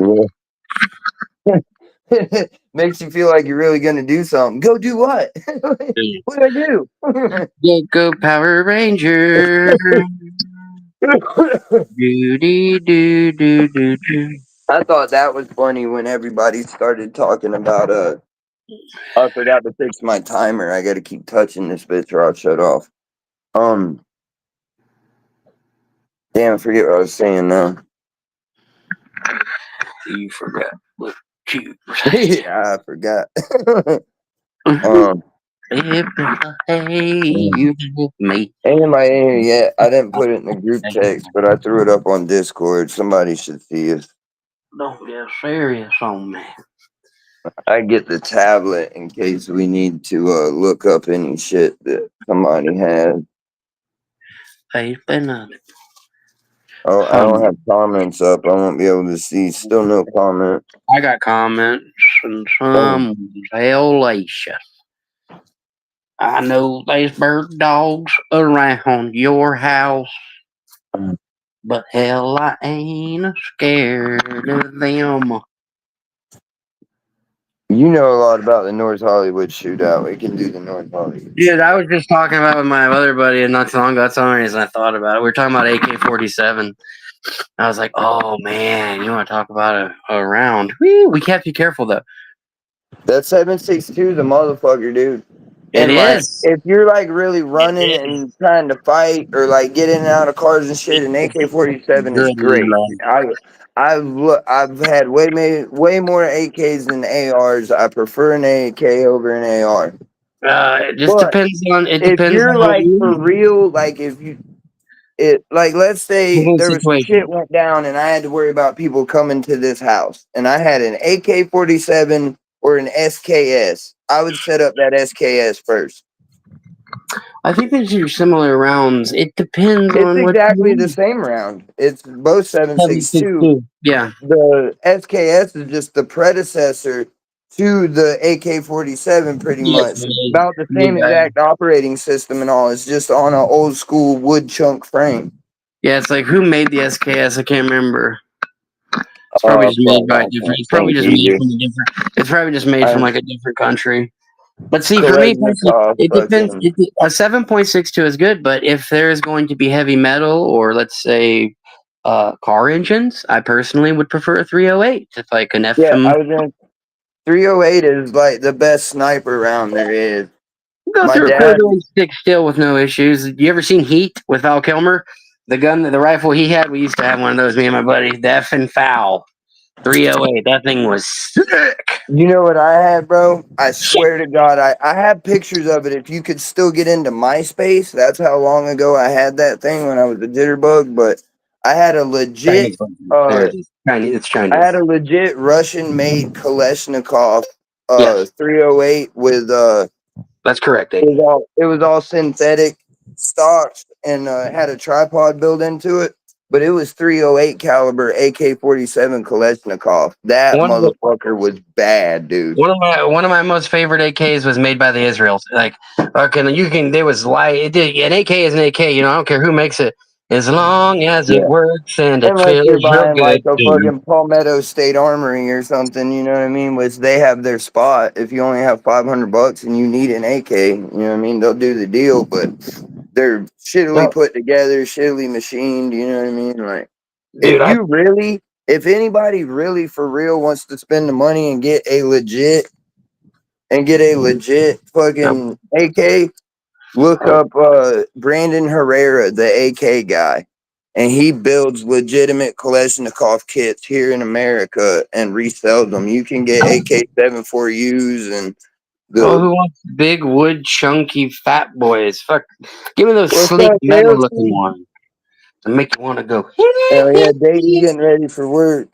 Yeah. Makes you feel like you're really gonna do something. Go do what? What did I do? Go Power Ranger. Do dee do do do do. I thought that was funny when everybody started talking about I forgot to fix my timer. I gotta keep touching this bitch or I'll shut off. Um Damn, I forget what I was saying now. You forgot what you Yeah, I forgot. um Hey, you with me. Ain't nobody in here yet. I didn't put it in the group text, but I threw it up on Discord. Somebody should see us. Don't get serious on me. I get the tablet in case we need to look up any shit that somebody has. They've been a Oh, I don't have comments up. I won't be able to see. Still no comment. I got comments and Oh, some hellacious. I know there's bird dogs around your house, but hell, I ain't scared of them. you know a lot about the North Hollywood shootout. We can do the North Hollywood Dude, shootout. I was just talking about it with my other buddy not too long ago. That's the only reason I thought about it. We were talking about AK-47. I was like, oh man, you want to talk about a round? Whee, we have to be careful though. That 7.62 is a motherfucker, dude. It And like, is. if you're like really It running is. and trying to fight or like get in and out of cars and shit, an AK-47 is Good great. luck. I've had way more AKs than ARs. I prefer an AK over an AR. It just But depends on. It if depends you're on what like for you real, like if you it like let's say the there was some shit situation. went down and I had to worry about people coming to this house and I had an AK-47 or an SKS, I would set up that SKS first. I think these are similar rounds. It depends It's on what exactly the you same round. It's both want. 7.62. 7.62. Yeah. The SKS is just the predecessor to the AK-47 pretty Yes. much. About the same exact operating system and all. It's just on an old school wood chunk frame. Yeah, it's like who made the SKS? I can't remember. It's probably just Fuck, made by a I different. can't It's probably think just made either. from a different. It's probably just made I from like a different country. But see, for me personally, Kalashnikov it depends. fucking A 7.62 is good, but if there is going to be heavy metal or let's say car engines, I personally would prefer a 308. If like an yeah, FM, I was in 308 is like the best sniper round there is. go My through a dad, quarter inch stick still with no issues. You ever seen Heat with Val Kilmer? The gun, the rifle he had, we used to have one of those. Me and my buddy, the F and Foul 308. That thing was sick. you know what I had, bro? I swear to God, I have pictures of it. If you could still get into MySpace, that's how long ago I had that thing when I was a jitterbug. But I had a legit, Chinese. There it is. Chinese. It's I had Chinese. a legit Russian-made Kalashnikov, Yes, 308 with that's correct, it Aiden. was all synthetic stocks and had a tripod built into it. But it was 308 caliber AK-47 Kalashnikov. That One of the motherfucker was bad, dude. one of my most favorite AKs was made by the Israels. Like, okay, you can there was light. An AK is an AK. You know, I don't care who makes it, as long as it Yeah. works and it Unless you're feels real buying like good. a fucking Palmetto State Armory or something, you know what I mean? Which they have their spot. If you only have $500 and you need an AK, you know what I mean? They'll do the deal, but they're shittily Well, put together, shittily machined, you know what I mean? Like, dude, if anybody really for real wants to spend the money and get a legit I fucking AK, look up Brandon Herrera, the AK guy. And he builds legitimate Kalashnikov kits here in America and resells them. You can get AK-74Us and oh, the who wants big wood chunky fat boys? Fuck, give me those what's sleek up, metal looking KLC? ones to make you want to go. Hell yeah, Dayton's getting ready for work.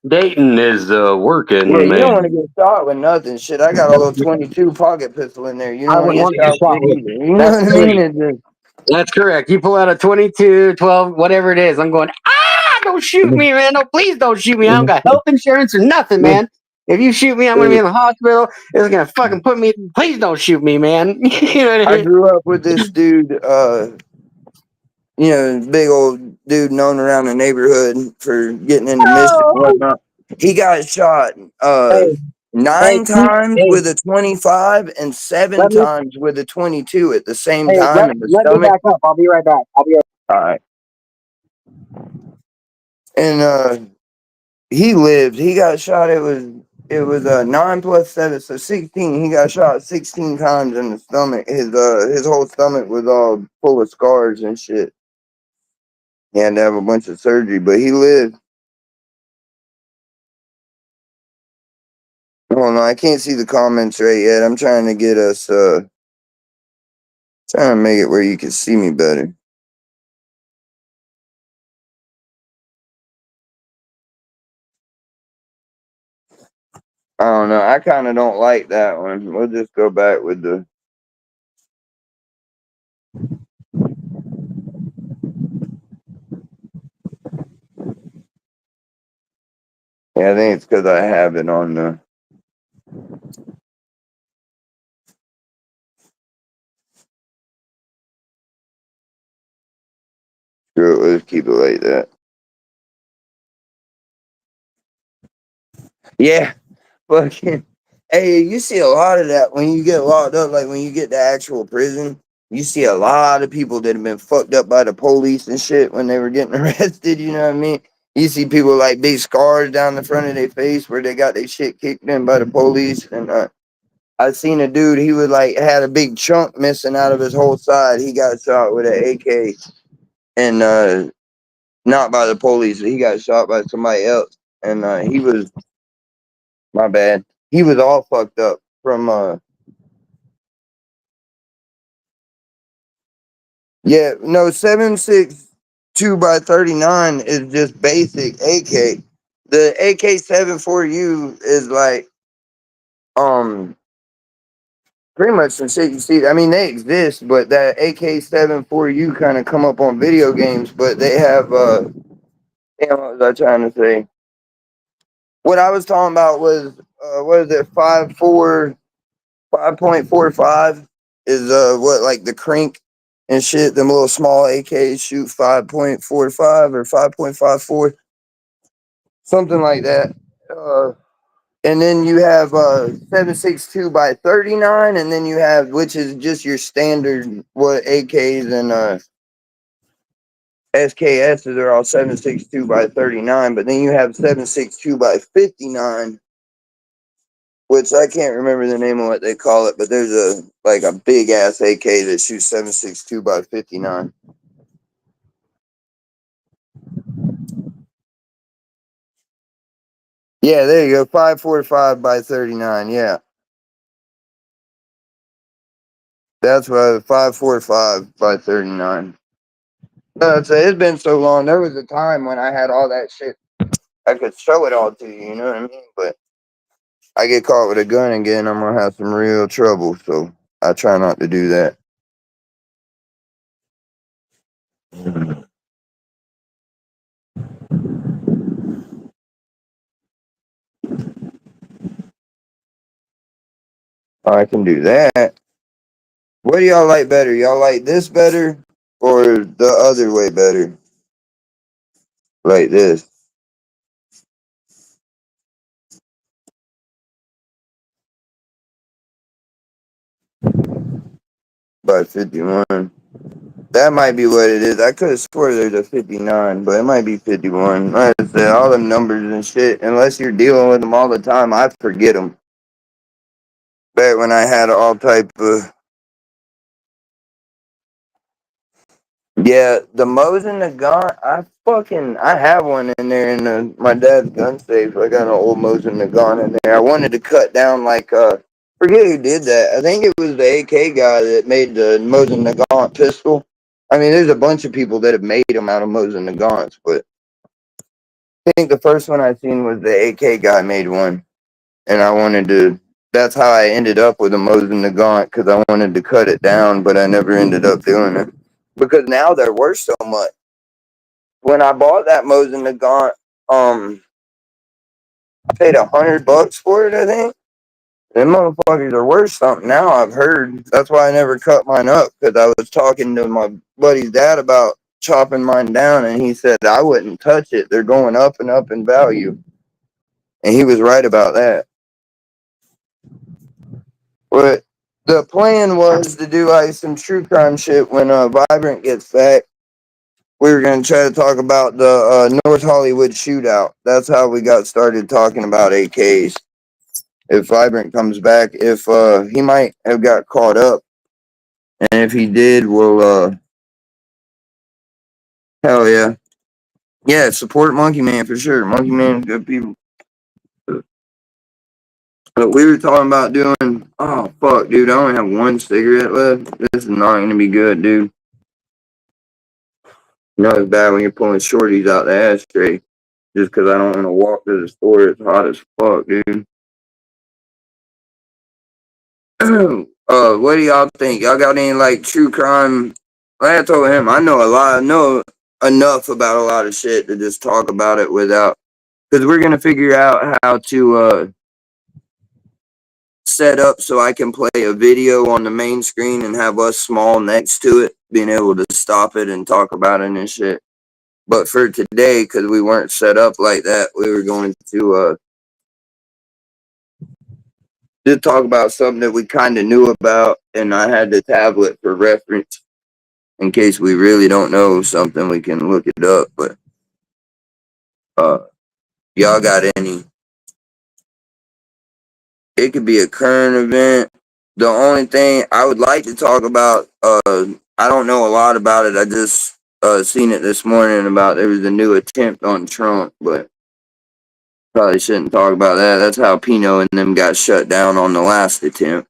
Dayton is Yeah, working, you don't man. want to get shot with nothing. Shit, I got a little 22 pocket pistol in there. You don't I want to wouldn't get want to get shot shot with with. it either. You know That's what I mean? correct. It's just, That's correct. You pull out a 22, 12, whatever it is. I'm going, don't shoot me, man. No, please don't shoot me. I don't got health insurance or nothing, man. If you shoot me, I'm going to be in the hospital. It's going to fucking put me. Please don't shoot me, man. You know what I I mean? grew up with this dude. you know, big old dude known around the neighborhood for getting into mischief and Oh, whatnot. He got shot hey, 9 times hey, with a 25 and 7 let me, times with a 22 at the same hey, time in the let me stomach. back up. I'll be right back. All right. And he lived. He got shot. It was 9 plus 7, so 16. He got shot 16 times in the stomach. His whole stomach was all full of scars and shit. He had to have a bunch of surgery, but he lived. Hold on, I can't see the comments right yet. I'm trying to get us trying to make it where you can see me better. I don't know. I kind of don't like that one. We'll just go back with the. Yeah, I think it's because I have it on the. Screw it, let's keep it like that. Yeah, fucking. Hey, you see a lot of that when you get locked up. Like when you get to actual prison, you see a lot of people that have been fucked up by the police and shit when they were getting arrested. You know what I mean? You see people like big scars down the front of their face where they got their shit kicked in by the police. And I seen a dude. He was like had a big chunk missing out of his whole side. He got shot with an AK, and not by the police. He got shot by somebody else, and he was my bad. He was all fucked up from yeah, no, 7.62 by 39 is just basic AK. The AK-74U is like pretty much some shit you see. I mean, they exist, but that AK-74U kind of come up on video games, but they have damn, what was I trying to say? What I was talking about was what is it, 5.45 is what like the crank and shit. Them little small AKs shoot 5.45 or 5.54, something like that. And then you have 7.62 by 39, and then you have, which is just your standard what AKs and SKSs are all 7.62 by 39, but then you have 7.62 by 59, which I can't remember the name of what they call it, but there's a like a big ass AK that shoots 7.62 by 59. Yeah, there you go. 5.45 by 39. Yeah, that's what 5.45 by 39. It's been so long. There was a time when I had all that shit. I could show it all to you. You know what I mean? But I get caught with a gun again, I'm gonna have some real trouble. So I try not to do that. I can do that. What do y'all like better? Y'all like this better or the other way better? Like this by 51. That might be what it is. I could have swore there's a 59, but it might be 51. Like I said, all them numbers and shit, unless you're dealing with them all the time, I forget them. Back when I had all type of. Yeah, the Mosin Nagant, I have one in there in my dad's gun safe. I got an old Mosin Nagant in there. I wanted to cut down like forget who did that. I think it was the AK guy that made the Mosin Nagant pistol. I mean, there's a bunch of people that have made them out of Mosin Nagants, but I think the first one I seen was the AK guy made one, and I wanted to. That's how I ended up with a Mosin Nagant because I wanted to cut it down, but I never ended up doing it because now they're worth so much. When I bought that Mosin Nagant, I paid $100 for it. I think them motherfuckers are worth something now. I've heard. That's why I never cut mine up because I was talking to my buddy's dad about chopping mine down, and he said I wouldn't touch it. They're going up and up in value, and he was right about that. But the plan was to do like some true crime shit when Vibrant gets back. We were gonna try to talk about the North Hollywood shootout. That's how we got started talking about AKs. If Vibrant comes back, if he might have got caught up, and if he did, we'll hell yeah. Yeah, support Monkey Man for sure. Monkey Man's good people. But we were talking about doing. Oh fuck, dude! I only have one cigarette left. This is not gonna be good, dude. You know it's bad when you're pulling shorties out the ashtray. Just because I don't want to walk to the store. It's hot as fuck, dude. What do y'all think? Y'all got any like true crime? Like I told him, I know a lot. I know enough about a lot of shit to just talk about it without. Because we're gonna figure out how to set up so I can play a video on the main screen and have us small next to it, being able to stop it and talk about it and shit. But for today, because we weren't set up like that, we were going to just talk about something that we kind of knew about, and I had the tablet for reference in case we really don't know something. We can look it up. But y'all got any? It could be a current event. The only thing I would like to talk about, I don't know a lot about it. I just seen it this morning about there was a new attempt on Trump, but probably shouldn't talk about that. That's how Pino and them got shut down on the last attempt.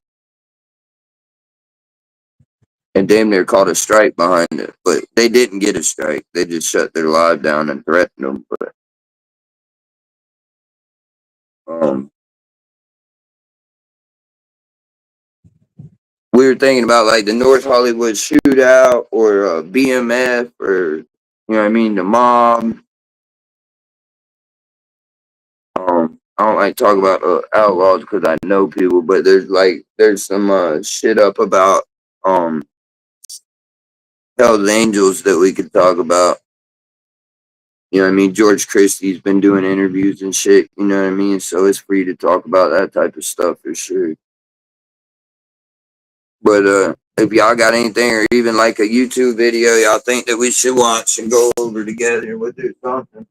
And damn near called a strike behind it, but they didn't get a strike. They just shut their live down and threatened them. But we were thinking about like the North Hollywood shootout or BMF or you know what I mean, the mob. I don't like talk about outlaws because I know people, but there's some shit up about um Hell's Angels that we could talk about. You know what I mean? George Christie's been doing interviews and shit, you know what I mean? So it's free to talk about that type of stuff for sure. But if y'all got anything or even like a YouTube video y'all think that we should watch and go over together, we'll do something.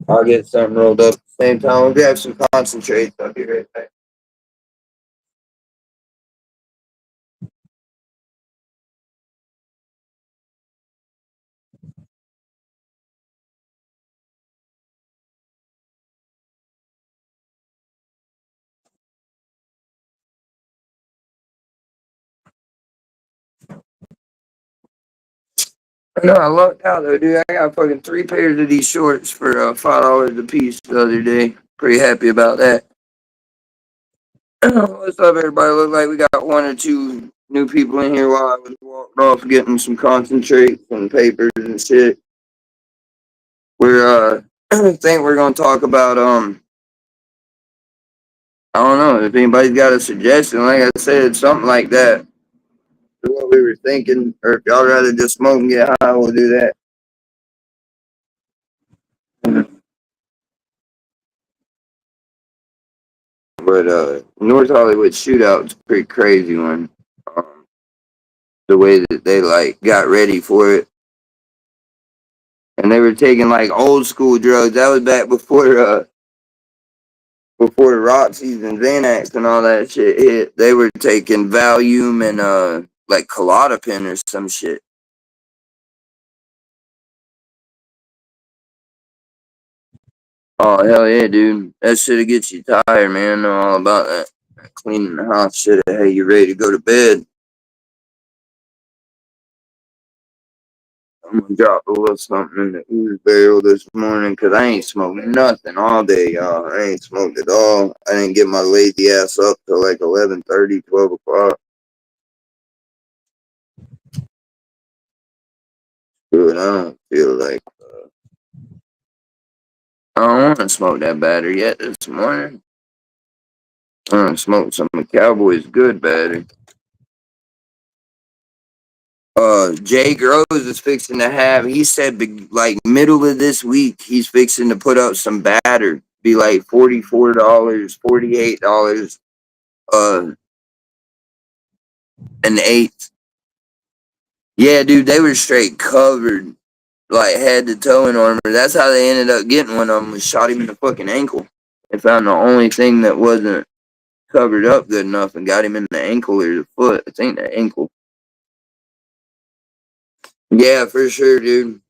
I'll get something rolled up at the same time. We'll grab some concentrates. I'll be right back. No, I lucked out though, dude. I got fucking 3 pairs of these shorts for $5 a piece the other day. Pretty happy about that. What's up, everybody? Look like we got 1 or 2 new people in here while I was walking off getting some concentrates and papers and shit. We're think we're gonna talk about I don't know if anybody's got a suggestion. Like I said, something like that. What we were thinking, or if y'all rather just smoke and get high, we'll do that. But North Hollywood shootout's a pretty crazy one. The way that they like got ready for it, and they were taking like old school drugs. That was back before Roxy's and Xanax and all that shit hit. They were taking Valium and like Klonopin or some shit. Oh hell yeah, dude! That shit'll get you tired, man. I know all about that. Cleaning the house shit. Hey, you ready to go to bed? I'm gonna drop a little something in the ooze barrel this morning because I ain't smoked nothing all day, y'all. I ain't smoked at all. I didn't get my lazy ass up till like 11:30, 12 o'clock. Dude, I don't feel like don't want to smoke that batter yet this morning. I want to smoke some of Cowboys good batter. Jay Groves is fixing to have, he said, like, middle of this week, he's fixing to put up some batter. Be like $44, $48, an eighth. Yeah, dude, they were straight covered, like, head to toe in armor. That's how they ended up getting one of them, was shot him in the fucking ankle. They found the only thing that wasn't covered up good enough and got him in the ankle or the foot. I think the ankle. Yeah, for sure, dude.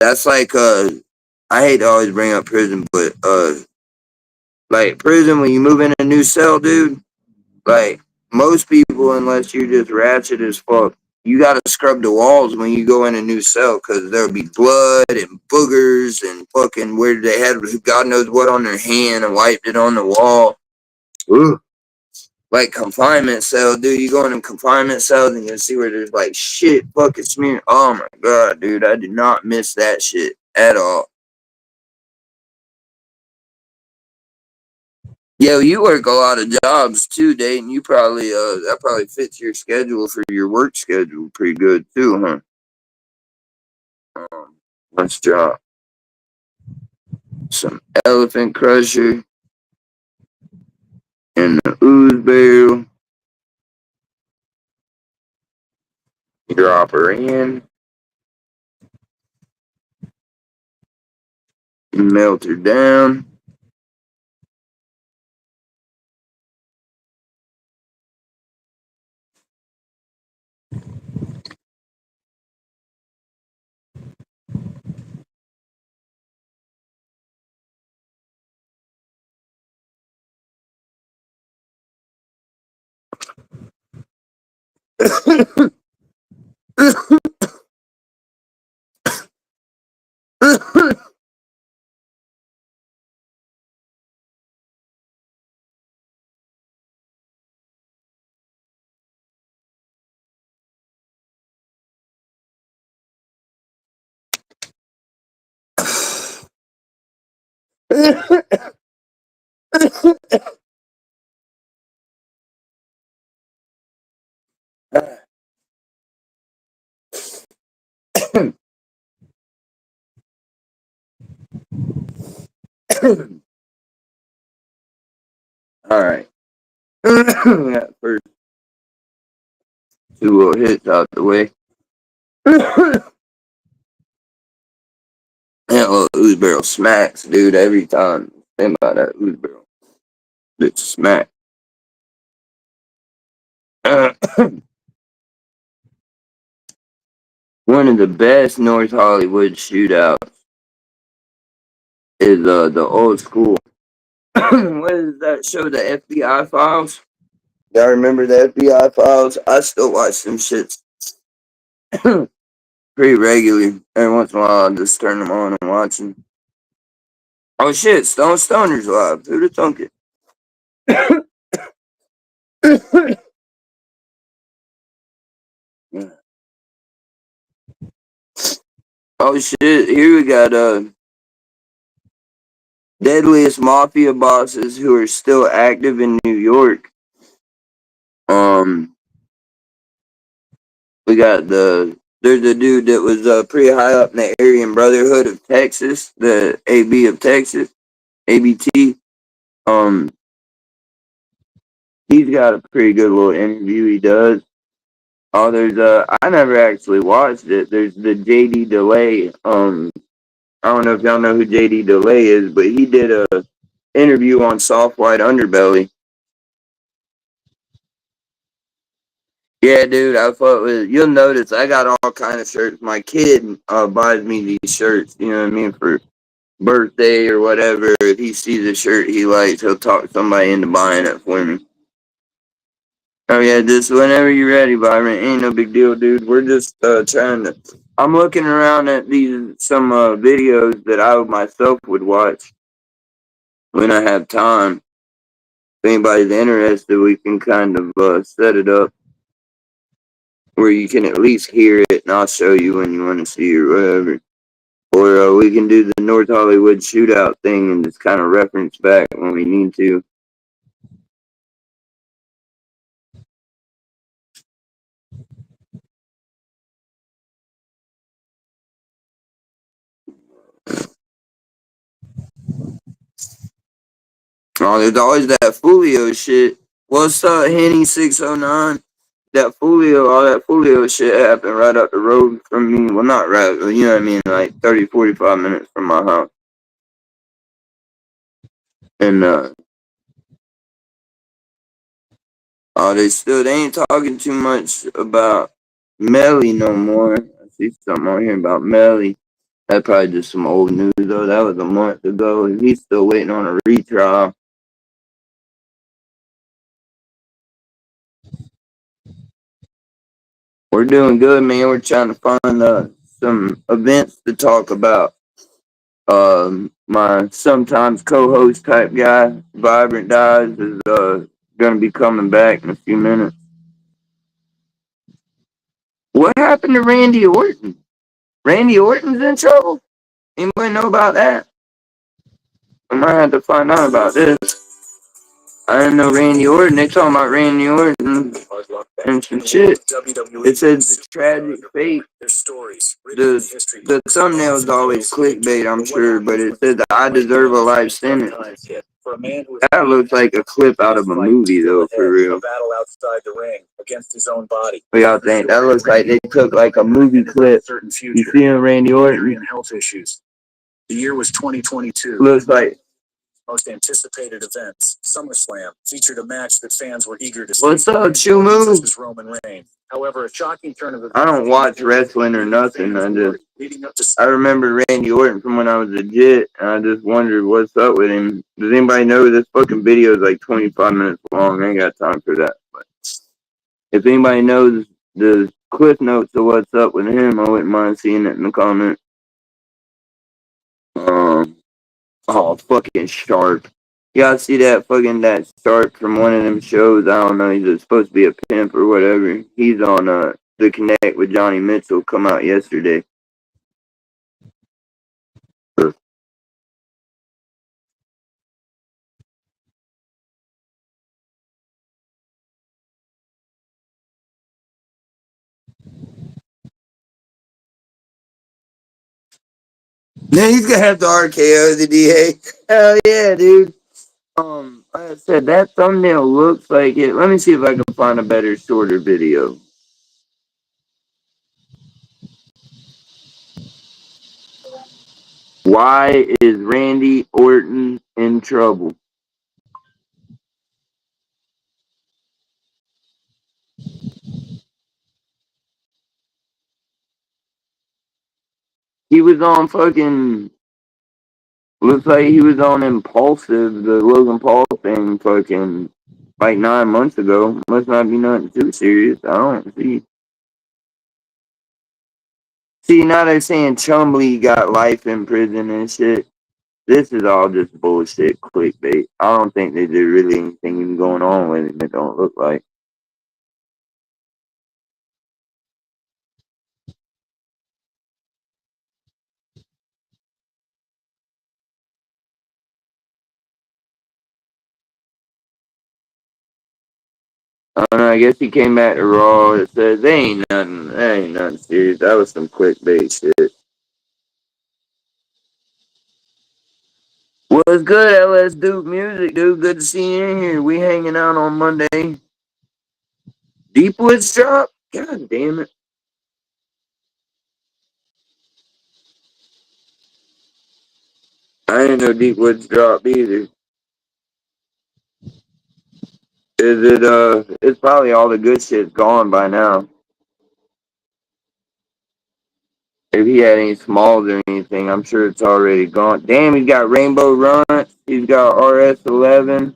That's like, I hate to always bring up prison, but, like, prison, when you move in a new cell, dude, like, most people, unless you're just ratchet as fuck, you gotta scrub the walls when you go in a new cell, because there'll be blood and boogers and fucking where they had God knows what on their hand and wiped it on the wall. Ooh. Like confinement cell, dude. You go in confinement cells and you see where there's like shit fucking smeared. Oh my god, dude. I did not miss that shit at all. Yeah, you work a lot of jobs too, Dayton. You probably that probably fits your schedule for your work schedule pretty good too, huh? Let's drop some elephant crusher and the ooze barrel. Drop her in. Melt her down. All right. That first two little hits out the way. That little ooze barrel smacks, dude, every time. Think about that ooze barrel. It's smack. One of the best North Hollywood shootouts is the old school. What is that show? The FBI Files? Y'all remember the FBI Files? I still watch them shits pretty regularly. Every once in a while, I just turn them on and watch them. Oh shit, Stone Stoner's live. Who'd have thunk it? Oh shit, here we got deadliest mafia bosses who are still active in New York. We got there's a dude that was pretty high up in the Aryan Brotherhood of Texas, the AB of Texas, ABT. He's got a pretty good little interview he does. Oh, there's I never actually watched it. There's the JD Delay. I don't know if y'all know who JD Delay is, but he did a interview on Soft White Underbelly. Yeah, dude, I thought you'll notice I got all kind of shirts. My kid buys me these shirts, you know what I mean, for birthday or whatever. If he sees a shirt he likes, he'll talk somebody into buying it for me. Oh yeah, just whenever you're ready, Byron. Ain't no big deal, dude. We're just trying to. I'm looking around at some videos that I myself would watch when I have time. If anybody's interested, we can kind of set it up where you can at least hear it, and I'll show you when you want to see it or whatever. Or we can do the North Hollywood shootout thing and just kind of reference back when we need to. Oh, there's always that Fulio shit. What's up, Henny 609? That Fulio, all that Fulio shit happened right up the road from me. Well, not right, but you know what I mean? Like 30, 45 minutes from my house. And, they ain't talking too much about Melly no more. I see something on here about Melly. That probably just some old news though. That was a month ago. And he's still waiting on a retrial. We're doing good, man. We're trying to find some events to talk about. My sometimes co-host type guy, Vibrant Dies, is gonna be coming back in a few minutes. What happened to Randy Orton? Randy Orton's in trouble? Anybody know about that? I might have to find out about this. I didn't know Randy Orton. They talking about Randy Orton and some shit. It says tragic fate. The thumbnail's always clickbait, I'm sure, but it says I deserve a life sentence. That looks like a clip out of a movie, though, for real. What y'all think? That looks like they took like a movie clip. You see him, Randy Orton? The year was 2022. Looks like. Most anticipated events, SummerSlam, featured a match that fans were eager to see. What's up, Chumu? Versus Roman Reigns. However, a shocking turn of events. I don't watch wrestling or nothing. I remember Randy Orton from when I was legit, and I just wondered what's up with him. Does anybody know this fucking video is like 25 minutes long? I ain't got time for that. But if anybody knows the cliff notes of what's up with him, I wouldn't mind seeing it in the comments. Oh, fucking Sharp. Y'all see that that Sharp from one of them shows? I don't know. He's supposed to be a pimp or whatever. He's on The Connect with Johnny Mitchell. Come out yesterday. Then he's gonna have to RKO the DA. Hell yeah, dude. Like I said, that thumbnail looks like it. Let me see if I can find a better, shorter video. Why is Randy Orton in trouble? He was on fucking. Looks like he was on Impulsive, the Logan Paul thing, fucking like 9 months ago. Must not be nothing too serious. I don't see. See, now they're saying Chumley got life in prison and shit. This is all just bullshit clickbait. I don't think there's really anything even going on with him. It don't look like. I don't know. I guess he came back to Raw. It says there ain't nothing serious. That was some clickbait shit. What's good, LS Duke Music, dude? Good to see you in here. We hanging out on Monday. Deepwoods drop? God damn it. I didn't know Deepwoods drop either. Is it, it's probably all the good shit's gone by now. If he had any smalls or anything, I'm sure it's already gone. Damn, he's got Rainbow Run. He's got RS11.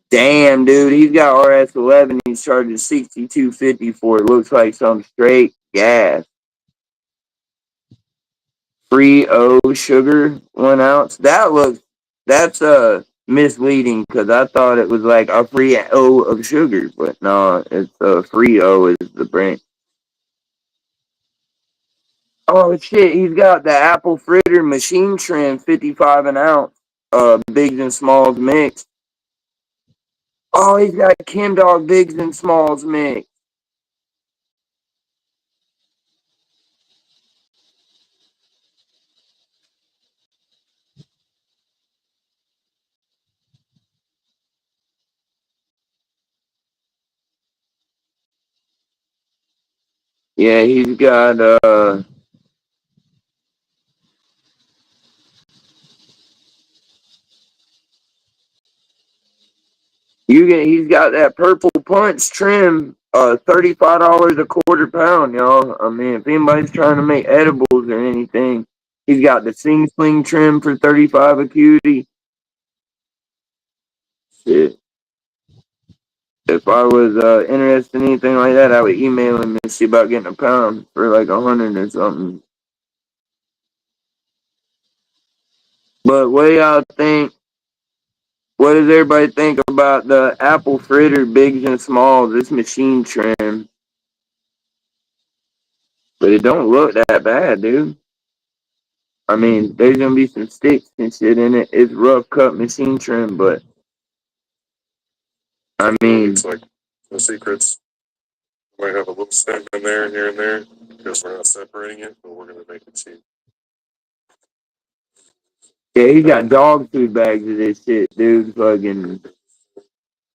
Damn, dude, he's got RS11. He's charging $62.50 for it. Looks like some straight gas. Free O sugar 1 ounce. That's misleading because I thought it was like a free O of sugar, but no, it's free O is the brand. Oh shit, he's got the apple fritter machine trim 55 an ounce. Bigs and smalls mix. Oh, he's got Kim Dog bigs and smalls mix. Yeah, he's got he's got that purple punch trim, $35 a quarter pound, y'all. I mean, if anybody's trying to make edibles or anything, he's got the Sing Sling trim for 35 a cutie. Shit. If I was interested in anything like that, I would email him and see about getting a pound for like 100 or something. But what do y'all think? What does everybody think about the apple fritter bigs and smalls? This machine trim, but it don't look that bad, dude. I mean, there's gonna be some sticks and shit in it. It's rough cut machine trim, but I mean, It's like no secrets. Might have a little stem in there, here and there, because we're not separating it, but we're gonna make it cheap. yeah, he got dog food bags of this shit, dude. Fucking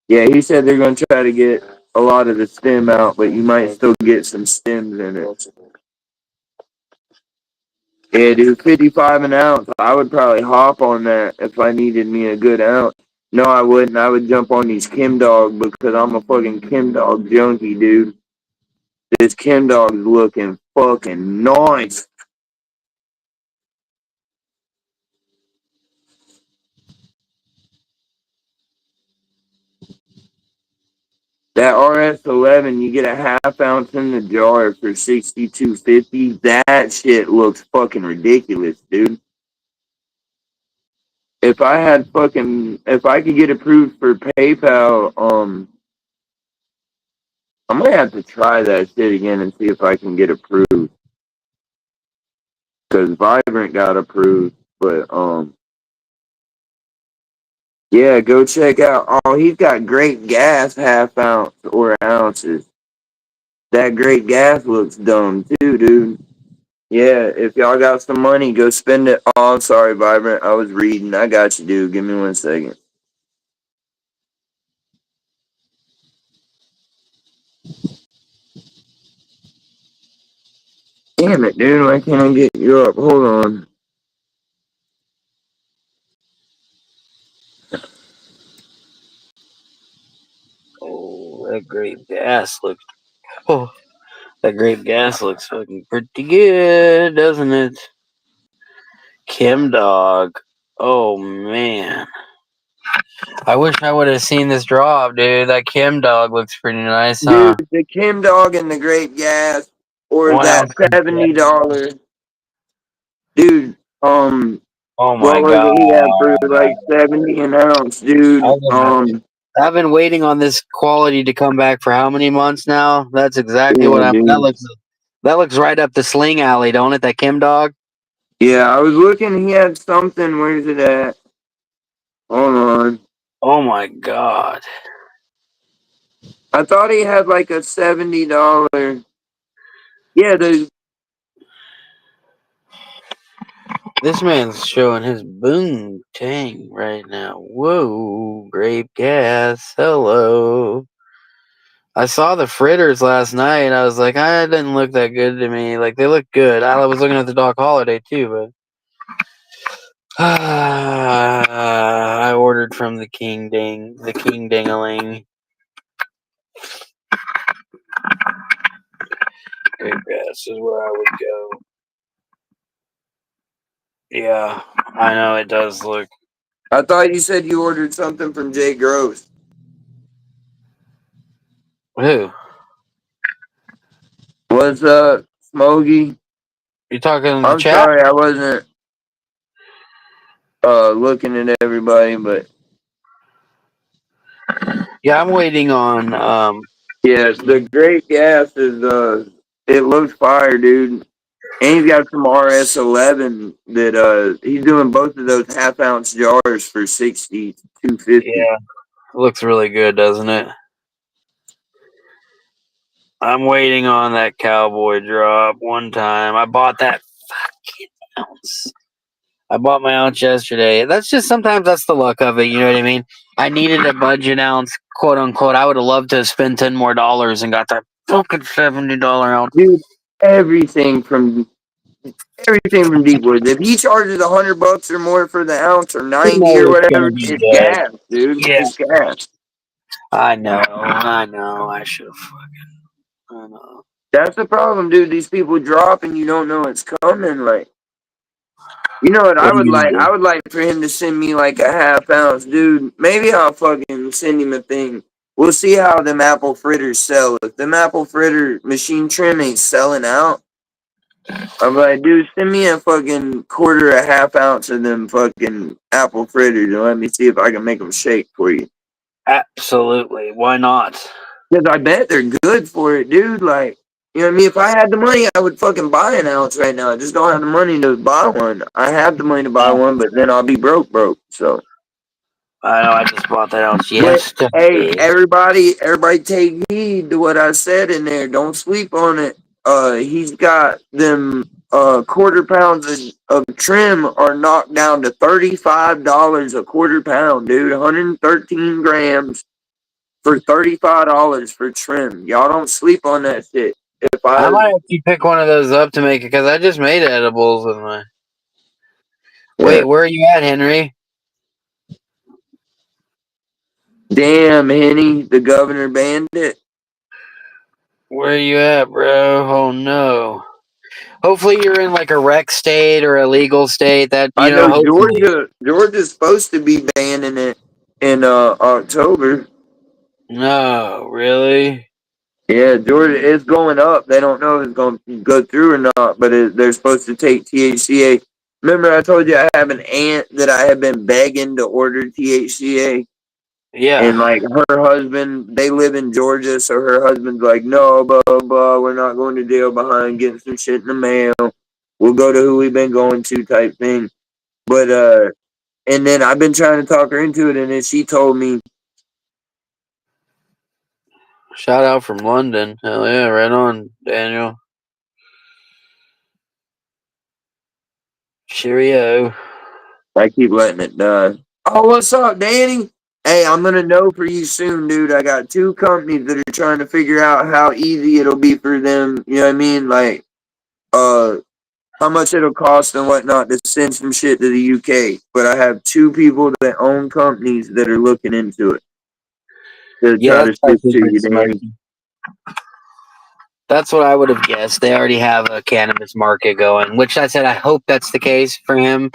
yeah, he said they're gonna try to get a lot of the stem out, but you might still get some stems in it. Yeah, dude, 55 an ounce. I would probably hop on that if I needed me a good ounce. No, I wouldn't. I would jump on these Kim Dog because I'm a fucking Kim Dog junkie, dude. This Kim Dog's looking fucking nice. That RS11, you get a half ounce in the jar for $62.50. That shit looks fucking ridiculous, dude. If I could get approved for PayPal, I'm gonna have to try that shit again and see if I can get approved. Cause Vibrant got approved, but yeah, go check out. Oh, he's got Great Gas half ounce or ounces. That Great Gas looks dumb too, dude. Yeah, if y'all got some money, go spend it. Oh, I'm sorry, Vibrant. I was reading. I got you, dude. Give me 1 second. Damn it, dude. Why can't I get you up? Hold on. Oh, that grape gas looks. Oh, that grape gas looks fucking pretty good, doesn't it? Kim Dog. Oh man, I wish I would have seen this drop, dude. That Kim Dog looks pretty nice, huh? Dude, the Kim Dog and the Great Gas, or 1 that ounce. $70. Dude, Oh my what was god. it he had for like 70 an ounce, dude? I've been waiting on this quality to come back for how many months now? That's exactly what Yeah, I'm. dude. That looks right up the Sling Alley, don't it? That Kim Dog. Yeah, I was looking. He had something. Where's it at? Hold on. Oh my god. I thought he had like a $70. Yeah, the This man's showing his boom tang right now. Whoa, grape gas. Hello. I saw the fritters last night. I was like, I didn't look that good to me. Like they look good. I was looking at the Doc Holiday too, but I ordered from the King Dingaling. Grape gas is where I would go. Yeah, I know it does look. I thought you said you ordered something from Jay Gross. Who? What's up, Smokey? You talking in the I'm chat? sorry I wasn't looking at everybody, but Yeah, I'm waiting on yes, the Great Gas is it looks fire, dude. And he's got some RS11 that he's doing both of those half-ounce jars for 60 to 250. Yeah, looks really good, doesn't it? I'm waiting on that cowboy drop. One time, I bought that fucking ounce. I bought my ounce yesterday. That's just sometimes that's the luck of it. You know what I mean? I needed a budget ounce, quote unquote. I would have loved to spend $10 more and got that fucking $70 ounce. Dude, everything from Deepwood. If he charges $100 or more for the ounce or 90 or whatever, it's gas, dude. Yeah. It's gas. I know. I should have fucking. I know. That's the problem, dude. These people drop and you don't know it's coming. Like, you know what I What are would you gonna like? do? I would like for him to send me like a half ounce, dude. Maybe I'll fucking send him a thing. We'll see how them apple fritters sell. If them apple fritter machine trim ain't selling out, I'm like, dude, send me a fucking quarter, a half ounce of them fucking apple fritters and let me see if I can make them shake for you. Absolutely. Why not? Because I bet they're good for it, dude. Like, you know what I mean? If I had the money, I would fucking buy an ounce right now. I just don't have the money to buy one. I have the money to buy one, but then I'll be broke. So, I know. I just bought that ounce but yesterday. hey, everybody take heed to what I said in there. Don't sleep on it. He's got them quarter pounds of trim are knocked down to $35 a quarter pound, dude. 113 grams for $35 for trim. Y'all don't sleep on that shit. If I I might actually pick one of those up to make it because I just made edibles with my. Wait, where are you at, Henry? Damn, Henny, the governor banned it. Where are you at, bro? Oh no. Hopefully you're in like a rec state or a legal state that I know hopefully. Georgia's supposed to be banning it in October. No, really? Yeah, Georgia is going up. They don't know if it's going to go through or not, but they're supposed to take THCA. Remember, I told you I have an aunt that I have been begging to order THCA. Yeah. And like her husband, they live in Georgia, so her husband's like, no, blah, blah, we're not going to jail behind getting some shit in the mail. We'll go to who we've been going to type thing. But, and then I've been trying to talk her into it, and then she told me, Shout out from London. Hell yeah, right on, Daniel. Cheerio. I keep letting it die. Oh, what's up, Danny? Hey, I'm going to know for you soon, dude. I got 2 companies that are trying to figure out how easy it'll be for them. You know what I mean? Like, how much it'll cost and whatnot to send some shit to the UK. But I have 2 people that own companies that are looking into it to try Yeah, to ship to you, Danny. that's what I would have guessed. They already have a cannabis market going, which I said I hope that's the case for him.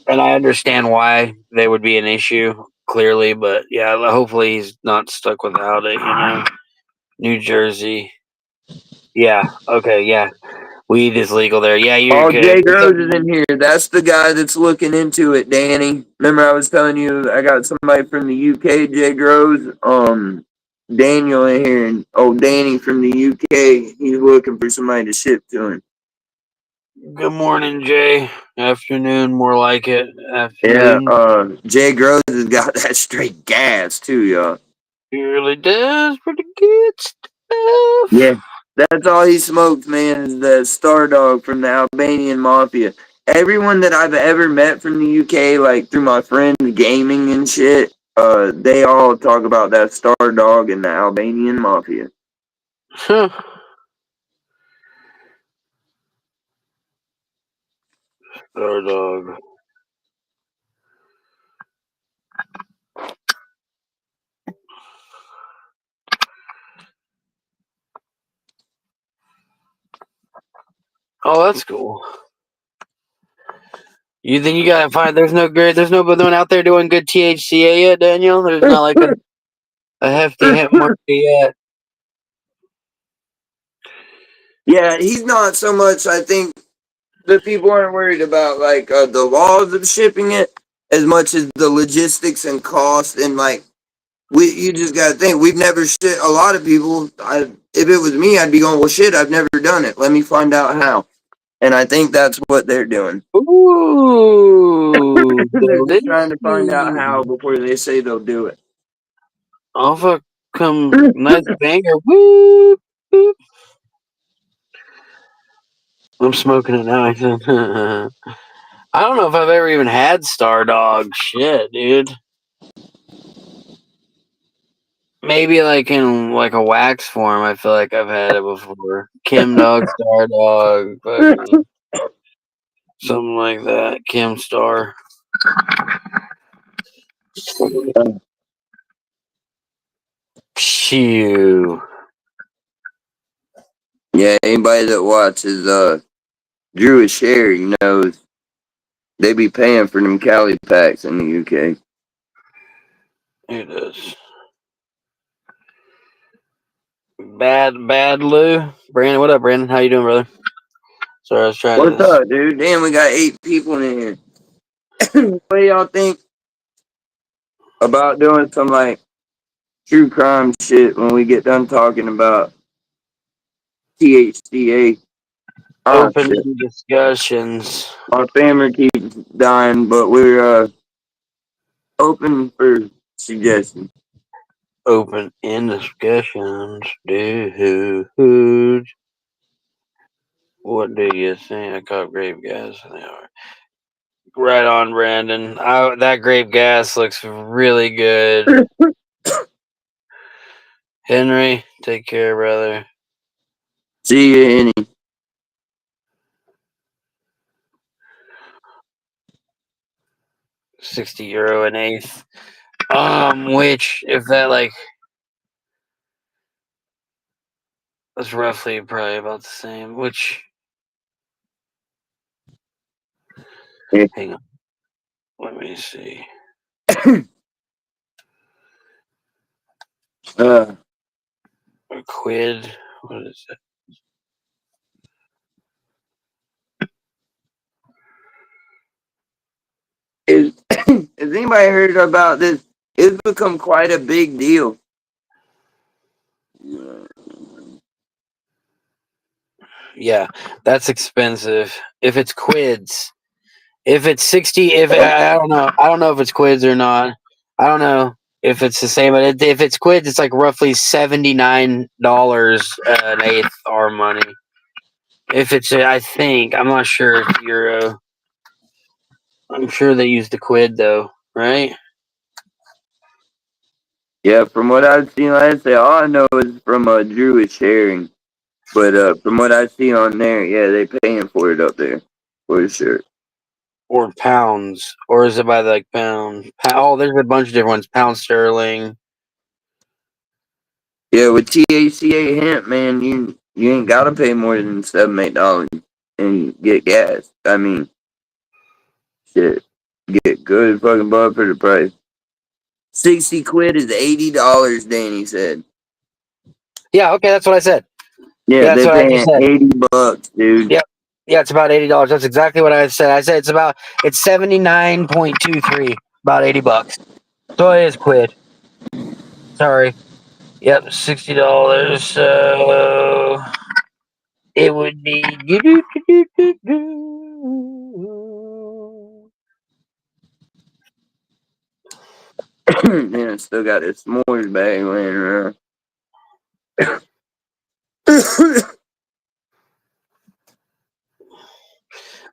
And I understand why they would be an issue, clearly, but yeah, hopefully he's not stuck without it. New Jersey. Yeah, okay, yeah. Weed is legal there. Yeah, you're Oh, good. Jay Groves is in here. That's the guy that's looking into it, Danny. Remember I was telling you I got somebody from the UK, Jay Groves, Daniel in here, and Danny from the UK. He's looking for somebody to ship to him. Good morning, Jay. Afternoon, more like it. Yeah, Afternoon. Jay Groves has got that straight gas too, y'all. He really does pretty good stuff. Yeah, that's all he smokes, man, is the Star Dog from the Albanian Mafia. Everyone that I've ever met from the UK, like through my friends gaming and shit, they all talk about that Star Dog and the Albanian Mafia. Huh. Star Dog. Oh, that's cool. You think you gotta find? There's no out there doing good THCA yet, Daniel. There's not like a hefty hemp market yet. Yeah, he's not so much. I think the people aren't worried about like the laws of shipping it as much as the logistics and cost and like you just got to think we've never shipped a lot of people. if it was me, I'd be going, well, shit, I've never done it. Let me find out how. And I think that's what they're doing. Ooh. They're just trying to find out how before they say they'll do it. Off a nice banger. Woo! Woo. I'm smoking it now. I don't know if I've ever even had Star Dog. Shit, dude. Maybe like in like a wax form. I feel like I've had it before. Kim Dog, Star Dog, fucking something like that. Kim Star. Phew. Yeah, anybody that watches Drew is Sharing knows they be paying for them Cali packs in the UK. It is. Bad Lou. Brandon, what up, Brandon? How you doing, brother? Sorry, I was trying What's to. up, dude? Damn, we got 8 people in here. What do y'all think about doing some like true crime shit when we get done talking about THCA? Oh Open shit. discussions. Our family keeps dying, but we're open for suggestions. Open in discussions, dude. What do you think? I caught grape gas. Right on, Brandon. That grape gas looks really good. Henry, take care, brother. See you, Henny. €60 an eighth. Which if that like that's roughly probably about the same. Which Yeah. hang on. Let me see. A quid. What is it? Has anybody heard about this? It's become quite a big deal. Yeah, that's expensive. If it's quids, if it's 60, if I don't know, if it's quids or not. I don't know if it's the same, but if it's quids, it's like roughly $79 an eighth our money. If it's, I think I'm not sure if euro. I'm sure they use the quid though, right? Yeah, from what I've seen, like I say, all I know is from Drew is Sharing. But from what I see on there, yeah, they paying for it up there for sure. Or pounds, or is it by like pound? Oh, there's a bunch of different ones. Pound sterling. Yeah, with THCA hemp, man, you ain't gotta pay more than $7-8 and get gas. I mean, shit, get good fucking bud for the price. 60 quid is $80, Danny said. Yeah, okay, that's what I said. Yeah, That's they're what I just paying said. $80, dude. Yep. Yeah, it's about $80. That's exactly what I said. I said it's 79.23, about $80. So it is quid. Sorry. Yep, $60. So it would be. Yeah, still got this s'mores bag laying around.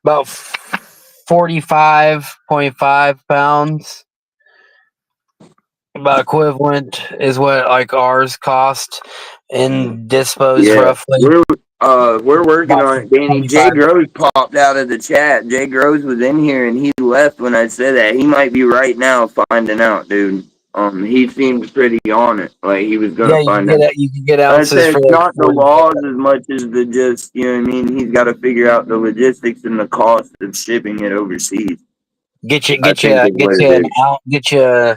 About 45.5 pounds. About equivalent is what like ours cost in dispos Yeah, roughly. we're working About on it, Danny. 25. Jay Groves popped out of the chat. Jay Groves was in here and he left when I said that. He might be right now finding out, dude. He seems pretty on it. Like he was Yeah, gonna find out. you can get I ounces said for it's like not the 40. laws as much as the just, you know what I mean? He's got to figure out the logistics and the cost of shipping it overseas. Get you I think is what it an is. ounce, get you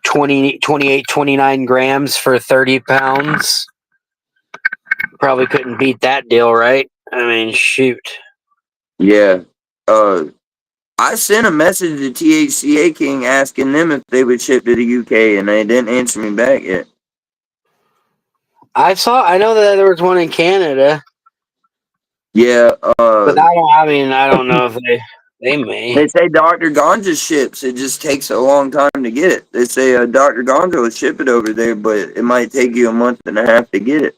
28, 29 grams for 30 pounds. Probably couldn't beat that deal, right? I mean, shoot. Yeah. I sent a message to THCA King asking them if they would ship to the UK, and they didn't answer me back yet. I know that there was one in Canada, Yeah, but I don't know if they may. they say Dr. Ganja ships. It just takes a long time to get it. They say Dr. Ganja will ship it over there, but it might take you a month and a half to get it.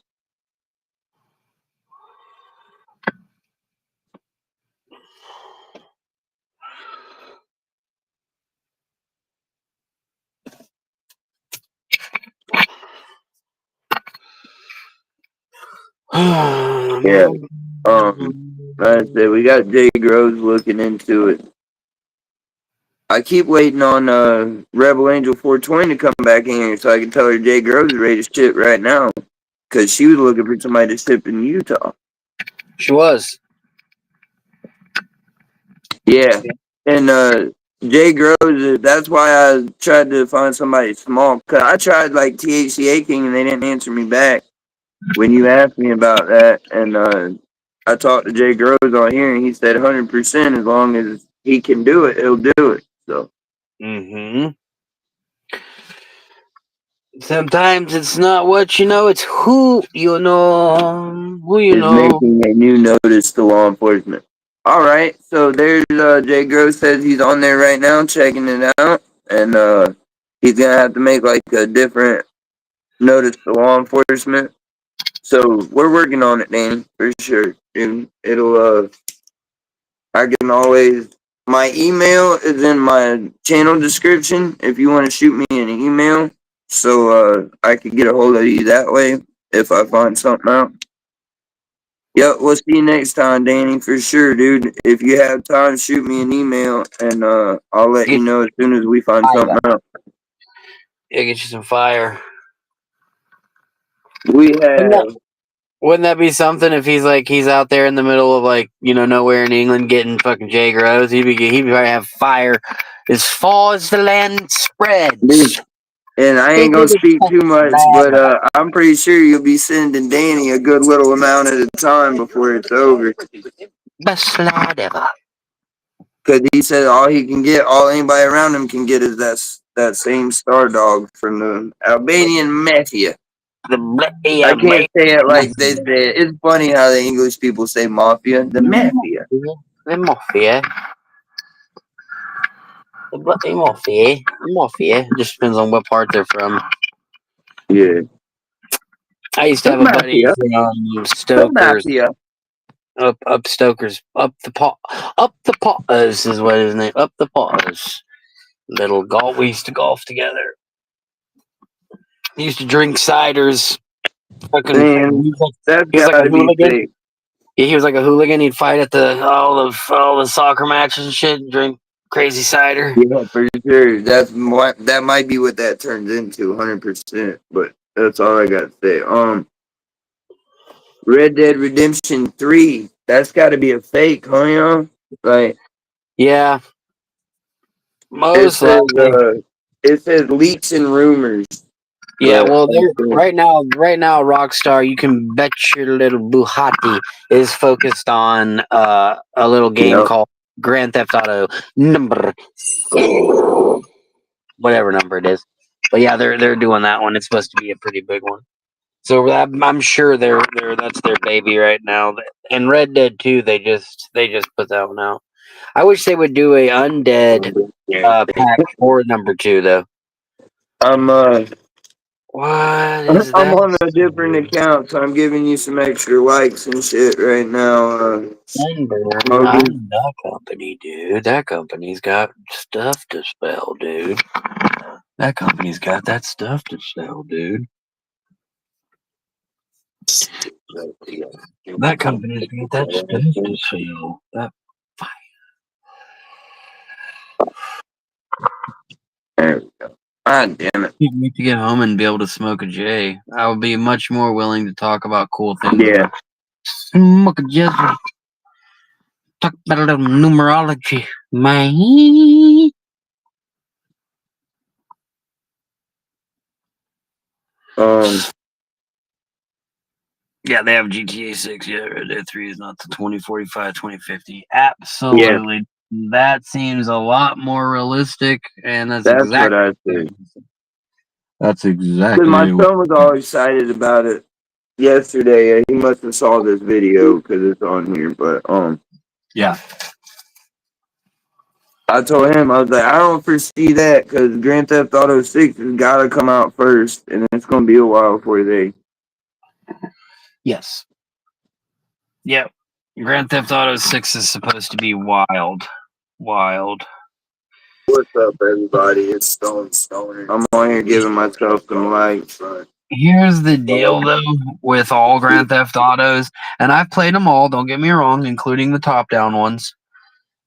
Yeah. Like I said, we got Jay Groves looking into it. I keep waiting on Rebel Angel 420 to come back in here so I can tell her Jay Groves is ready to ship right now. Because she was looking for somebody to ship in Utah. She was. Yeah. And Jay Groves, that's why I tried to find somebody small. Because I tried like THCA King and they didn't answer me back when you asked me about that. And I talked to Jay Groves on here and he said 100% as long as he can do it, he'll do it. So. Mm-hmm. Sometimes it's not what you know, it's who you know. Who you Is know. making a new notice to law enforcement. All right, so there's Jay Gross says he's on there right now checking it out, and he's gonna have to make like a different notice to law enforcement. So we're working on it, Danny, for sure. And it'll I can always my email is in my channel description if you want to shoot me an email, so I can get a hold of you that way if I find something out. Yep, we'll see you next time, Danny, for sure, dude. If you have time, shoot me an email and I'll let you Get know as soon as we find something out. Yeah, get you some fire. We have Wouldn't that be something if he's out there in the middle of nowhere in England getting fucking Jay Groves? He'd probably have fire as far as the land spreads. dude, and I ain't gonna speak too much, but I'm pretty sure you'll be sending Danny a good little amount at a time before it's over. Best lad ever. Cause he said all he can get, all anybody around him can get is that same star dog from the Albanian mafia. I can't say it like they say it. It's funny how the English people say mafia. The mafia. The mafia. The bloody mafia. Mafia. Just depends on what part they're from. Yeah. I used to have a buddy from Stokers. Up Stokers. Up the Potters is what his name. Up the Potters. Little golf. We used to golf together. He used to drink ciders. Fucking. Man, that's he was like gotta a be hooligan. fake. Yeah, he was like a hooligan. He'd fight at all the soccer matches and shit. And drink crazy cider. Yeah, for sure. That might be what that turns into, 100%. But that's all I got to say. Red Dead Redemption 3. That's got to be a fake, huh, y'all? Like, Yeah. Most says, likely. it says leaks and rumors. Yeah, well, right now, Rockstar, you can bet your little Bugatti is focused on a little game called Grand Theft Auto number, whatever number it is. But yeah, they're doing that one. It's supposed to be a pretty big one. So I'm sure that's their baby right now. And Red Dead 2, they just put that one out. I wish they would do a Undead pack for number 2 though. What is that? I'm on a different account, so I'm giving you some extra likes and shit right now. That company, dude. That company's got stuff to spell, dude. That company's got that stuff to sell, dude. That company's got that stuff to sell. There we go. God damn it. You need to get home and be able to smoke a J. I would be much more willing to talk about cool things. Yeah. Smoke a J. Talk about a little numerology, man. Yeah, they have GTA 6. Yeah, Red Dead 3 is not the 2045, 2050. Absolutely. Yeah. That seems a lot more realistic, and that's exactly what I said. That's exactly. My son was all excited about it yesterday. He must have saw this video because it's on here. But Yeah. I told him, I was like, I don't foresee that because Grand Theft Auto 6 has got to come out first, and it's going to be a while before they. Yes. Yep. Grand Theft Auto 6 is supposed to be wild. Wild. What's up, everybody? It's Stoner. I'm on here giving myself some likes. Here's the deal, though, with all Grand Theft Autos, and I've played them all, don't get me wrong, including the top-down ones.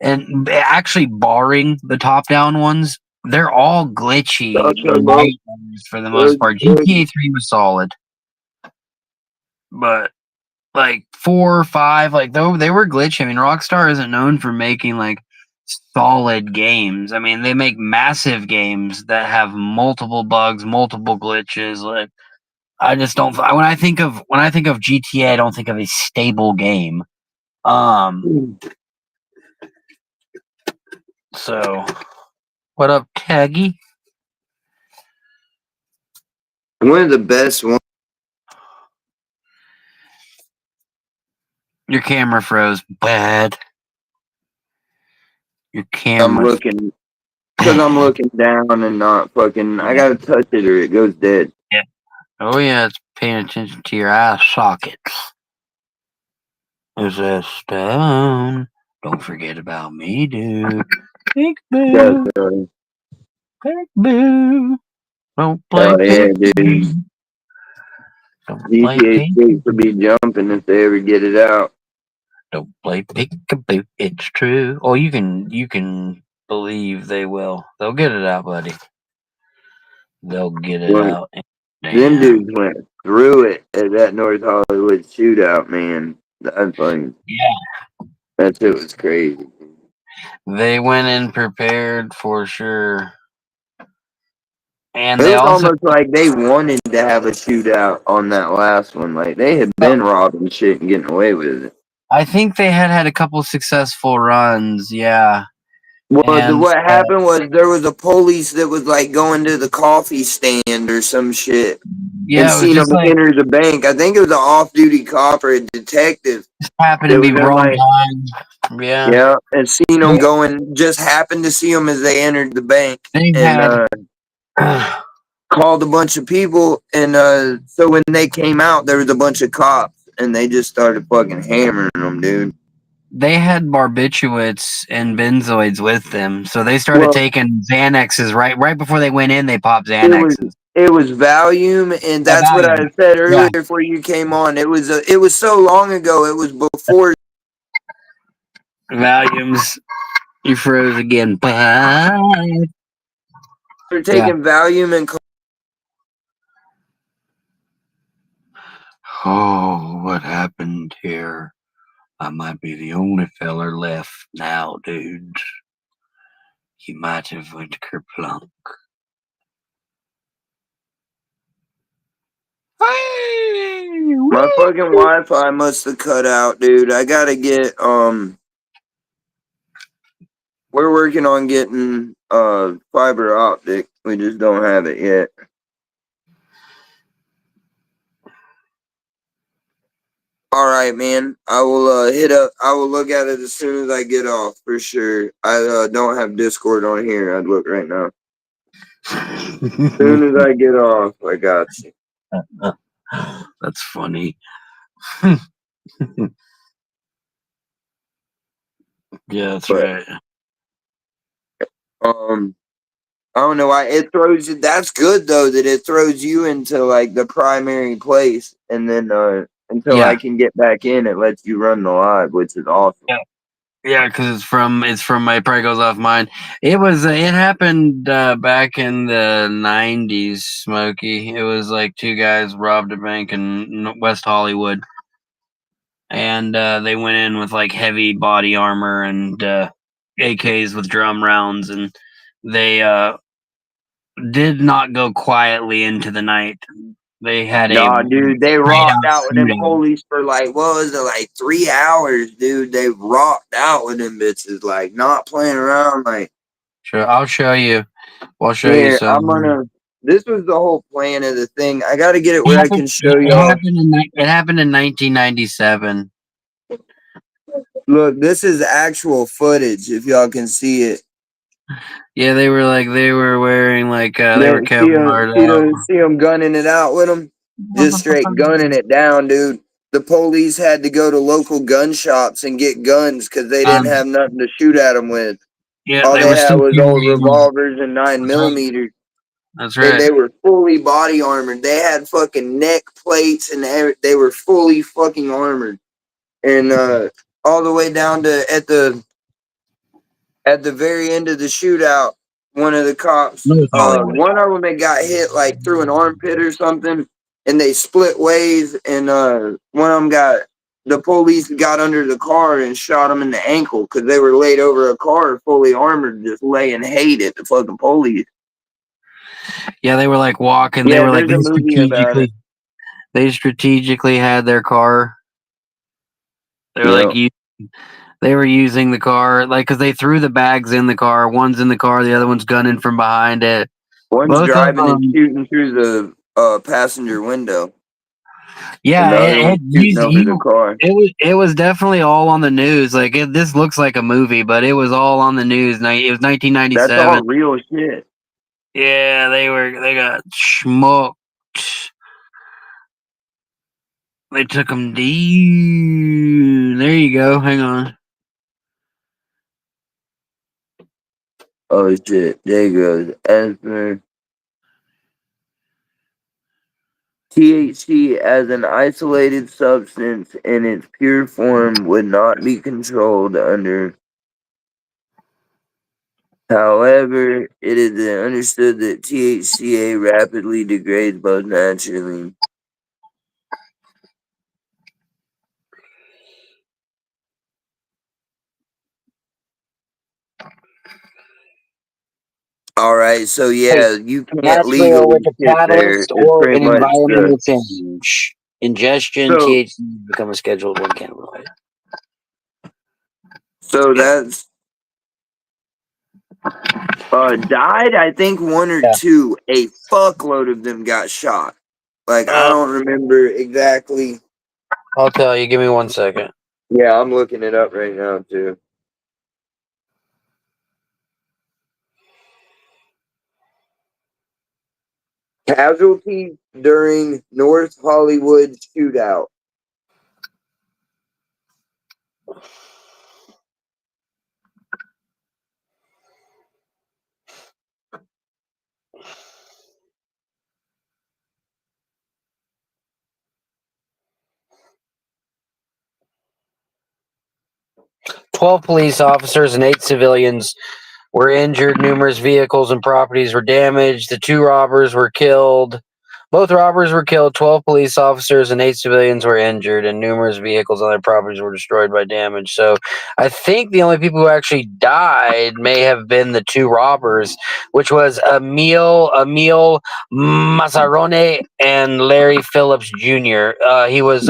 And actually, barring the top-down ones, they're all glitchy nightmares for the most part. GTA 3 was solid. But, like, 4 or 5, like, though they were glitchy. I mean, Rockstar isn't known for making, like, solid games. I mean, they make massive games that have multiple bugs, multiple glitches. Like, I just don't. When I think of GTA, I don't think of a stable game. So, what up, Taggy? One of the best ones. Your camera froze. Bad. Your camera. I'm looking because I'm looking down and not fucking. I gotta touch it or it goes dead. Yeah. Oh yeah, it's paying attention to your eye sockets. Is a stone. Don't forget about me, dude. Big boo. Big boo. Don't play dude. GTA 6 will be jumping if they ever get it out. Don't play peekaboo. It's true. Oh, you can believe they will. They'll get it out, buddy. They'll get it out. Them dudes went through it at that North Hollywood shootout, man. That's funny. Yeah. That shit was crazy. They went in prepared for sure. And it they was also almost like they wanted to have a shootout on that last one. Like they had been robbing shit and getting away with it. I think they had a couple successful runs, yeah. Well, what happened was there was a police that was like going to the coffee stand or some shit. Yeah, and seen him enter the bank. I think it was an off-duty cop or a detective. Just happened to be wrong time. Yeah. Yeah, and seen him going. Just happened to see him as they entered the bank. They and called a bunch of people. And so when they came out, there was a bunch of cops, and they just started fucking hammering them, dude. They had barbiturates and benzoids with them, so they started taking Xanaxes right before they went in. They popped Xanaxes. It was Valium, and that's what I said earlier before you came on. It was so long ago. It was before Valiums. You froze again. Bye. They're taking Valium and. Oh, what happened here? I might be the only feller left now, dudes. You might have went kerplunk. My fucking Wi-Fi must have cut out, dude. I gotta get we're working on getting fiber optic. We just don't have it yet. All right, man. I will hit up. I will look at it as soon as I get off for sure. I don't have Discord on here. I'd look right now. As soon as I get off, I got you. That's funny. Yeah, that's right. I don't know why it throws you. That's good though that it throws you into like the primary place, and then until I can get back in, it lets you run the live, which is awesome. Yeah, because it's from my probably goes off mine. It happened back in the 90s, Smokey. It was like two guys robbed a bank in West Hollywood, and they went in with like heavy body armor and AKs with drum rounds, and they did not go quietly into the night. They had dude, they rocked out with them police for like, what was it, like 3 hours, dude? They rocked out with them bitches, like not playing around, like. Sure, I'll show you. I'll show you some. this was the whole plan of the thing. I got to get it where I can show It y'all. happened in 1997. Look, this is actual footage. If y'all can see it. Yeah, they were wearing like they were Kevlar out. See them gunning it out with them. Just straight gunning it down, dude. The police had to go to local gun shops and get guns because they didn't have nothing to shoot at them with. Yeah, All they they were had still was old carrying- revolvers and 9 That's right. millimeters. That's And right. they were fully body armored. They had fucking neck plates and they were fully fucking armored. And all the way down to at the very end of the shootout, one of the cops, North Hollywood. one of them had got hit like through an armpit or something, and they split ways. And one of them the police got under the car and shot him in the ankle because they were laid over a car fully armored, just laying hate at the fucking police. Yeah, they were like walking. Yeah, They were like there's a movie about it. They strategically had their car. They were Yep. like they were using the car like because they threw the bags in the car. One's in the car, the other one's gunning from behind it. One's Both of driving and them- shooting through the passenger window. Yeah, And the other it one's shooting over the car. it was definitely all on the news. Like this looks like a movie, but it was all on the news. It was That's all 1997. real shit. Yeah, they got smoked. They took them deep. There you go. Hang on. Oh shit, there goes. As for THC as an isolated substance in its pure form would not be controlled under. However, it is understood that THCA rapidly degrades both naturally. Alright, so yeah, you can't Naturally or legally with a shit there. catalyst It's or pretty an much environmental change. Ingestion, So- THC become a scheduled one cannabinoid. So that's died, I think one or Yeah. two. A fuckload of them got shot. Like I don't remember exactly. I'll tell you. Give me 1 second. Yeah, I'm looking it up right now too. Casualties during North Hollywood shootout. "12 police officers and 8 civilians were injured. Numerous vehicles and properties were damaged. The 2 robbers were killed. Both robbers were killed. 12 police officers and 8 civilians were injured, and numerous vehicles and other properties were destroyed by damage." So I think the only people who actually died may have been the 2 robbers, which was Emil Mazzarone and Larry Phillips Jr. He was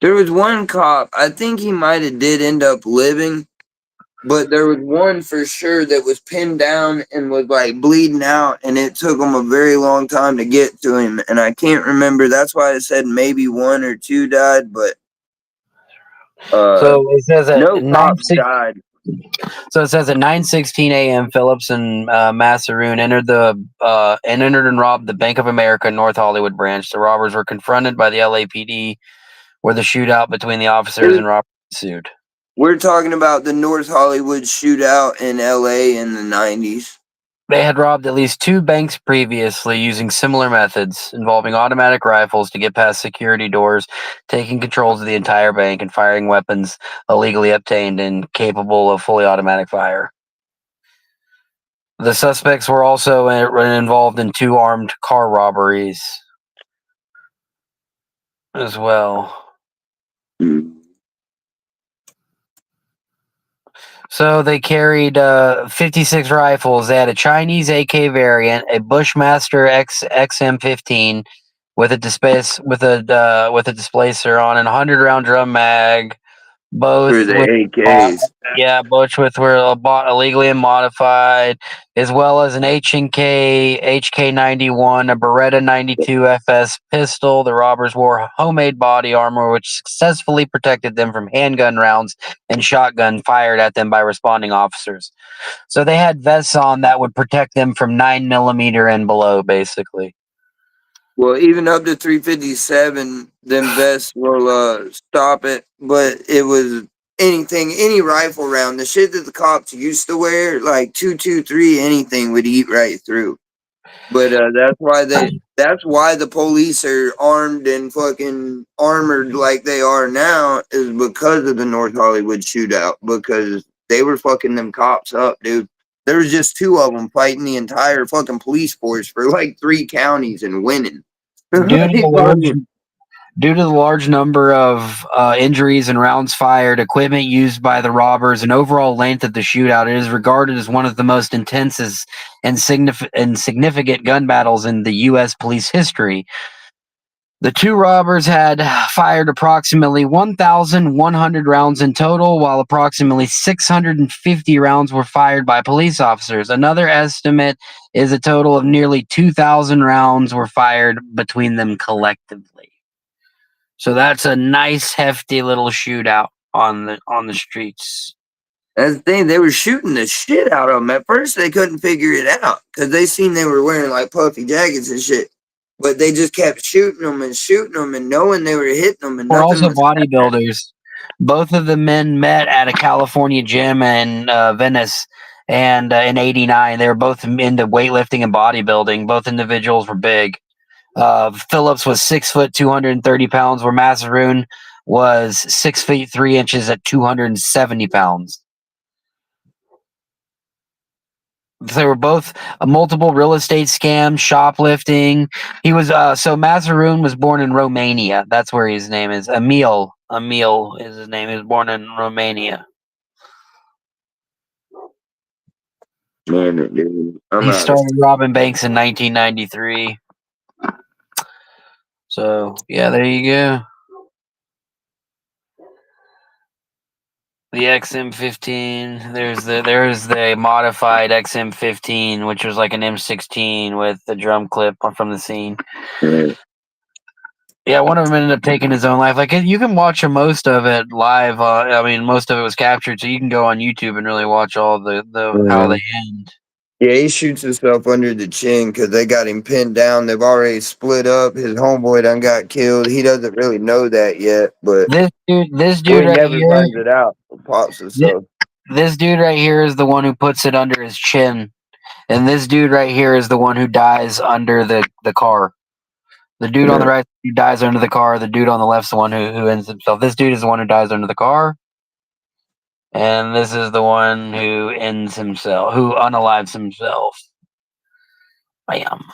There was one cop. I think he might have did end up living, but there was one for sure that was pinned down and was like bleeding out, and it took him a very long time to get to him. And I can't remember. That's why I said maybe 1 or 2 died, but so it says that no cops died. So it says at 9:16 a.m., Phillips and Massaroon entered and robbed the Bank of America North Hollywood branch. The robbers were confronted by the LAPD, where the shootout between the officers and robbers ensued. We're talking about the North Hollywood shootout in LA in the 90s. They had robbed at least 2 banks previously using similar methods, involving automatic rifles to get past security doors, taking controls of the entire bank, and firing weapons illegally obtained and capable of fully automatic fire. The suspects were also involved in 2 armed car robberies as well. So they carried 56 rifles. They had a Chinese AK variant, a Bushmaster XM15 with a displacer on, and a 100-round drum mag, both For the with AKs. yeah, both with were bought illegally and modified, as well as an H&K HK-91, a Beretta 92 FS pistol. The robbers wore homemade body armor, which successfully protected them from handgun rounds and shotgun fired at them by responding officers. So they had vests on that would protect them from 9mm and below, basically. Well, even up to 357, them vests will stop it. But it was anything, any rifle round, the shit that the cops used to wear, like 223, anything would eat right through. But that's why the police are armed and fucking armored like they are now, is because of the North Hollywood shootout, because they were fucking them cops up, dude. There was just two of them fighting the entire fucking police force for like 3 counties and winning. Due to the large Due to the large number of injuries and rounds fired, equipment used by the robbers, and overall length of the shootout, it is regarded as one of the most intense and significant gun battles in the U.S. police history. The two robbers had fired approximately 1,100 rounds in total, while approximately 650 rounds were fired by police officers. Another estimate is a total of nearly 2,000 rounds were fired between them collectively. So that's a nice, hefty little shootout on the streets. That's the thing, they were shooting the shit out of them. At first, they couldn't figure it out because they seen they were wearing like puffy jackets and shit. But they just kept shooting them and knowing they were hitting them and We're nothing also was bodybuilders. Both of the men met at a California gym in Venice, and in '89, they were both into weightlifting and bodybuilding. Both individuals were big. Phillips was 6 foot, 230 pounds, where Mazaroon was 6 feet 3 inches at 270 pounds. They were both multiple real estate scams, shoplifting. He was so Mazaroon was born in Romania. That's where his name is. Emil. Emil is his name. He was born in Romania. Man, dude, He started robbing banks in 1993. So yeah, there you go. The XM15. There's the modified XM15, which was like an M16 with the drum clip from the scene. Yeah, one of them ended up taking his own life. Like you can watch most of it live. I mean, most of it was captured, so you can go on YouTube and really watch all the how they end. Yeah, he shoots himself under the chin because they got him pinned down. They've already split up. His homeboy done got killed. He doesn't really know that yet, but This dude he right never here. finds it out. Pops himself. This dude right here is the one who puts it under his chin, and this dude right here is the one who dies under the car. The dude on the right who dies under the car. The dude on the left's the one who ends himself. This dude is the one who dies under the car. And this is the one who ends himself, who unalives himself. Bam.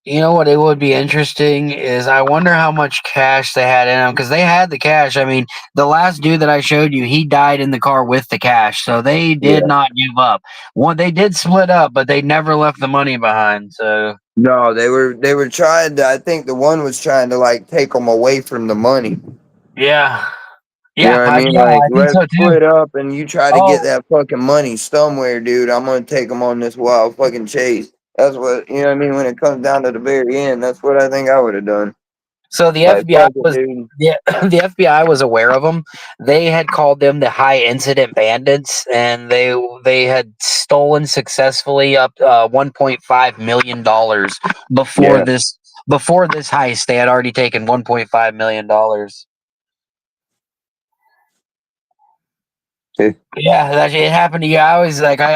You know what? It would be interesting is I wonder how much cash they had in them, because they had the cash. I mean, the last dude that I showed you, he died in the car with the cash, so they did not give up. They did split up, but they never left the money behind. So No, they were trying to. I think the one was trying to like take them away from the money. yeah, You know what I mean? yeah, Like, I think let's so too. split up and you try to Oh. get that fucking money somewhere, dude. I'm gonna take them on this wild fucking chase. That's what, you know what I mean? When it comes down to the very end, that's what I think I would have done. So the Like, FBI fuck it, was dude. the FBI was aware of them. They had called them the high incident bandits, and they had stolen successfully up $1.5 million before this heist. They had already taken $1.5 million. Yeah, that it happened to you. I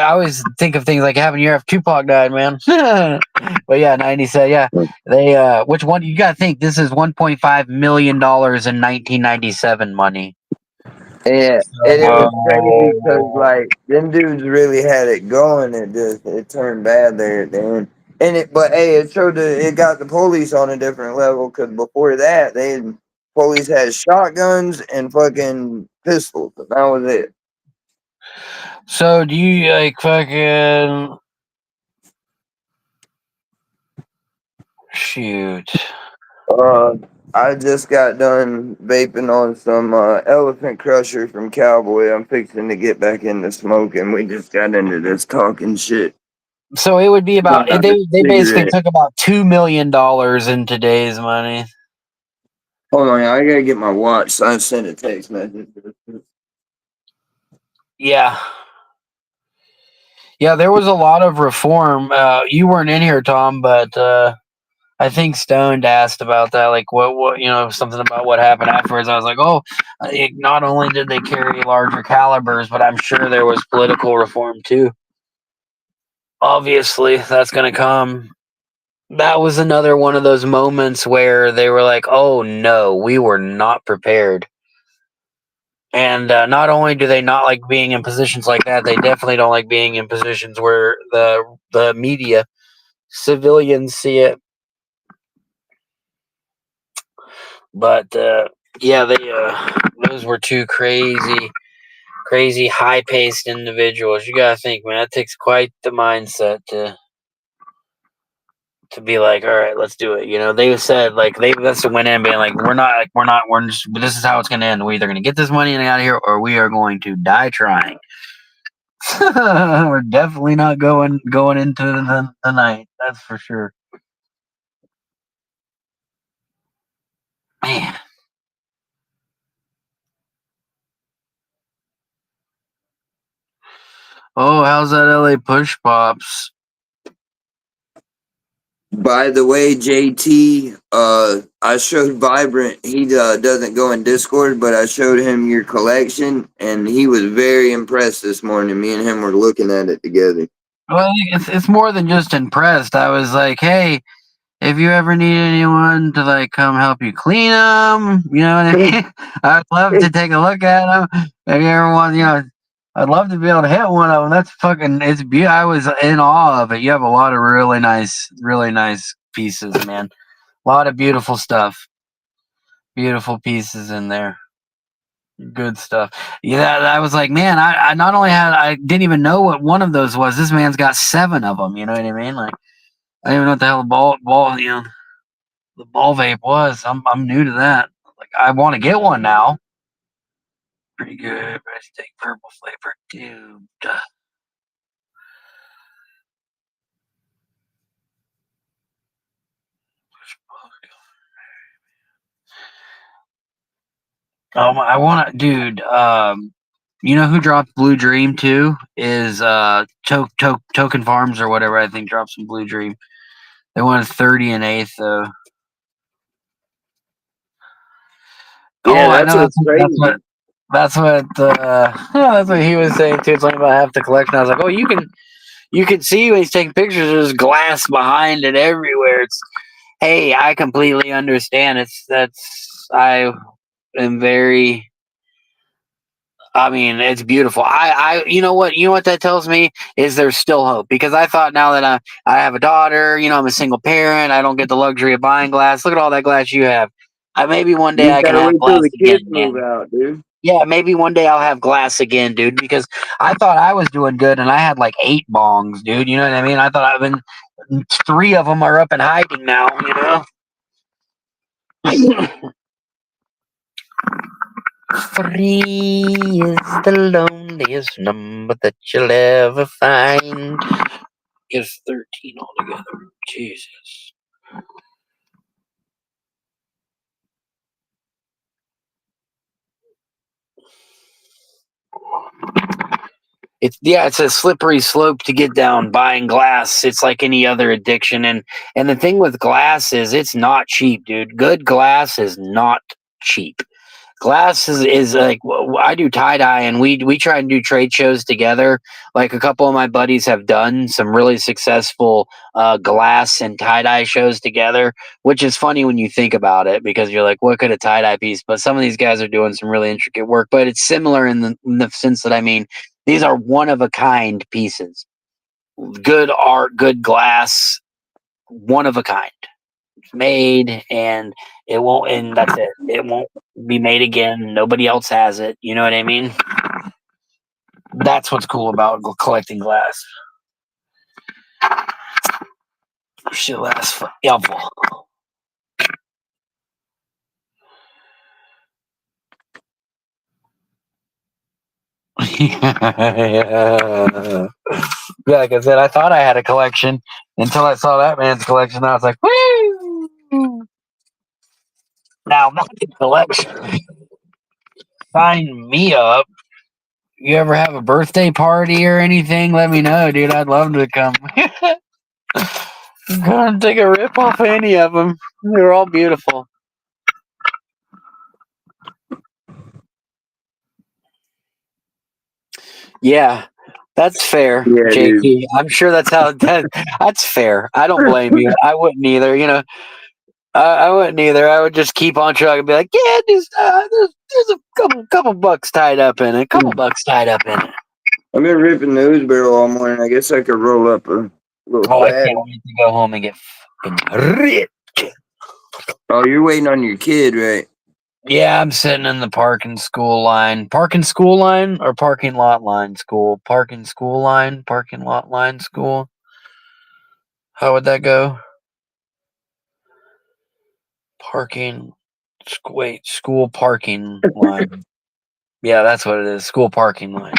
always think of things like it happened to you after Tupac died, man. But yeah, 90 said, yeah. They which one you gotta think this is $1.5 million in 1997 money. Yeah, and it was crazy because like them dudes really had it going. It turned bad there at the end. But hey, it got the police on a different level because before that, police had shotguns and fucking pistols. And that was it. So do you like fucking shoot? I just got done vaping on some Elephant Crusher from Cowboy. I'm fixing to get back into smoking. We just got into this talking shit. So it would be about About a they basically cigarette. took about $2 million in today's money. Hold on, I gotta get my watch. So I sent a text message. Yeah. Yeah, there was a lot of reform. You weren't in here, Tom, but I think Stoned asked about that, like what something about what happened afterwards. I was like, oh, not only did they carry larger calibers, but I'm sure there was political reform too. Obviously, that's going to come. That was another one of those moments where they were like, oh no, we were not prepared. And not only do they not like being in positions like that, they definitely don't like being in positions where the media, civilians see it. But yeah, they those were two crazy, high-paced individuals. You gotta think, man, that takes quite the mindset to be like, all right, let's do it. You know, they said like they just went in being like, we're just, this is how it's gonna end. We're either gonna get this money out of here, or we are going to die trying. We're definitely not going into the night. That's for sure. Man. Oh, how's that LA Push Pops? By the way, JT, I showed Vibrant. He doesn't go in Discord, but I showed him your collection, and he was very impressed this morning. Me and him were looking at it together. Well, it's more than just impressed. I was like, hey, if you ever need anyone to like come help you clean them, you know what I mean? I'd love to take a look at them. If you ever want, I'd love to be able to hit one of them. That's fucking, it's beautiful. I was in awe of it. You have a lot of really nice pieces, man. A lot of beautiful stuff. Beautiful pieces in there. Good stuff. Yeah, I was like, man, I not only I didn't even know what one of those was. This man's got 7 of them. You know what I mean? Like, I didn't even know what the hell the ball vape was. I'm new to that. Like, I want to get one now. Pretty good. Let's take purple flavor tube. I want to, dude. You know who dropped Blue Dream too? Is Token Farms or whatever. I think dropped some Blue Dream. They wanted 30 and 8th though. Yeah, I that's know. what's crazy. That's what that's what he was saying too. It's only about half the collection. I was like, oh, you can see when he's taking pictures. There's glass behind it everywhere. It's hey, I completely understand. I am very. I mean, it's beautiful. You know what that tells me is there's still hope because I thought now that I have a daughter, I'm a single parent, I don't get the luxury of buying glass. Look at all that glass you have. Maybe one day You I can gotta have wait till glass the again, kids man. move out, dude. Yeah, maybe one day I'll have glass again, dude, because I thought I was doing good and I had like 8 bongs, dude. You know what I mean? I thought I've been 3 of them are up and hiding now, Three is the loneliest number that you'll ever find. It's 13 altogether. Jesus. It's a slippery slope to get down buying glass. It's like any other addiction, and the thing with glass is it's not cheap, dude. Good glass is not cheap. Glass is like I do tie dye, and we try and do trade shows together. Like a couple of my buddies have done some really successful glass and tie dye shows together, which is funny when you think about it because you're like, what could a tie dye piece? But some of these guys are doing some really intricate work. But it's similar in the sense that these are one of a kind pieces, good art, good glass, one of a kind made and it won't and that's it won't be made again, nobody else has it, you know what I mean? That's what's cool about collecting glass. Shit lasts forever. Yeah, like I said, I thought I had a collection until I saw that man's collection. I was like, woo! Now that's a collection. Sign me up. You ever have a birthday party or anything? Let me know, dude. I'd love to come. Go and take a rip off any of them. They're all beautiful. Yeah, that's fair, Yeah, dude. JT. I'm sure that's that's fair. I don't blame you. I wouldn't either. I wouldn't either. I would just keep on trucking and be like, yeah, just there's a couple bucks tied up in it. Couple bucks tied up in it. I've been ripping the ooze barrel all morning. I guess I could roll up a little Oh, I fat. can't wait to go home and get fucking rich. Oh, you're waiting on your kid, right? Yeah, I'm sitting in the parking school line. Parking school line or parking lot line school? Parking school line, parking lot line school. How would that go? Parking. Wait, school parking line. Yeah, that's what it is. School parking line.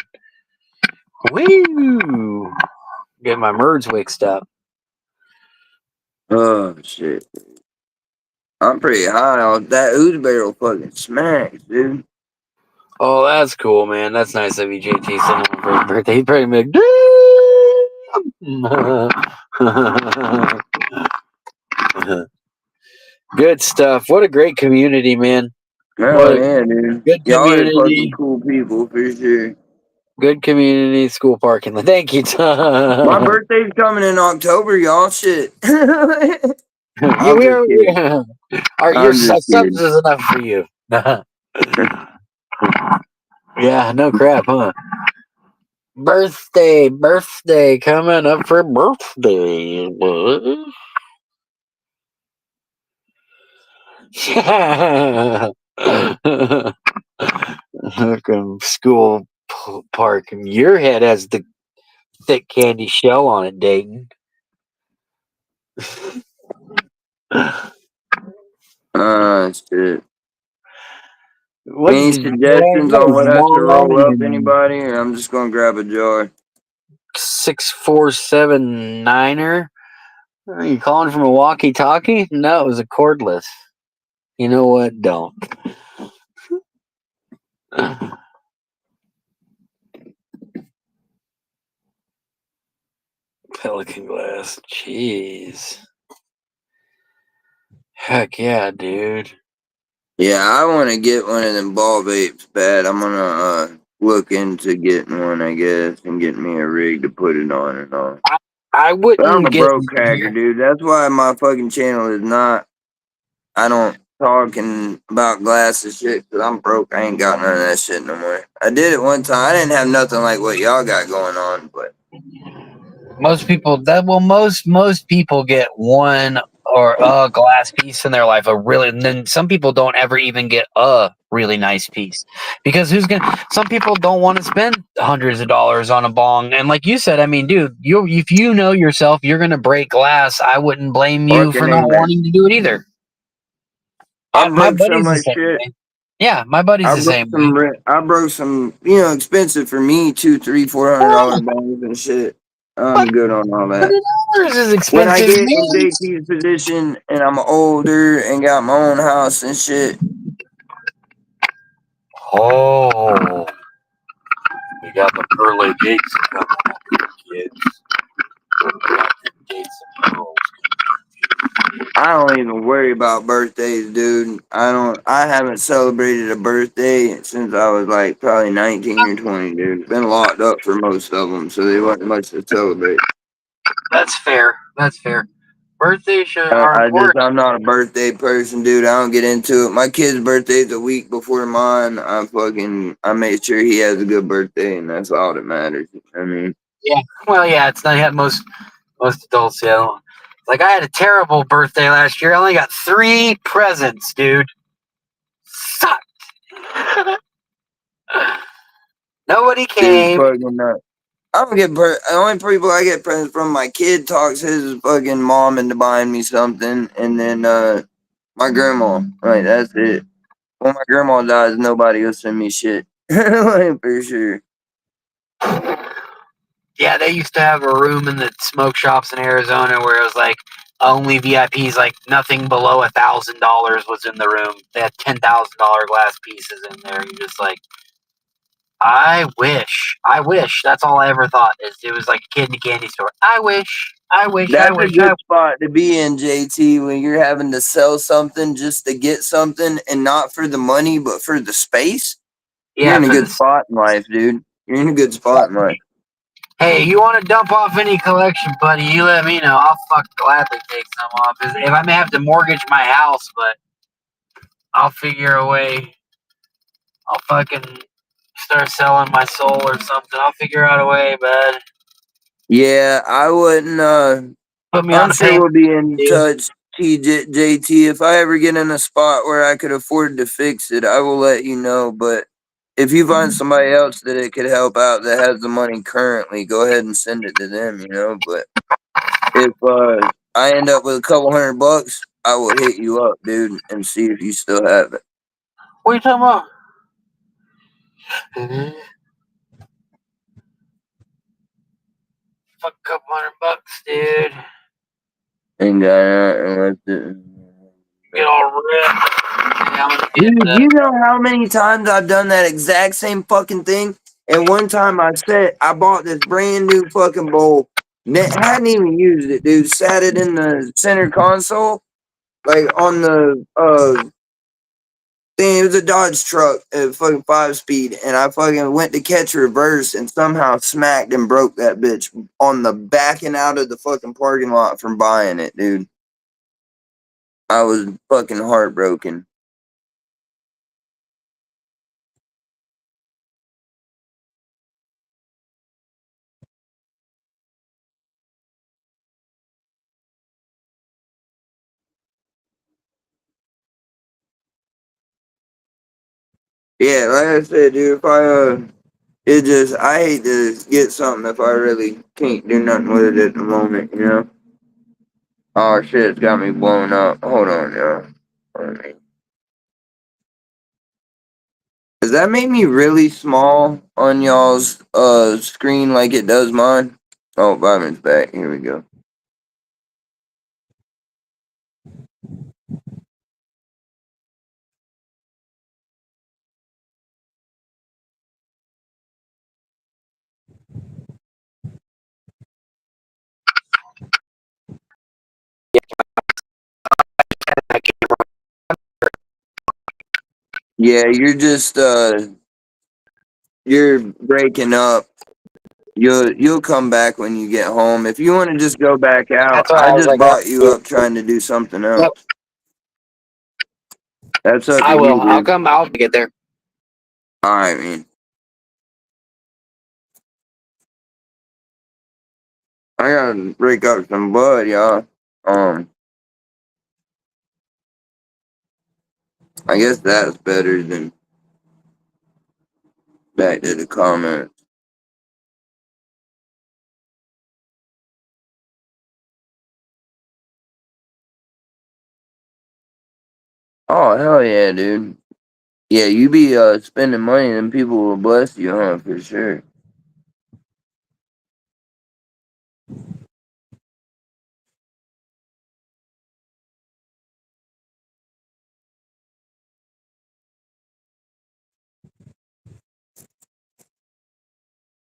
Woo! Get my merds mixed up. Oh shit. I'm pretty high on that ooze barrel fucking smacks, dude. Oh, that's cool, man. That's nice of you, JT. Sending him for his birthday. He'd probably be like, good stuff. What a great community, man. Hell What a yeah, dude. good Y'all are fucking community. cool people for sure. Good community school parking lot. Thank you, My Tom. birthday's coming in October, y'all. Shit. Yeah, I'm we just are. kidding. Your I'm just subs kidding. is enough for you. Yeah, no crap, huh? Birthday coming up for birthday. Fucking school park. Your head has the thick candy shell on it, Dayton. Shit. What's Any the suggestions what on is what I should mine roll up, and anybody? Or I'm just gonna grab a jar. 6479er? Are you calling from a walkie-talkie? No, it was a cordless. You know what? Don't. Pelican glass. Jeez. Heck yeah, dude. Yeah, I want to get one of them ball vapes bad. I'm gonna look into getting one, I guess, and getting me a rig to put it on and all. I But I'm wouldn't a get. broke hacker, dude. That's why my fucking channel is not. I don't talking about glasses shit because I'm broke. I ain't got none of that shit no more. I did it one time. I didn't have nothing like what y'all got going on, but Most people most people get one or a glass piece in their life. And then some people don't ever even get a really nice piece because some people don't want to spend hundreds of dollars on a bong. And like you said, I mean, dude, if you know yourself, you're gonna break glass. I wouldn't blame you for fucking not amen. wanting to do it either. I My broke so buddy's the much same shit. way. Yeah, my buddy's the same way. I broke some, expensive for me, $200, $300 bongs and shit. I'm Fuck, good on all that. $100 is When I expensive, get in man. JT's position and I'm older and got my own house and shit, Oh, we got the pearly gates coming up here, kids. We got the gates of pearls. I don't even worry about birthdays, dude. I haven't celebrated a birthday since I was like probably 19 or 20, dude. Been locked up for most of them, so they wasn't much to celebrate. That's fair. That's fair. Birthdays are important. I'm not a birthday person, dude. I don't get into it. My kid's birthday's a week before mine. I make sure he has a good birthday, and that's all that matters. I mean, Yeah. Well, yeah. It's not yet. Most adults, yeah. Like I had a terrible birthday last year. I only got 3 presents, dude. Sucked. Nobody dude's came. fucking nuts. I don't get the only people I get presents from. My kid talks his fucking mom into buying me something, and then my grandma. Right, that's it. When my grandma dies, nobody will send me shit. Like, for sure. Yeah, they used to have a room in the smoke shops in Arizona where it was like only VIPs, like nothing below $1,000 was in the room. They had $10,000 glass pieces in there. You're just like, I wish. That's all I ever thought. Is it was like a kid in a candy store. I wish. That's a good spot to be in, JT, when you're having to sell something just to get something and not for the money, but for the space. You're Yeah, in a for good this. spot in life, dude. You're in a good spot in life. Hey, you want to dump off any collection, buddy? You let me know. I'll gladly take some off. If I may have to mortgage my house, but I'll figure a way. I'll fucking start selling my soul or something. I'll figure out a way, bud. Yeah, I wouldn't. Put me on I'm a sure payment, we'll be in dude. touch, JT. If I ever get in a spot where I could afford to fix it, I will let you know. But if you find somebody else that it could help out that has the money currently, go ahead and send it to them, you know. But if I end up with a couple $100, I will hit you up, dude, and see if you still have it. What are you talking about? Fuck a couple $100, dude. Ain't got nothing left to. Get all ripped. Yeah, I'm gonna get Dude, you know how many times I've done that exact same fucking thing? And one time I bought this brand new fucking bowl. Hadn't even used it, dude. Sat it in the center console, like on the thing. It was a Dodge truck, a fucking 5-speed, and I fucking went to catch reverse and somehow smacked and broke that bitch on the backing out of the fucking parking lot from buying it, dude. I was fucking heartbroken. Yeah, like I said, dude, if I hate to get something if I really can't do nothing with it at the moment, you know? Oh shit, it's got me blown up. Hold on, yo. Hold on. Does that make me really small on y'all's screen like it does mine? Oh, Byron's back. Here we go. Yeah, you're breaking up. You'll come back when you get home. If you want to just go back out, That's why I I was just like, brought you up trying to do something yep, else. That's up to I will. you, I'll dude. come. I'll get there. Alright, man. I gotta break up some blood, y'all. I guess that's better than back to the comments. Oh hell yeah, dude. Yeah, you be spending money and people will bless you, huh? For sure.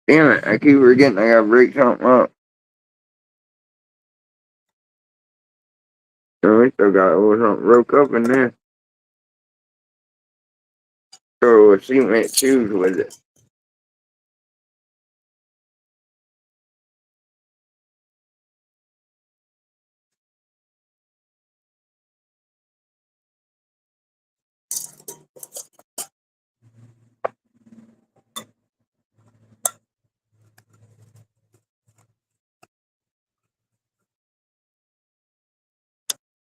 Damn it, I keep forgetting I gotta break something up. So we still got a little something broke up in there. So a cement shoes with it.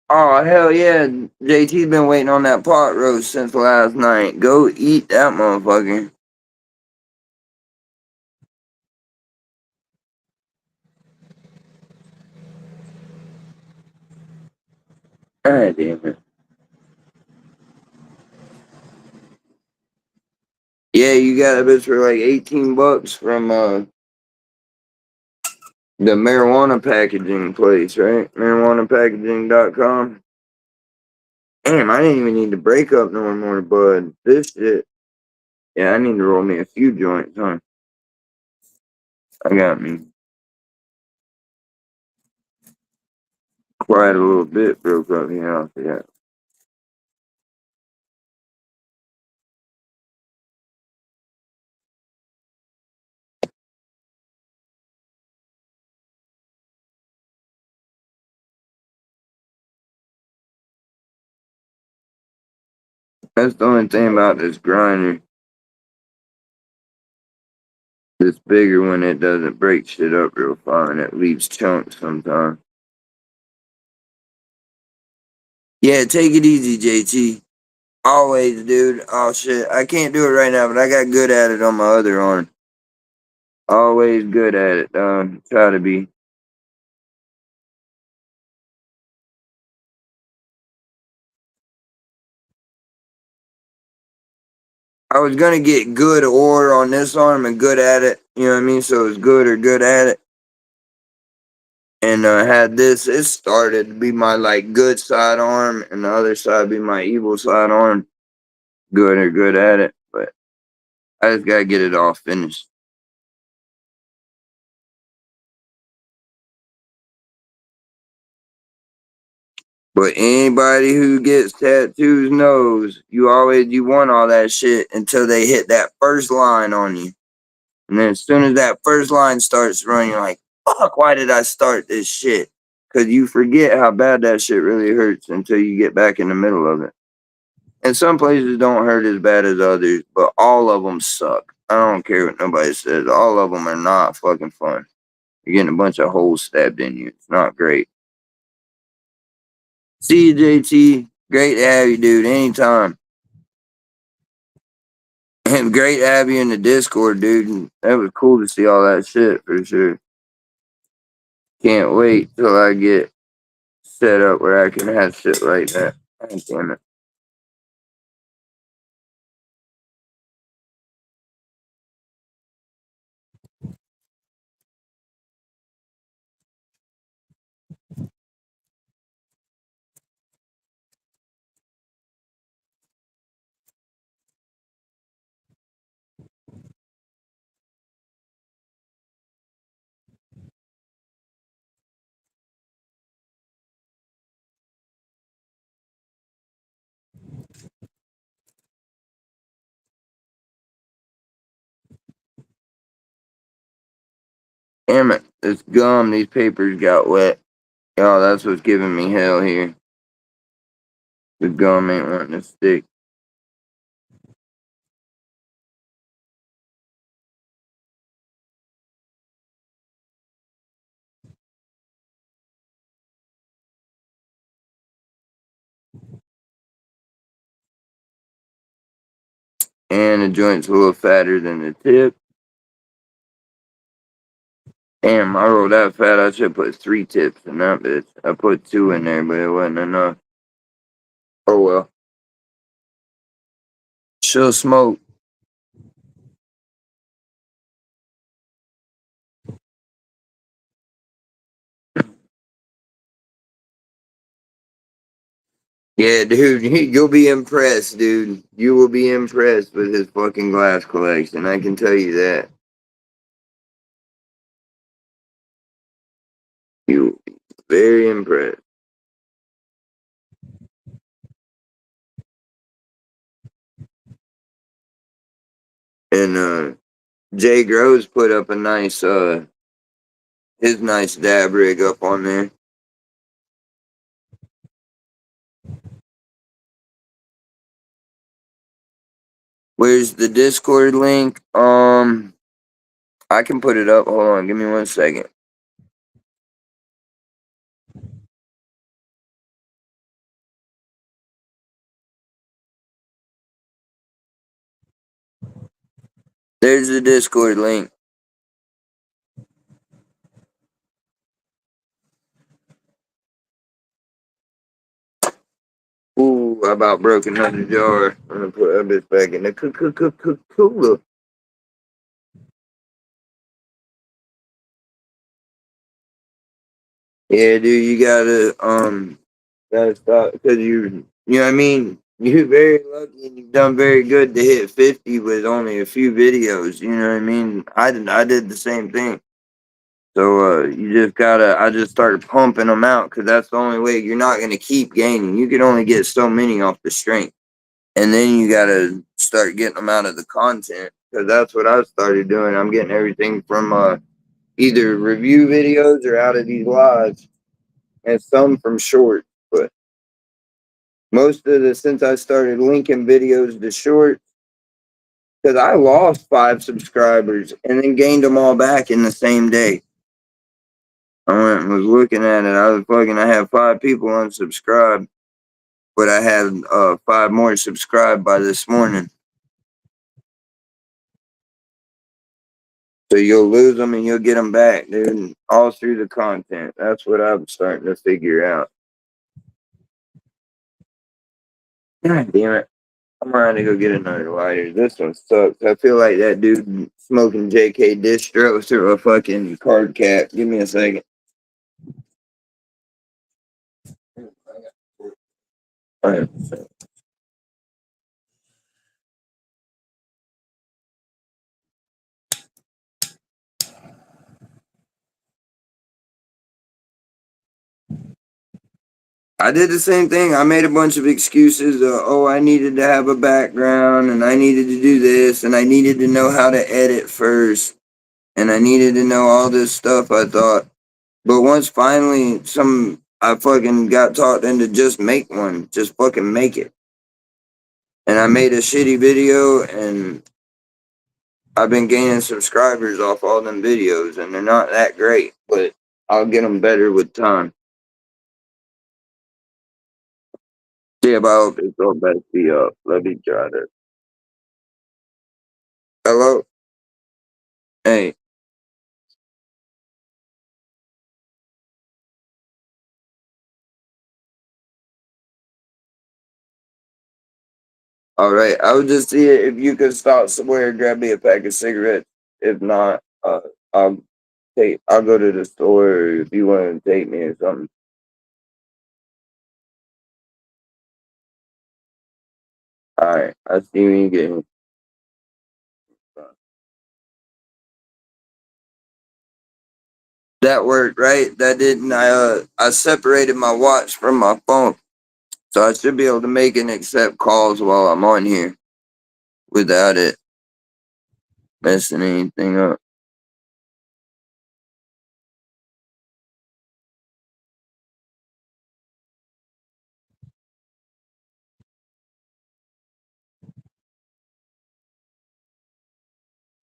Oh hell yeah, JT's been waiting on that pot roast since last night. Go eat that motherfucker. God damn it. Yeah, you got it for like $18 from the marijuana packaging place, right? MarijuanaPackaging.com. Damn, I didn't even need to break up no more, bud. This shit. Yeah, I need to roll me a few joints, huh? I got me quite a little bit broke up here. Yeah. That's the only thing about this grinder. This bigger one, it doesn't break shit up real fine. It leaves chunks sometimes. Yeah, take it easy, JT. Always, dude. Oh shit, I can't do it right now, but I got good at it on my other arm. Always good at it, dog. Try to be. I was gonna get good ore on this arm and good at it. You know what I mean? So it's good or good at it. And had this, it started to be my like good side arm, and the other side be my evil side arm. Good or good at it, but I just gotta get it all finished. But anybody who gets tattoos knows you want all that shit until they hit that first line on you. And then as soon as that first line starts running, you're like, fuck, why did I start this shit? Because you forget how bad that shit really hurts until you get back in the middle of it. And some places don't hurt as bad as others, but all of them suck. I don't care what nobody says. All of them are not fucking fun. You're getting a bunch of holes stabbed in you. It's not great. See you, JT. Great to have you, dude. Anytime. And great to have you in the Discord, dude. That was cool to see all that shit for sure. Can't wait till I get set up where I can have shit like that. God damn it. Damn it. This gum, these papers got wet. Oh, that's what's giving me hell here. The gum ain't wanting to stick. And the joint's a little fatter than the tip. Damn, I rolled that fat. I should put 3 tips in that bitch. I put 2 in there, but it wasn't enough. Oh well. She'll smoke. Yeah, dude, you'll be impressed, dude. You will be impressed with his fucking glass collection. I can tell you that. You will be very impressed. And Jay Groves put up a nice his nice dab rig up on there. Where's the Discord link? I can put it up. Hold on, give me 1 second. There's the Discord link. Ooh, I about broke another jar. I'm gonna put that bitch back in the cooler. Yeah, dude, you gotta stop because you know what I mean. You're very lucky and you've done very good to hit 50 with only a few videos. You know what I mean? I did the same thing. So you just gotta. I just started pumping them out because that's the only way. You're not gonna keep gaining. You can only get so many off the strength, and then you gotta start getting them out of the content because that's what I started doing. I'm getting everything from either review videos or out of these lives, and some from shorts. But most of the since I started linking videos to shorts, because I lost 5 subscribers and then gained them all back in the same day. I went and was looking at it. I had 5 people unsubscribed, but I had 5 more subscribed by this morning. So you'll lose them and you'll get them back, dude. All through the content. That's what I'm starting to figure out. God damn it. I'm around to go get another lighter. This one sucks. I feel like that dude smoking JK Distro through a fucking card cap. Give me a second. Alright. I did the same thing. I made a bunch of excuses. I needed to have a background and I needed to do this and I needed to know how to edit first and I needed to know all this stuff, I thought. But once finally I fucking got taught into just make one. Just fucking make it. And I made a shitty video and I've been gaining subscribers off all them videos and they're not that great, but I'll get them better with time. Yeah, but I hope it's all back to be up. Let me try this. Hello? Hey. All right. I would just see if you could stop somewhere and grab me a pack of cigarettes. If not, I'll go to the store if you want to take me or something. All right. I'll see you when you get here. That worked, right? That didn't. I separated my watch from my phone, so I should be able to make and accept calls while I'm on here without it messing anything up.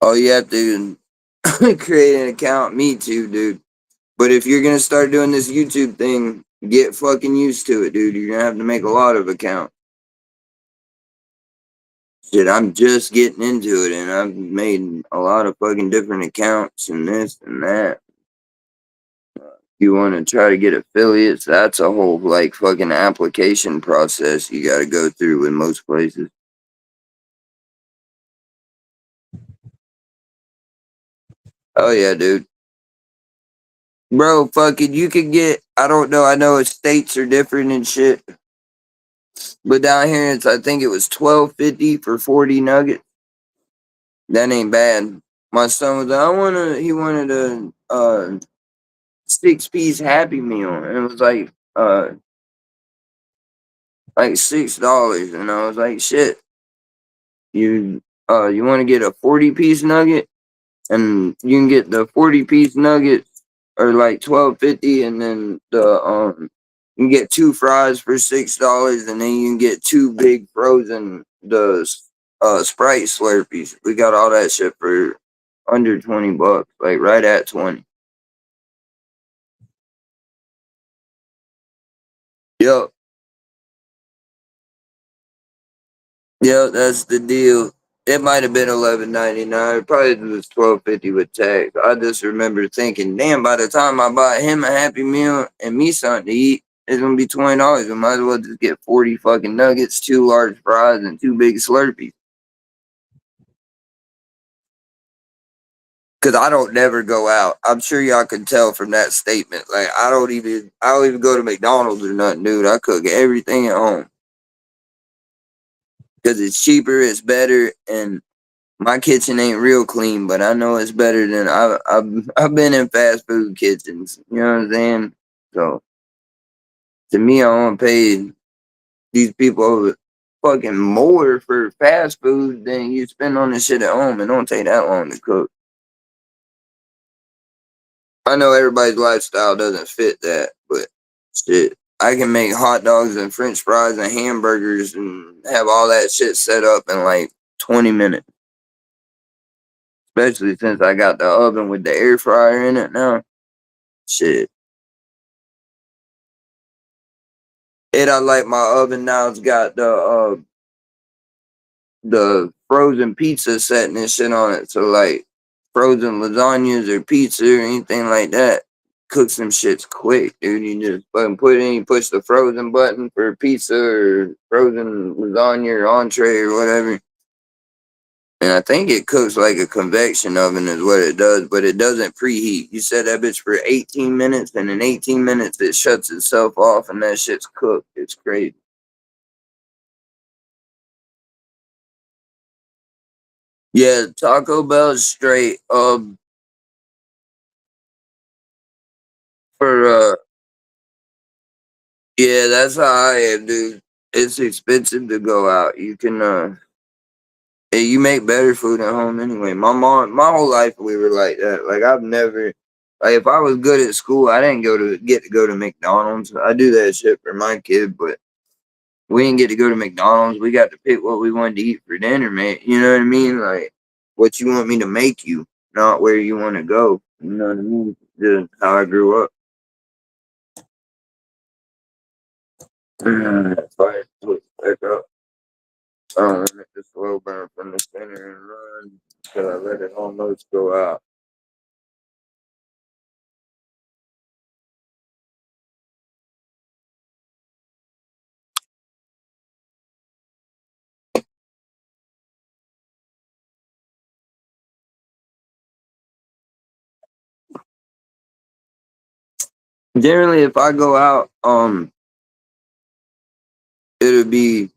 Oh, you have to create an account. Me too, dude. But if you're gonna start doing this YouTube thing, get fucking used to it, dude. You're gonna have to make a lot of accounts. Shit, I'm just getting into it, and I've made a lot of fucking different accounts and this and that. You want to try to get affiliates? That's a whole like fucking application process you got to go through with most places. Oh yeah, dude. Bro, fucking, you could get. I don't know. I know states are different and shit, but down here I think it was $12.50 for 40 nuggets. That ain't bad. My son was he wanted a 6-piece Happy Meal, and it was like $6, and I was like, shit. You want to get a 40-piece nugget, and you can get the 40-piece nugget or like $12.50, and then you can get 2 fries for $6, and then you can get 2 big frozen Sprite Slurpees. We got all that shit for under $20, like right at 20. Yep. Yep, that's the deal. It might have been $11.99. Probably was $12.50 with tax. I just remember thinking, damn, by the time I bought him a Happy Meal and me something to eat, it's gonna be $20. We might as well just get 40 fucking nuggets, 2 large fries, and 2 big Slurpees. Cause I don't never go out. I'm sure y'all can tell from that statement. Like I don't even go to McDonald's or nothing, dude. I cook everything at home. Cause it's cheaper, it's better, and my kitchen ain't real clean, but I know it's better than I've been in fast food kitchens. You know what I'm saying? So to me, I want to pay these people fucking more for fast food than you spend on this shit at home. It don't take that long to cook. I know everybody's lifestyle doesn't fit that, but shit, I can make hot dogs and French fries and hamburgers and have all that shit set up in like 20 minutes. Especially since I got the oven with the air fryer in it now. Shit. And I like my oven now. It's got the frozen pizza setting and shit on it. So like frozen lasagnas or pizza or anything like that, cook some shits quick, dude. You just fucking put it in, you push the frozen button for pizza or frozen lasagna or entree or whatever. And I think it cooks like a convection oven is what it does, but it doesn't preheat. You set that bitch for 18 minutes, and in 18 minutes it shuts itself off and that shit's cooked. It's crazy. Yeah, Taco Bell's straight. For yeah, that's how I am, dude. It's expensive to go out. You can you make better food at home anyway. My whole life we were like that. Like I've never, like if I was good at school, I didn't get to go to McDonald's. I do that shit for my kid, but we didn't get to go to McDonald's. We got to pick what we wanted to eat for dinner, man. You know what I mean? Like what you want me to make you, not where you want to go. You know what I mean? Just how I grew up. Fire switch back up. I don't want it to slow burn from the center and run till I let it almost go out. Generally, if I go out, it'll be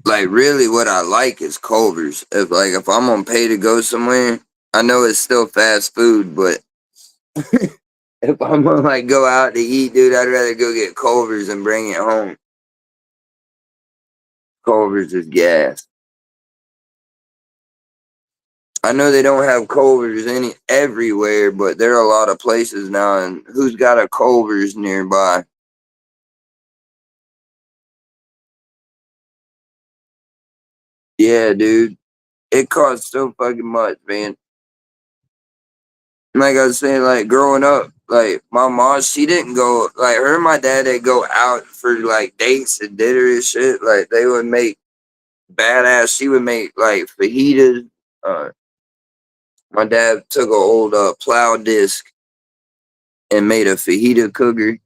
like really what I like is Culver's. If I'm on pay to go somewhere, I know it's still fast food, but if I'm gonna like go out to eat, dude, I'd rather go get Culver's and bring it home. Culver's is gas. I know they don't have Culver's everywhere, but there are a lot of places now. And who's got a Culver's nearby? Yeah, dude, it costs so fucking much, man. Like I was saying, like growing up, like my mom, she didn't go like her and my dad. They go out for like dates and dinner and shit. Like they would make badass. She would make like fajitas. Uh, my dad took an old plow disc and made a fajita cooker,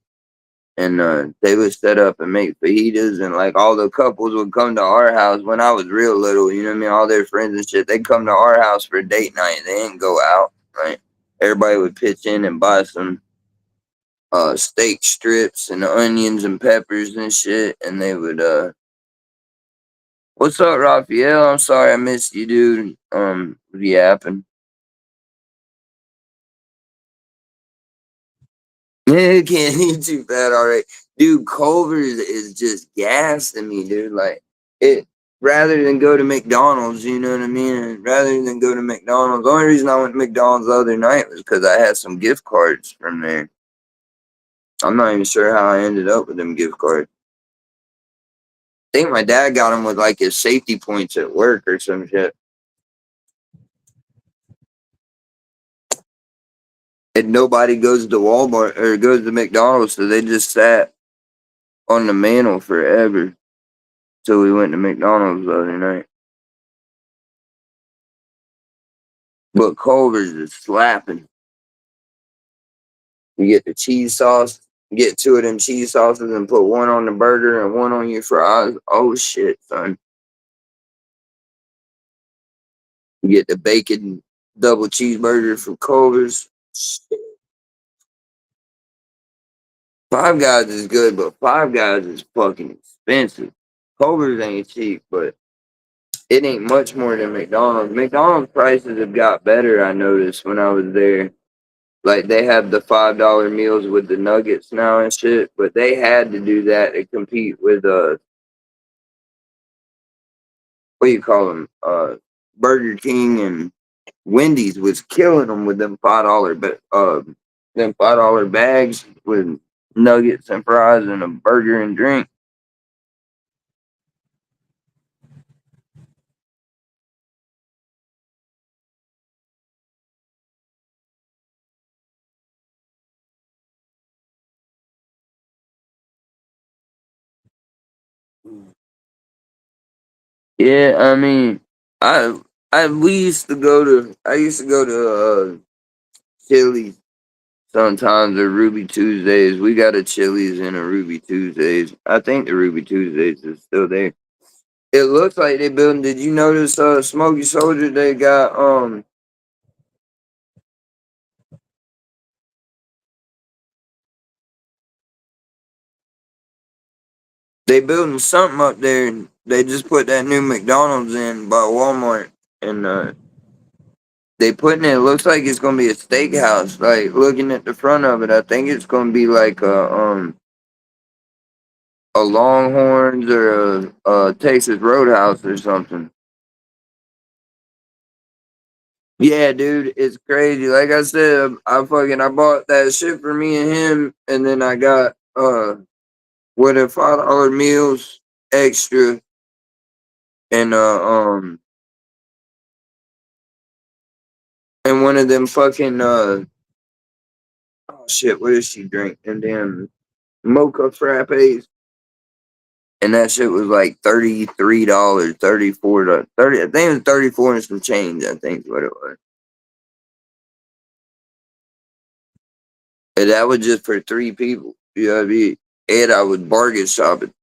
and they would set up and make fajitas, and like all the couples would come to our house when I was real little. You know what I mean? All their friends and shit. They come to our house for date night. They didn't go out. Right? Everybody would pitch in and buy some steak strips and onions and peppers and shit, and they would what's up, Raphael? I'm sorry I missed you, dude. Yapping. Yeah, can't eat too fat already. Dude, Culver's is just gas to me, dude. Like it rather than go to McDonald's, you know what I mean? Rather than go to McDonald's. The only reason I went to McDonald's the other night was because I had some gift cards from there. I'm not even sure how I ended up with them gift cards. I think my dad got him with like his safety points at work or some shit. And nobody goes to Walmart or goes to McDonald's, so they just sat on the mantle forever. So we went to McDonald's the other night. But Culver's is slapping. You get the cheese sauce, get two of them cheese sauces and put one on the burger and one on your fries. Oh shit, son. You get the bacon double cheeseburger from Culver's. Five Guys is good, but Five Guys is fucking expensive. Culver's ain't cheap, but it ain't much more than McDonald's. McDonald's prices have got better, I noticed when I was there. Like they have the $5 meals with the nuggets now and shit, but they had to do that to compete with what do you call them? Burger King and Wendy's was killing them with them $5 but them $5 bags with nuggets and fries and a burger and drink. Yeah, I mean, I I used to go to Chili's sometimes or Ruby Tuesdays. We got a Chili's and a Ruby Tuesdays. I think the Ruby Tuesdays is still there. It looks like they building. Did you notice Smoky Soldier? They got they building something up there. And they just put that new McDonald's in by Walmart, and they putting it. It looks like it's gonna be a steakhouse. Like looking at the front of it, I think it's gonna be like a Longhorns or a Texas Roadhouse or something. Yeah, dude, it's crazy. Like I said, I bought that shit for me and him, and then I got with a $5 meals extra and and one of them fucking oh shit, what did she drink? And damn mocha frappes. And that shit was like $33, 34 to 30. I think it was 34 and some change, I think is what it was. And that was just for three people. You know what I mean? And I was bargain shopping.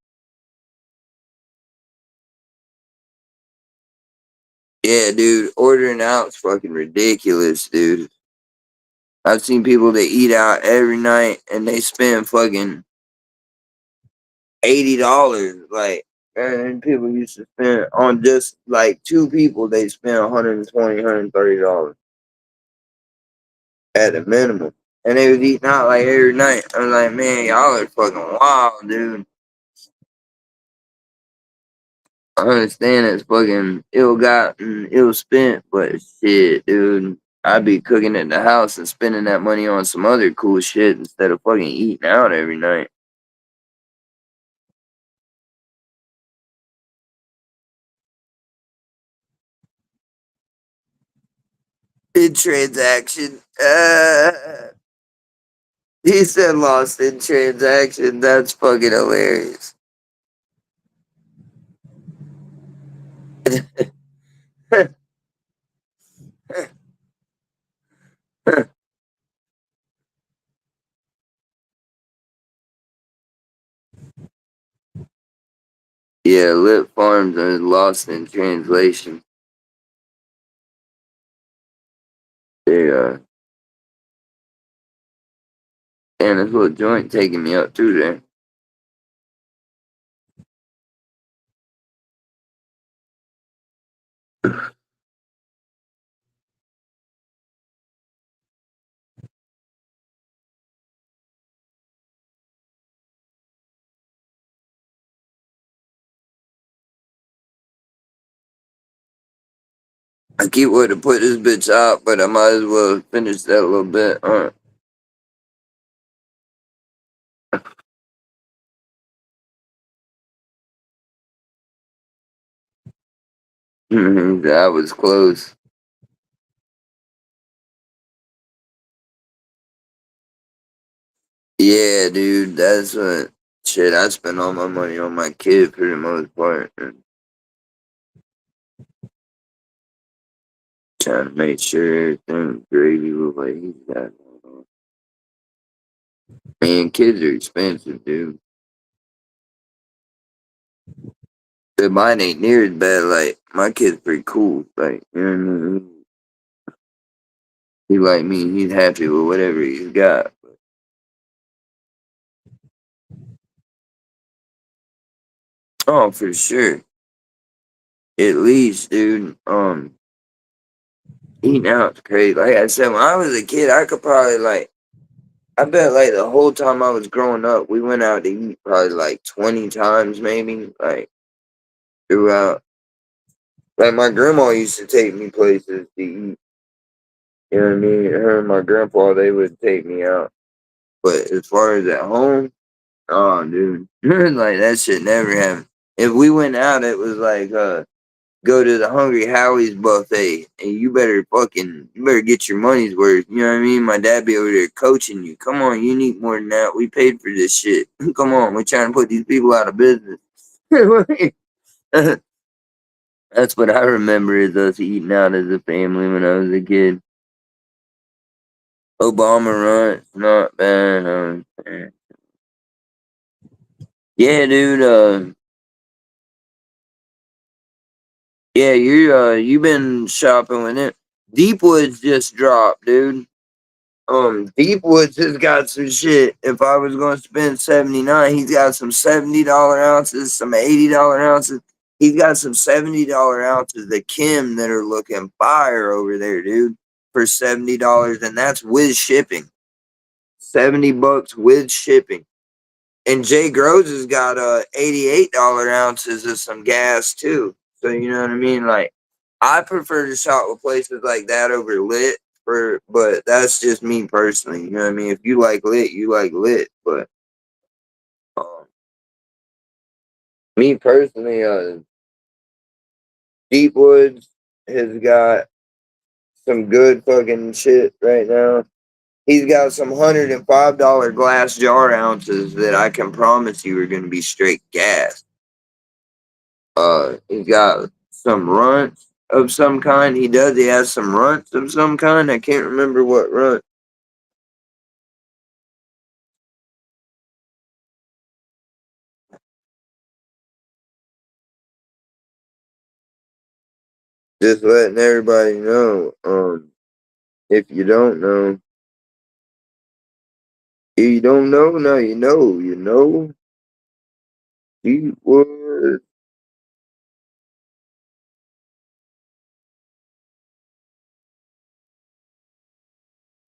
Yeah, dude, ordering out's fucking ridiculous, dude. I've seen people that eat out every night and they spend fucking $80. Like, and people used to spend on just like two people, they spend $120, $130 at a minimum. And they was eating out like every night. I was like, man, y'all are fucking wild, dude. I understand it's fucking ill gotten, ill spent, but shit, dude. I'd be cooking at the house and spending that money on some other cool shit instead of fucking eating out every night. In transaction. He said lost in transaction. That's fucking hilarious. Yeah, Lit Farms are lost in translation. They and this little joint taking me up through there. I keep wanting to put this bitch out, but I might as well finish that little bit. That was close. Yeah, dude, that's what shit. I spend all my money on my kid for the most part, and trying to make sure everything's gravy with what he's got going on. Man, kids are expensive, dude. But mine ain't near as bad. Like, my kid's pretty cool. Like, you know what I mean? He like me. He's happy with whatever he's got. Oh, for sure. At least, dude. Eating out's crazy. Like I said, when I was a kid, I could probably like. I bet like the whole time I was growing up, we went out to eat probably like 20 times, maybe. Like throughout. Like my grandma used to take me places to eat. You know what I mean? Her and my grandpa, they would take me out. But as far as at home, oh, dude, like that shit never happened. If we went out, it was like go to the Hungry Howie's buffet, and you better get your money's worth. You know what I mean? My dad be over there coaching you. Come on, you need more than that. We paid for this shit. Come on, we're trying to put these people out of business. That's what I remember is us eating out as a family when I was a kid. Obama runs, not bad. Yeah, dude. Yeah, you been shopping with it. Deepwoods just dropped, dude. Deepwoods has got some shit. If I was going to spend 79, he's got some $70 ounces, some $80 ounces. He's got some $70 ounces of Kim that are looking fire over there, dude, for $70, and that's with shipping. $70 with shipping. And Jay Groves has got $88 ounces of some gas too. So you know what I mean? Like I prefer to shop with places like that over lit but that's just me personally. You know what I mean? If you like lit, you like lit. But um, me personally, Deepwoods has got some good fucking shit right now. He's got some $105 glass jar ounces that I can promise you are gonna be straight gas. He got some runts of some kind. He does. He has some runts of some kind. I can't remember what runt. Just letting everybody know. If you don't know, if you don't know, now you know. You know. He was.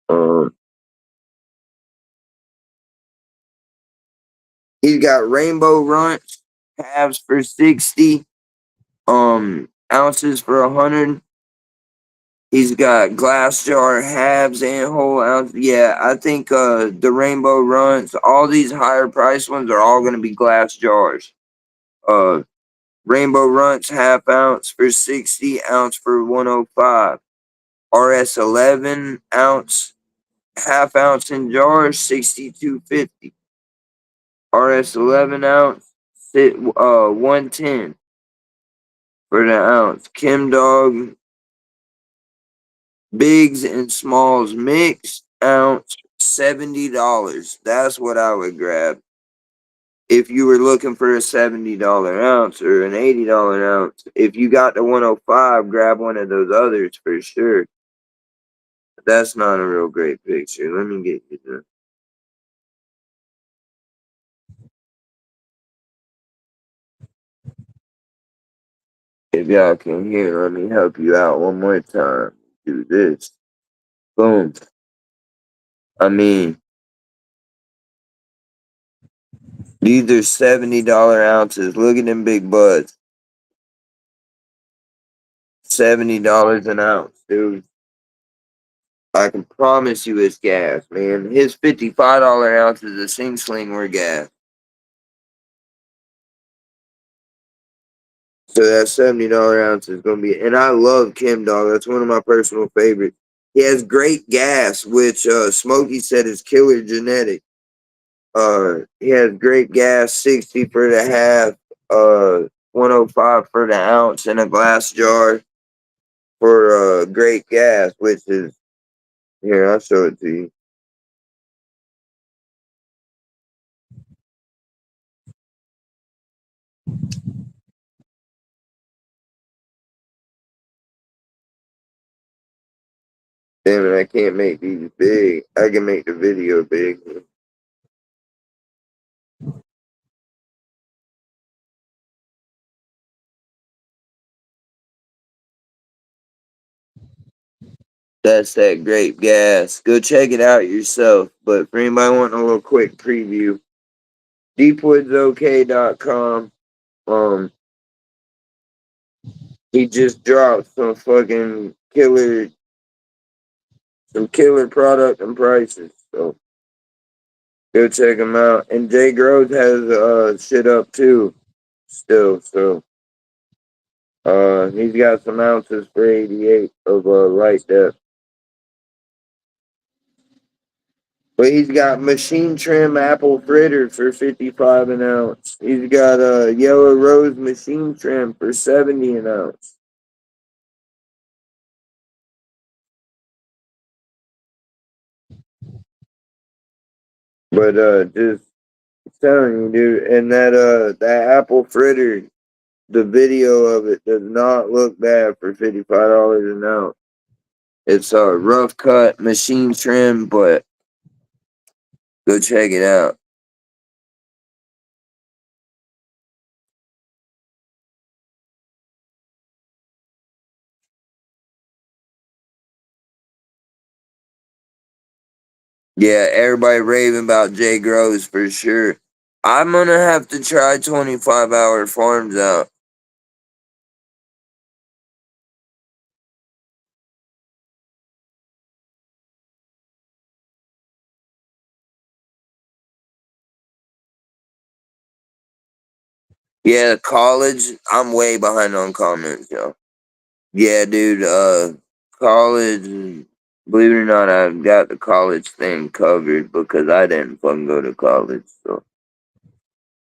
Um. He's got rainbow runts, halves for 60. Ounces for 100. He's got glass jar halves and whole ounce. Yeah, I think the rainbow runs, all these higher price ones are all gonna be glass jars. Uh Rainbow runs half ounce for 60, ounce for 105. RS 11 ounce, half ounce in jars, 62.50. RS 11 ounce, 110 for the ounce. Kim Dog bigs and smalls mixed ounce, $70. That's what I would grab. If you were looking for a $70 ounce or an $80 ounce, if you got the 105, grab one of those others for sure. That's not a real great picture. Let me get you the. If y'all can hear, let me help you out one more time. Do this. Boom. I mean, these are $70 ounces. Look at them big buds. $70 an ounce, dude. I can promise you it's gas, man. His $55 ounces of Sing Sling were gas. So that $70 ounce is gonna be, and I love Kim Dog. That's one of my personal favorites. He has great gas, which Smokey said is killer genetic. He has great gas, 60 for the half, 105 for the ounce, in a glass jar for great gas, which is here. I'll show it to you. Damn it, I can't make these big. I can make the video big. That's that grape gas. Go check it out yourself. But for anybody wanting a little quick preview, deepwoodsok.com. He just dropped some killer product and prices. So go check him out. And Jay Groves has shit up too, still. So he's got some ounces for 88 of light depth. But he's got machine trim apple fritter for 55 an ounce. He's got a yellow rose machine trim for 70 an ounce. But just telling you, dude, and that apple fritter, the video of it does not look bad for $55 an ounce. It's a rough cut machine trim, but go check it out. Yeah, everybody raving about Jay Groves for sure. I'm gonna have to try 25-hour farms out. Yeah, college, I'm way behind on comments, yo. Yeah, dude, college, believe it or not, I've got the college thing covered because I didn't fucking go to college, so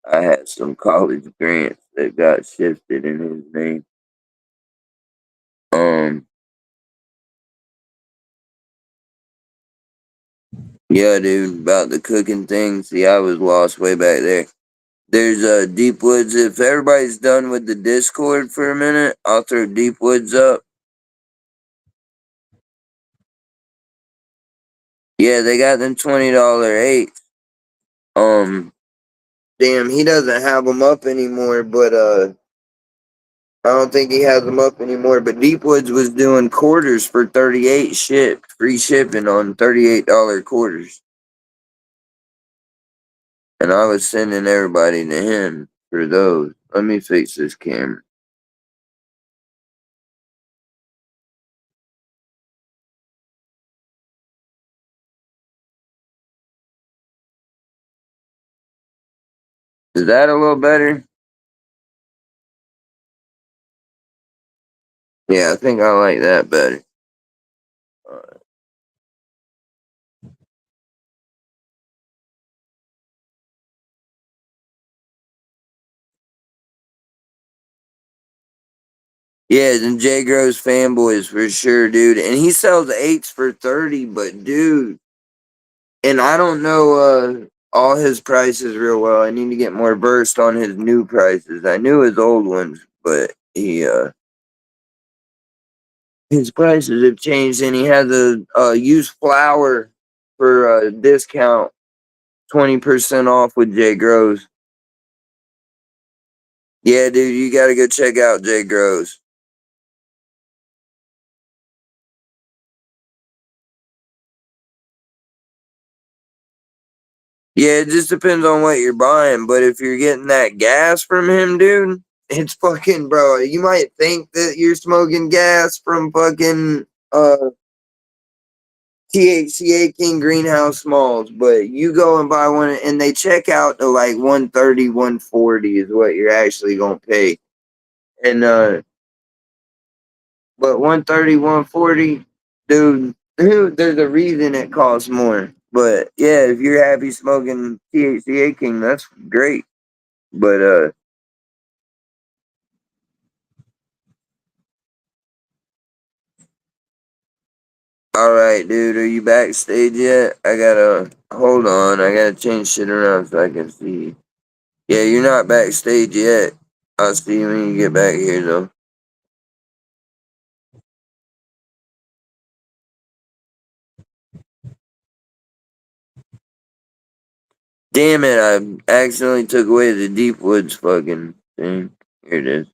I had some college grants that got shifted in his name. Yeah, dude, about the cooking thing, see, I was lost way back there. There's Deep Woods. If everybody's done with the Discord for a minute, I'll throw Deep Woods up. Yeah, they got them $20 eights. Damn, he doesn't have them up anymore, but I don't think he has them up anymore. But Deep Woods was doing quarters for 38 free shipping on $38 quarters. And I was sending everybody to him for those. Let me fix this camera. Is that a little better? Yeah, I think I like that better. Yeah, and Jay Groves fanboys for sure, dude. And he sells eights for 30, but dude, and I don't know all his prices real well. I need to get more versed on his new prices. I knew his old ones, but his prices have changed, and he has a used flour for a discount, 20% off with Jay Groves. Yeah, dude, you gotta go check out Jay Groves. Yeah, it just depends on what you're buying, but if you're getting that gas from him, dude, it's fucking, bro. You might think that you're smoking gas from fucking THCA King Greenhouse Smalls, but you go and buy one and they check out to like 130, 140 is what you're actually gonna pay. And but 130, 140, dude, there's a reason it costs more. But yeah, if you're happy smoking THCA King, that's great. But all right, dude, are you backstage yet? I gotta hold on. I gotta change shit around so I can see. Yeah, you're not backstage yet. I'll see you when you get back here, though. Damn it, I accidentally took away the Deep Woods fucking thing. Here it is.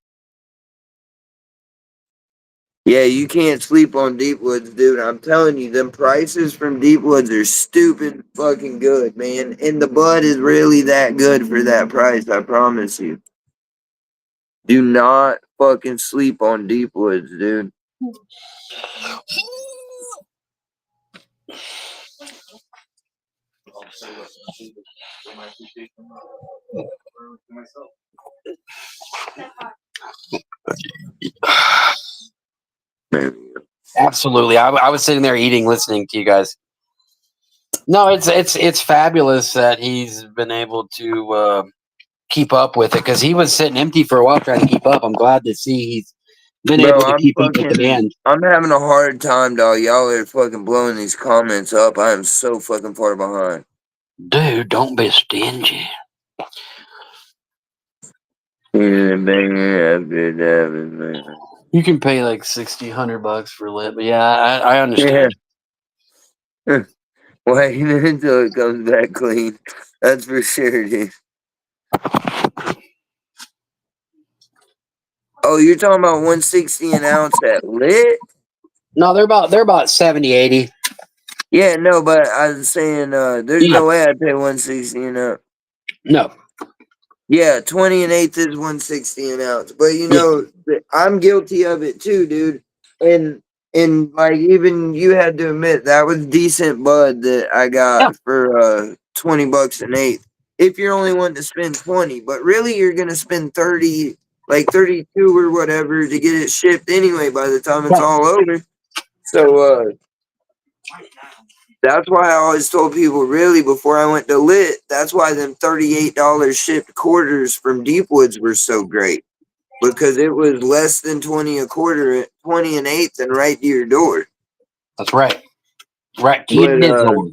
Yeah, you can't sleep on Deep Woods, dude. I'm telling you, them prices from Deep Woods are stupid fucking good, man. And the bud is really that good for that price, I promise you. Do not fucking sleep on Deep Woods, dude. Absolutely. I was sitting there eating, listening to you guys. No, it's fabulous that he's been able to keep up with it because he was sitting empty for a while trying to keep up. I'm glad to see he's been Bro, able to keep up with the demand. I'm having a hard time, dog. Y'all are fucking blowing these comments up. I am so fucking far behind. Dude, don't be stingy. You can pay like $60-$100 for lit, but yeah, I understand. Yeah. Wait until it comes back clean. That's for sure, dude. Oh, you're talking about 160 an ounce at lit? No, they're about 70, 80. Yeah, no, but I was saying there's Yeah. no way I'd pay 160 an ounce. No. Yeah, 20 and eighth is 160 an ounce. But you know, I'm guilty of it too, dude. And like even you had to admit that was decent bud that I got Yeah. for $20 an eighth. If you're only wanting to spend 20, but really you're gonna spend 30, like 32 or whatever to get it shipped anyway by the time it's Right. all over. So that's why I always told people, really, before I went to lit, that's why them $38 shipped quarters from Deepwoods were so great. Because it was less than 20 a quarter, 20 an eighth, and right to your door. That's right. Right to your door.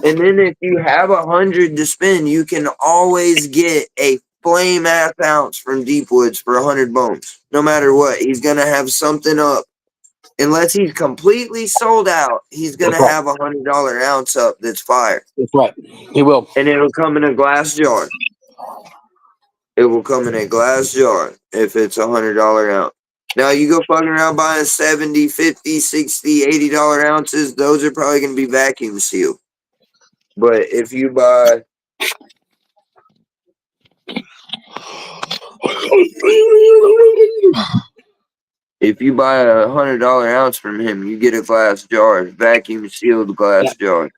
And then if you have 100 to spend, you can always get a flame ass ounce from Deepwoods for 100 bones. No matter what, he's gonna have something up. Unless he's completely sold out, he's gonna That's right. have $100 ounce up that's fire. That's right. He will. And it'll come in a glass jar. It will come in a glass jar if it's $100 ounce. Now you go fucking around buying 70, 50, 60, $80 ounces, those are probably gonna be vacuum sealed. But if you buy $100 ounce from him, you get a glass jar, vacuum sealed glass jar.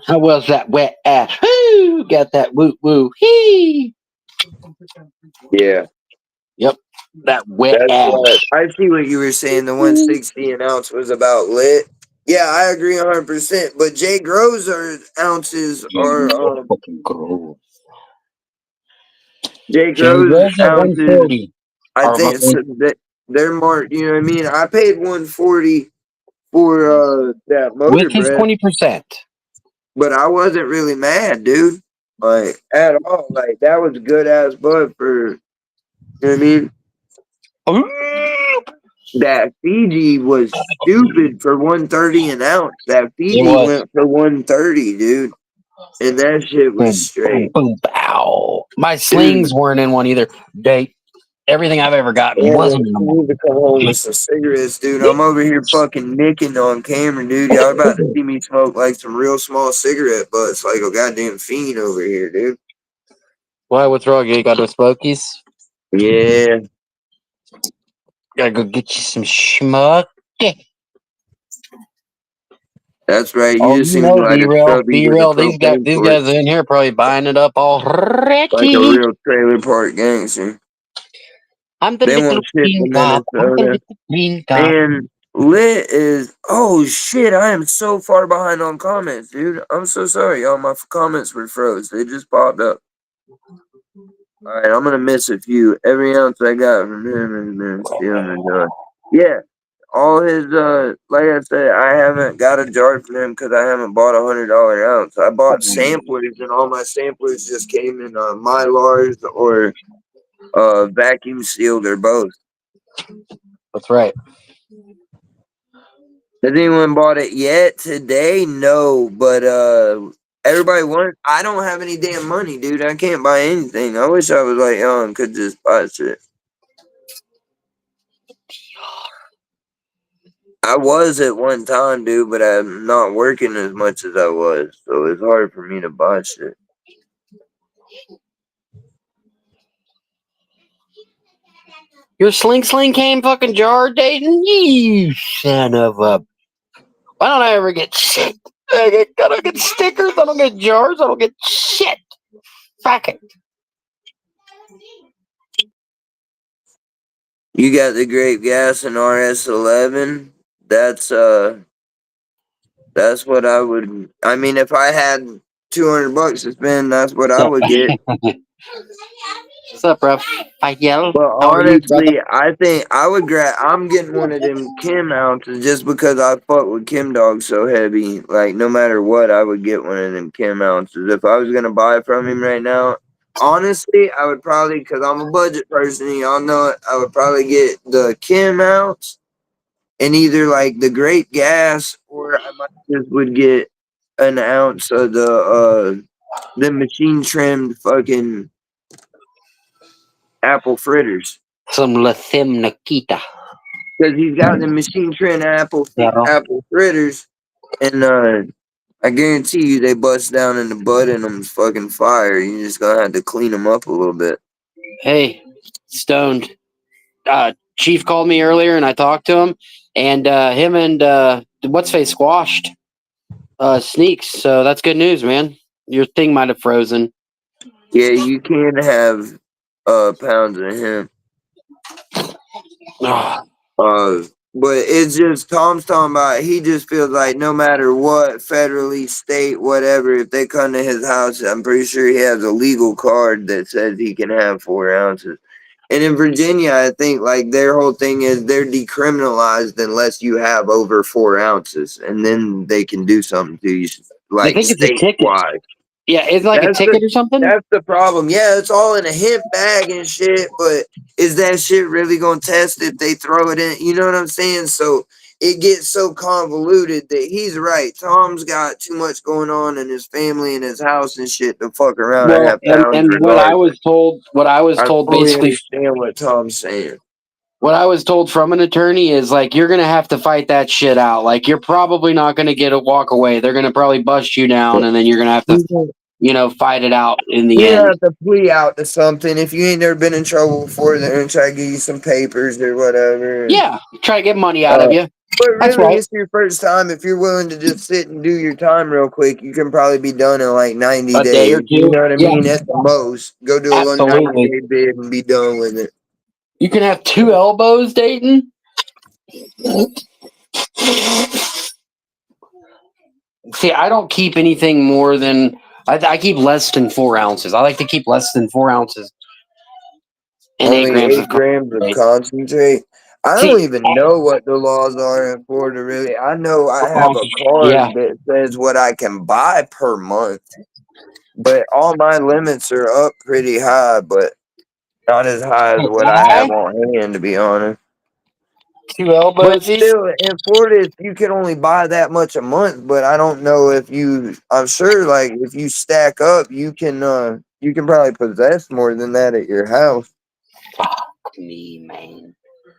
How well's that wet ass? Woo! Got that woo woo. Hee! Yeah. Yep. That wet That's ass. what I see what you were saying. The 160 an ounce was about lit. Yeah, I agree 100%. But Jay Groves ounces are Jay Groves at ounces. 140. I think so that they're marked. You know what I mean? I paid 140 for that motor With his bread, 20%. but I wasn't really mad, dude. Like at all. Like that was good ass bud for. You know what I mean? That Fiji was stupid for 130 an ounce. That Fiji went for 130, dude. And that shit was straight. Boom, bow. My slings weren't in one either. Everything I've ever gotten wasn't in I them. need to come home with some cigarettes, dude. I'm over here fucking nicking on camera, dude. Y'all about to see me smoke like some real small cigarette butts, like a goddamn fiend over here, dude. Why? What's wrong? You got no smokies? Yeah. Gotta go get you some smoke. That's right. Oh, You just you seem know, like a B-Real. scrubby with a B-Real, these propane torch, guys in here probably buying it up already. like a real trailer park gangster. I'm the They little won't ship green to cop. I'm the Minnesota. little green cop. And lit is, oh shit, I am so far behind on comments, dude. I'm so sorry, y'all. My comments were froze. They just popped up. All right, I'm gonna miss a few. Every ounce I got from him has been stealing the jar. Yeah, all his like I said, I haven't got a jar from him because I haven't bought $100 ounce. I bought samplers, and all my samplers just came in Mylars or vacuum sealed or both. That's right. Has anyone bought it yet today? No, but Everybody wants. I don't have any damn money, dude. I can't buy anything. I wish I was like young, could just buy shit. I was at one time, dude, but I'm not working as much as I was, so it's hard for me to buy shit. Your sling came fucking jar, Dayton? You son of a... Why don't I ever get shit? I don't get stickers, I don't get jars, I don't get shit. Fuck it. You got the grape gas and RS11. That's what I would. I mean, if I had $200 to spend, that's what I would get. What's up, bro? Hi, yell. But How are you, brother? honestly, I think I would grab. I'm getting one of them Kim ounces just because I fuck with Kim dogs so heavy. Like no matter what, I would get one of them Kim ounces if I was gonna buy from him right now. Honestly, I would probably, because I'm a budget person, y'all know it. I would probably get the Kim ounce and either like the grape gas, or I might just would get an ounce of the machine trimmed fucking apple fritters. Some Lathem Nikita. Because he's got the machine trimmed apple Yeah. fritters, and I guarantee you they bust down in the butt and them's fucking fire. You just gonna have to clean them up a little bit. Hey, Stoned. Chief called me earlier and I talked to him, and him and what's face squashed Sneaks. So that's good news, man. Your thing might have frozen. Yeah, you can have pounds of him. But it's just Tom's talking about. He just feels like no matter what, federally, state, whatever, if they come to his house, I'm pretty sure he has a legal card that says he can have 4 ounces. And in Virginia, I think like their whole thing is they're decriminalized unless you have over 4 ounces, and then they can do something to you, like think it's a ticket. statewide. Yeah, it's like That's a ticket or something. That's the problem. Yeah, it's all in a hemp bag and shit, but is that shit really gonna test if they throw it in? You know what I'm saying? So it gets so convoluted that he's right. Tom's got too much going on in his family and his house and shit to fuck around and have pounds. And what I was told, fully basically, understand what Tom's saying. what I was told from an attorney is like you're gonna have to fight that shit out. Like you're probably not gonna get a walk away. They're gonna probably bust you down, and then you're gonna have to, fight it out in the end. You have to plea out to something. If you ain't never been in trouble before, they're gonna try to give you some papers or whatever. Yeah, try to get money out of you. But really, That's right. it's your first time. If you're willing to just sit and do your time real quick, you can probably be done in like 90 A days. day or two. You know what I Yeah. mean? At the most. Go do a little Absolutely. 90-day bid and be done with it. You can have 2 elbows, Dayton. See, I don't keep anything more than I keep less than 4 ounces. I like to keep less than 4 ounces and Only 8 grams of concentrate. I don't even know what the laws are in Florida, really. I know I have a card that says what I can buy per month, but all my limits are up pretty high, but not as high as what I have on hand, to be honest. 2 elbows. But still, in Florida, you can only buy that much a month. But I don't know if you. I'm sure, like if you stack up, you can probably possess more than that at your house. Fuck me, man.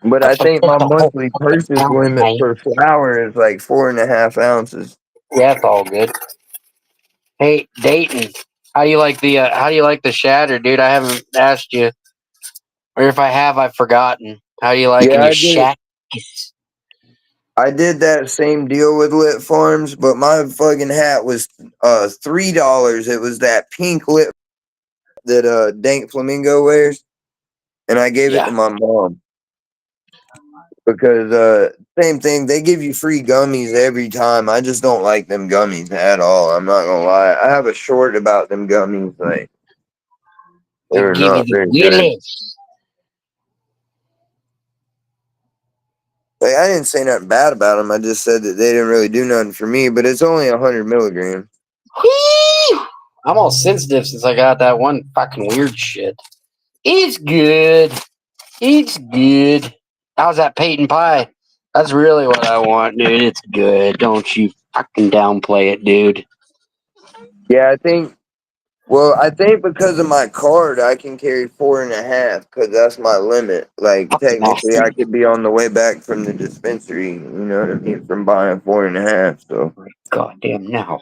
But I think my monthly purchase limit for flour is like 4.5 ounces. Yeah, that's all good. Hey, Dayton, how do you like the shatter, dude? I haven't asked you, or if I have, I've forgotten. How do you like your shack? I did that same deal with Lit Farms, but my fucking hat was $3. It was that pink Lit that Dank Flamingo wears, and I gave it to my mom because same thing. They give you free gummies every time. I just don't like them gummies at all. I'm not gonna lie. I have a short about them gummies. Like they're not very good. Like, I didn't say nothing bad about them. I just said that they didn't really do nothing for me. But it's only 100 milligrams. I'm all sensitive since I got that one fucking weird shit. It's good. It's good. How's that Peyton pie? That's really what I want, dude. It's good. Don't you fucking downplay it, dude. Yeah, I think. Well, I think because of my card, I can carry 4.5 because that's my limit. Like That's technically, I nasty. could be on the way back from the dispensary. You know what I mean? From buying 4.5. So Goddamn now.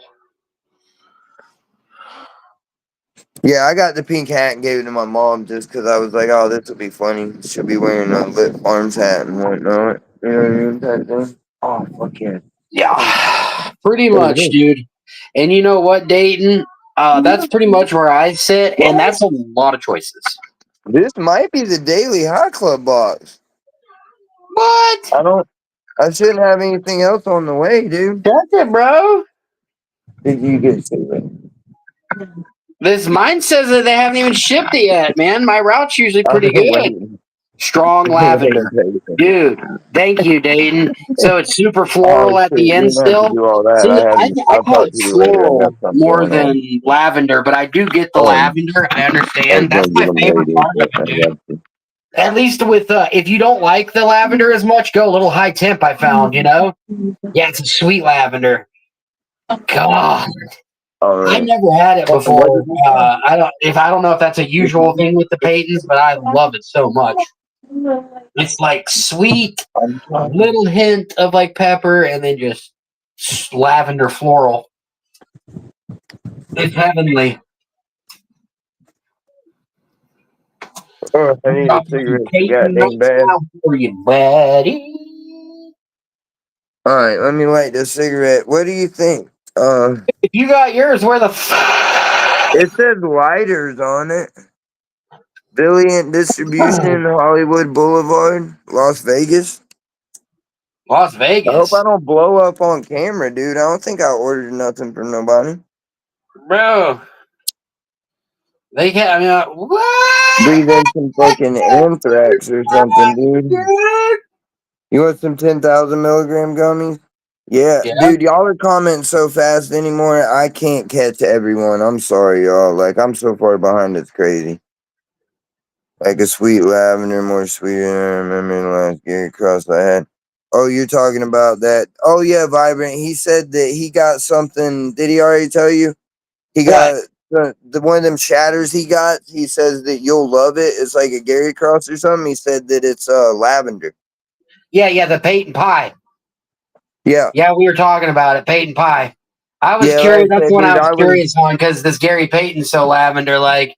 yeah, I got the pink hat and gave it to my mom just because I was like, oh, this will be funny. She'll be wearing a Lit Farms hat and whatnot. You know what I mean? Type thing. Oh fuck yeah. Yeah, pretty What is much, this? dude. And you know what, Dayton? That's pretty much where I sit, and that's a lot of choices. This might be the Daily Hot Club box. What? I shouldn't have anything else on the way, dude. That's it, bro. Did you get cigarette? This mine says that they haven't even shipped it yet, man. My route's usually I've pretty been good. waiting. Strong lavender. Dude, thank you, Dayton. So it's super Oh floral at shit, the you end didn't have to still. do all that. See, I I'll call talk it to you later. I got floral something more going on. than lavender, but I do get the Oh, lavender. I I was understand. That's gonna my get them favorite later, part of but it, I dude. got to. At least with if you don't like the lavender as much, go a little high temp. I found, yeah, it's a sweet lavender. God, All I right. never had it What before. did you say? I don't know if that's a usual thing with the Peytons, but I love it so much. It's like sweet, I'm talking. little hint of like pepper, and then just lavender floral. It's heavenly. Oh, I need a Got some cigarette so Peyton goddamn nights bad. now for you, buddy. All right, let me light this cigarette. What do you think? If you got yours, where the It says lighters on it. Valiant Distribution, Hollywood Boulevard, Las Vegas. Las I hope I Vegas, don't blow up on camera, dude. I don't think I ordered nothing from nobody. bro? They can't. I mean, Breathe what? in some fucking anthrax or something, dude. You want some 10,000 milligram gummies? Yeah, Yeah. dude, y'all are commenting so fast anymore. I can't catch everyone. I'm sorry, y'all. Like, I'm so far behind, it's crazy. Like a sweet lavender, more sweeter than I remember the last Gary Cross I had. Oh, you're talking about that. Oh, yeah, Vibrant. He said that he got something. Did he already tell you? He What? got the one of them shatters he got. He says that you'll love it. It's like a Gary Cross or something. He said that it's lavender. Yeah, the Peyton pie. Yeah. Yeah, we were talking about it, Peyton pie. I was Yeah, like curious. I That's said, when dude, I was I was curious on because this Gary Payton's so lavender like.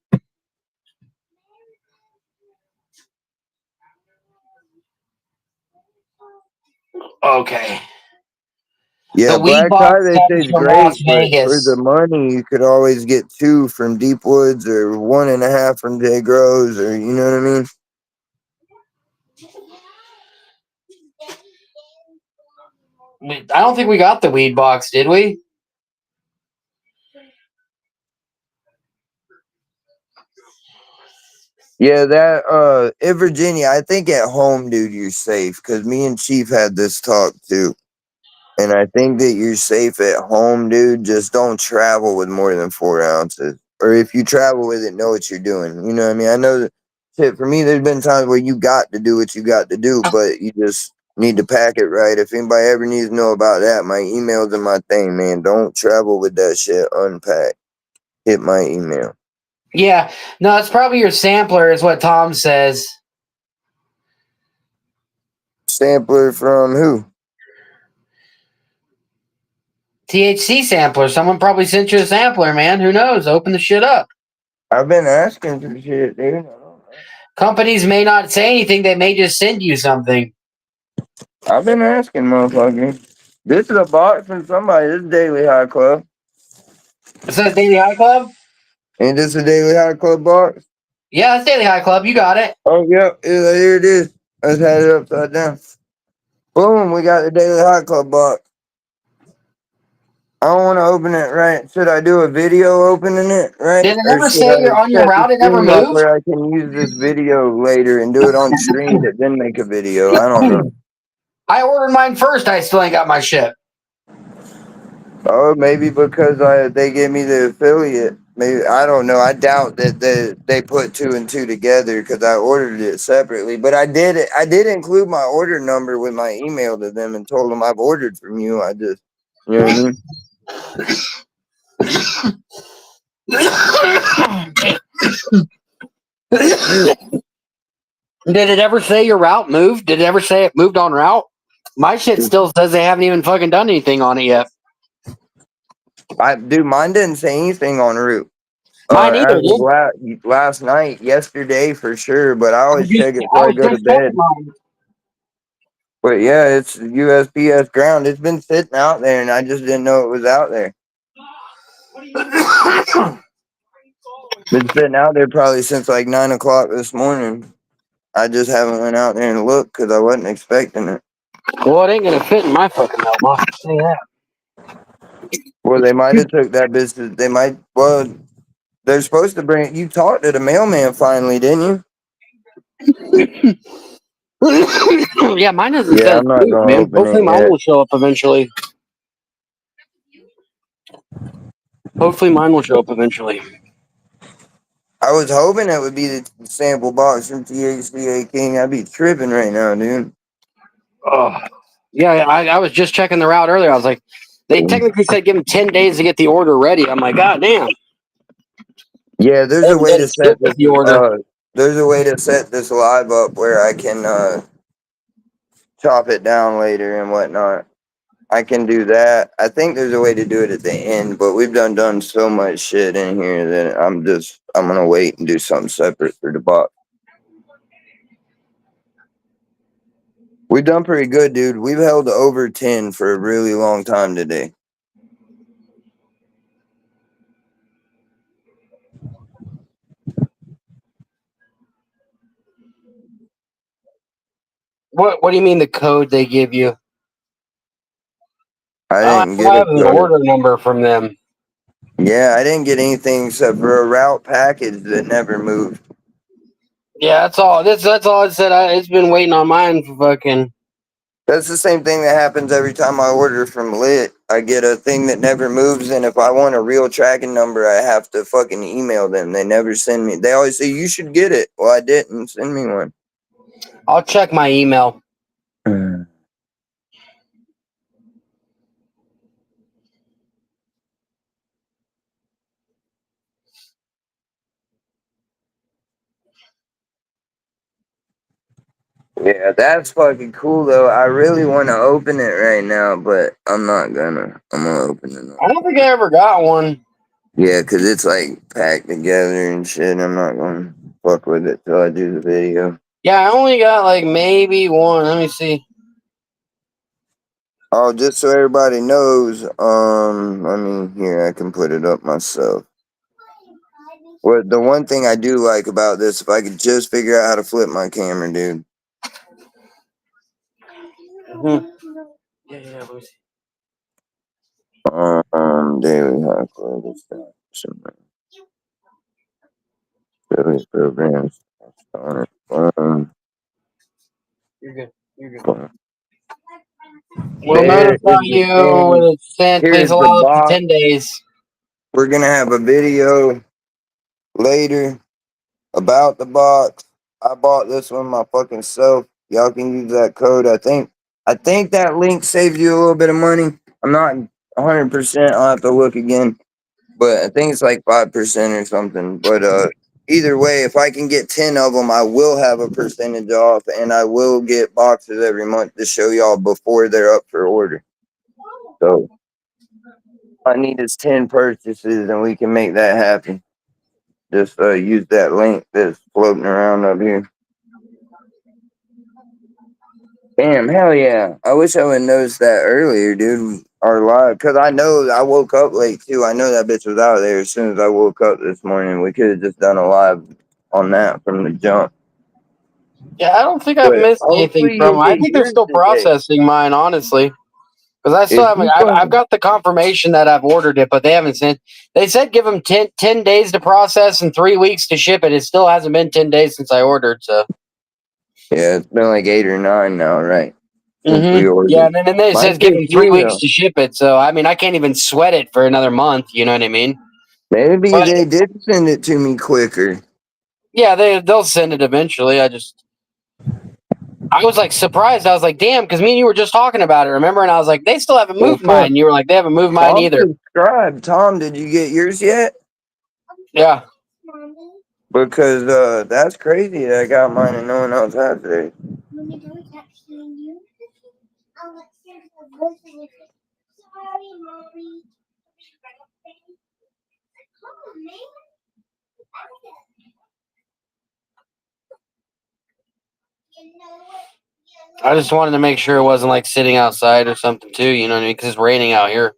Okay. yeah, The weed black tie box they say comes is from great, Las but for the Vegas. money you could always get 2 from Deep Woods or 1.5 from J Grows, or you know what I mean? I don't think we got the weed box, did we? Yeah, that in Virginia, I think at home, dude, you're safe because me and Chief had this talk too. And I think that you're safe at home, dude. Just don't travel with more than 4 ounces. Or if you travel with it, know what you're doing. You know what I mean? I know that shit, for me, there's been times where you got to do what you got to do, but you just need to pack it right. If anybody ever needs to know about that, my email's in my thing, man. Don't travel with that shit unpacked. Hit my email. Yeah. No, it's probably your sampler, is what Tom says. Sampler from who? THC sampler. Someone probably sent you a sampler, man. Who knows? Open the shit up. I've been asking for shit, dude. I don't know. Companies may not say anything. They may just send you something. I've been asking, motherfucker. This is a box from somebody. This is Daily High Club. It says Daily High Club? Ain't this a Daily High Club box? Yeah, it's Daily High Club. You got it. Oh, yep. Yeah, here it is. I just had it upside down. Boom, we got the Daily High Club box. I don't want to open it right. Should I do a video opening it, right? Did it Or ever should say I you're on your set the route? It never stream up moved? where I can use this video later and do it on stream that then make a video? I don't know. I ordered mine first. I still ain't got my shit. Oh, maybe because they gave me the affiliate. Maybe I don't know. I doubt that they put 2 and 2 together because I ordered it separately. But I did it. I did include my order number with my email to them and told them I've ordered from you. I just, you know what I mean? Did it ever say your route moved? Did it ever say it moved on route? My shit still says they haven't even fucking done anything on it yet. Dude, mine didn't say anything on route. Mine either, As of last night, yesterday for sure, but I always check it I before I was go to just checking bed. mine. But yeah, it's USPS ground. It's been sitting out there, and I just didn't know it was out there. Been sitting out there probably since like 9 o'clock this morning. I just haven't went out there and looked because I wasn't expecting it. Well, it ain't gonna fit in my fucking mailbox. I'll say that. Well, they might have took that business. They might. Well, they're supposed to bring. You talked to the mailman finally, didn't you? Yeah, mine doesn't Yeah, say I'm not moved, gonna man. open Hopefully it mine yet. will show up eventually. Hopefully mine will show up eventually. I was hoping it would be the sample box from THCA King. I'd be tripping right now, dude. Oh, yeah, I was just checking the route earlier. I was like, they technically said give them 10 days to get the order ready. I'm like, God damn. Yeah, there's a way to set this. The order. There's a way to set this live up where I can chop it down later and whatnot. I can do that. I think there's a way to do it at the end, but we've done so much shit in here that I'm gonna wait and do something separate for the box. We've done pretty good, dude. We've held over 10 for a really long time today. What do you mean the code they give you? I I didn't get have an a code. order number from them. Yeah, I didn't get anything except for a route package that never moved. Yeah, that's all. That's all it said. It's been waiting on mine for fucking. That's the same thing that happens every time I order from Lit. I get a thing that never moves, and if I want a real tracking number, I have to fucking email them. They never send me. They always say, you should get it. Well, I didn't. Send me one. I'll check my email. Yeah, that's fucking cool, though. I really want to open it right now, but I'm not gonna. I'm gonna open it. I don't think I ever got one. Yeah, because it's like packed together and shit. I'm not gonna fuck with it till I do the video. Yeah, I only got like maybe one. Let me see. Oh, just so everybody knows, I mean, here, I can put it up myself. Well, the one thing I do like about this, if I could just figure out how to flip my camera, dude. Mm-hmm. Yeah, let me see. Daily hot daily programs. You're good. You're good. Boom. We'll There notify is the you when thing. it's sent. Please Here's the allow up to box. 10 days. We're gonna have a video later about the box. I bought this one my fucking self. Y'all can use that code. I think that link saves you a little bit of money. I'm not 100%. I'll have to look again, but I think it's like 5% or something. But either way, if I can get 10 of them, I will have a percentage off, and I will get boxes every month to show y'all before they're up for order. So all I need is 10 purchases, and we can make that happen. Just use that link that's floating around up here. Damn, hell yeah. I wish I would have noticed that earlier, dude. Our live. Because I know I woke up late, too. I know that bitch was out there as soon as I woke up this morning. We could have just done a live on that from the jump. Yeah, I don't think I've But missed anything hopefully from you'll them. I get think they're yours still today. processing mine, honestly. Because I still If haven't. you I've fucking- got the confirmation that I've ordered it, but they haven't sent. They said give them 10 days to process and 3 weeks to ship it. It still hasn't been 10 days since I ordered. So. Yeah, it's been like 8 or 9 now, right? Since we Mm-hmm. ordered. Yeah, and then it Mine says give says them 3 here, weeks though. to ship it. So I mean, I can't even sweat it for another month. You know what I mean? Maybe But they did send it to me quicker. yeah, they'll send it eventually. I just I was like surprised. I was like, damn, because me and you were just talking about it, remember? And I was like, they still haven't moved mine. And you were like, they haven't moved mine Tom either. subscribed. Tom, did you get yours yet? Yeah. Because that's crazy that I got mine and no one else has it. I just wanted to make sure it wasn't like sitting outside or something too, you know what I mean? Because it's raining out here.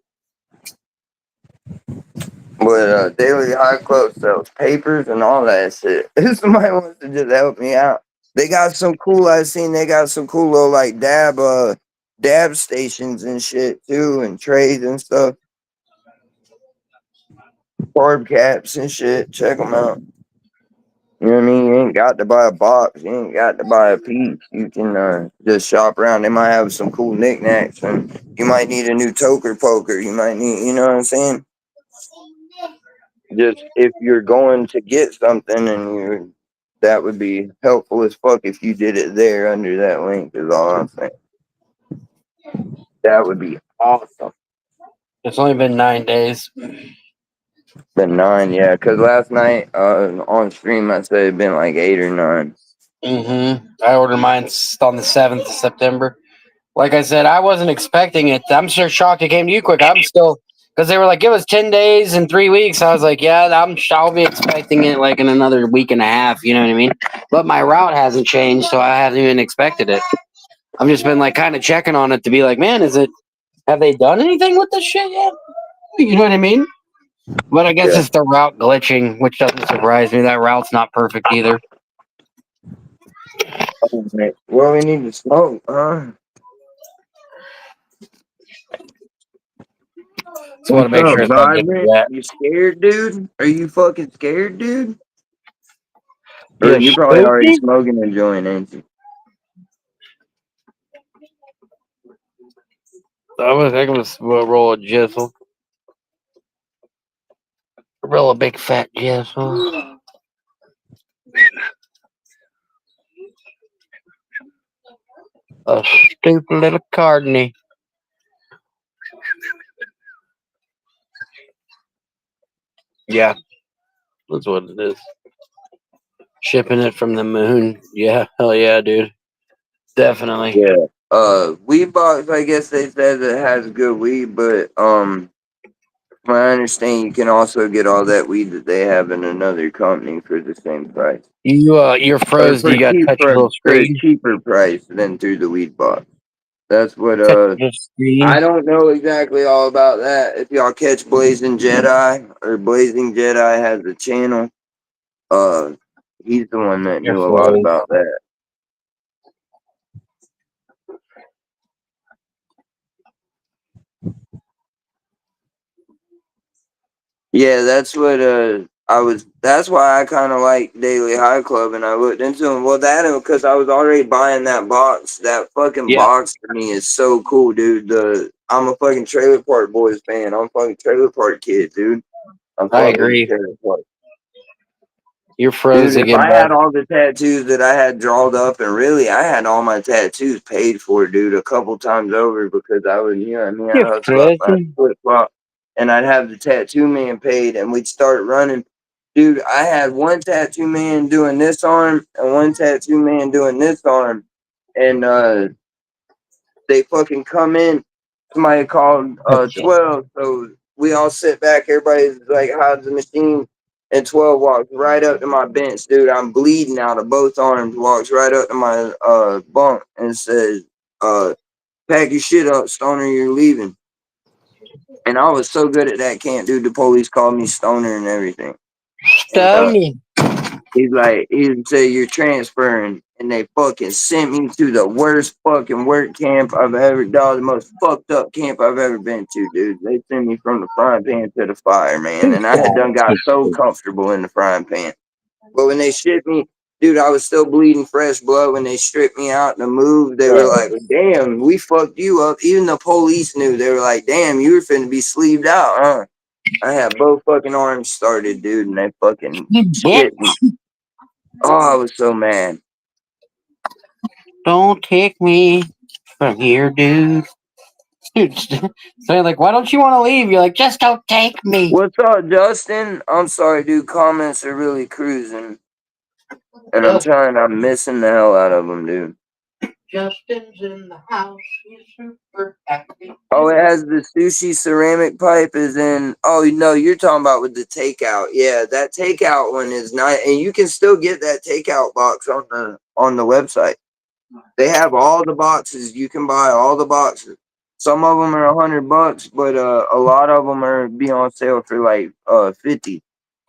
But Daily High Club sells papers and all that shit. If somebody wants to just help me out, they got some cool. I seen they got some cool little like dab stations and shit too, and trays and stuff. Carb caps and shit. Check them out. You know what I mean? You ain't got to buy a box. You ain't got to buy a piece. You can just shop around. They might have some cool knickknacks, and you might need a new toker poker. You might need, you know what I'm saying? Just if you're going to get something and you, that would be helpful as fuck if you did it there under that link. Is all I'm saying. That would be awesome. It's only been 9 days. Been 9, yeah. Because last night on stream I said it'd been like 8 or 9. I ordered mine on the 7th of September. Like I said, I wasn't expecting it. I'm sure shocked it came to you quick. I'm still, because they were like, give us 10 days and 3 weeks. I was like, yeah, I'll be expecting it like in another week and a half. You know what I mean? But my route hasn't changed, so I haven't even expected it. I've just been like kind of checking on it to be like, man, have they done anything with this shit yet? You know what I mean? But I guess it's the route glitching, which doesn't surprise me. That route's not perfect either. Well, we need to smoke, huh? So I want to make sure it's not getting wet. You scared, dude? Are you fucking scared, dude? Or Yeah, you probably already smoking and enjoying, ain't you? I was thinking we'll roll a jizzle. Roll a big fat jizzle. A stupid little carny. Yeah, that's what it is. Shipping it from the moon. Yeah, hell yeah, dude. Definitely. Yeah. Weed box, I guess they said it has good weed, but from what I understand, you can also get all that weed that they have in another company for the same price. You're frozen. You got to touch your little For a screen. cheaper price than through the weed box. That's what I don't know exactly all about that. If y'all catch Blazing Jedi or Blazing Jedi has a channel, he's the one that knew a lot about that. Yeah, that's what that's why I kind of like Daily High Club, and I looked into them. Well, that because I was already buying that box. That fucking box for me is so cool, dude. I'm a fucking Trailer Park Boys fan. I'm a fucking Trailer Park kid, dude. I agree. You're frozen. Dude, if I had all the tattoos that I had drawn up, and really, I had all my tattoos paid for, dude, a couple times over because I would, you know what I mean? I hustle up my flip flop, and I'd have the tattoo man paid, and we'd start running. Dude, I had one tattoo man doing this arm and one tattoo man doing this arm, and they fucking come in. Somebody called 12, so we all sit back. Everybody's like, hides the machine. And 12 walks right up to my bench, dude. I'm bleeding out of both arms. Walks right up to my bunk and says, pack your shit up, Stoner, you're leaving. And I was so good at that camp, dude. The police called me Stoner and everything. Stoner. He's like, he'd say you're transferring, and they fucking sent me to the worst fucking work camp I've ever done, the most fucked up camp I've ever been to, dude. They sent me from the frying pan to the fire, man, and I had done got so comfortable in the frying pan. But when they shipped me, dude, I was still bleeding fresh blood. When they stripped me out and moved, they were like, damn, we fucked you up. Even the police knew. They were like, damn, you were finna be sleeved out, huh? I had both fucking arms started, dude, and they fucking shit me. Oh, I was so mad. Don't take me from here, dude. Dude, so you're like, why don't you want to leave? You're like, just don't take me. What's up, Justin? I'm sorry, dude. Comments are really cruising. And I'm missing the hell out of them, dude. Justin's in the house. He's super happy. Oh, it has the sushi ceramic pipe is in. Oh, no, you're talking about with the takeout. Yeah, that takeout one is nice. And you can still get that takeout box on the website. They have all the boxes. You can buy all the boxes. Some of them are $100, but a lot of them are be on sale for like $50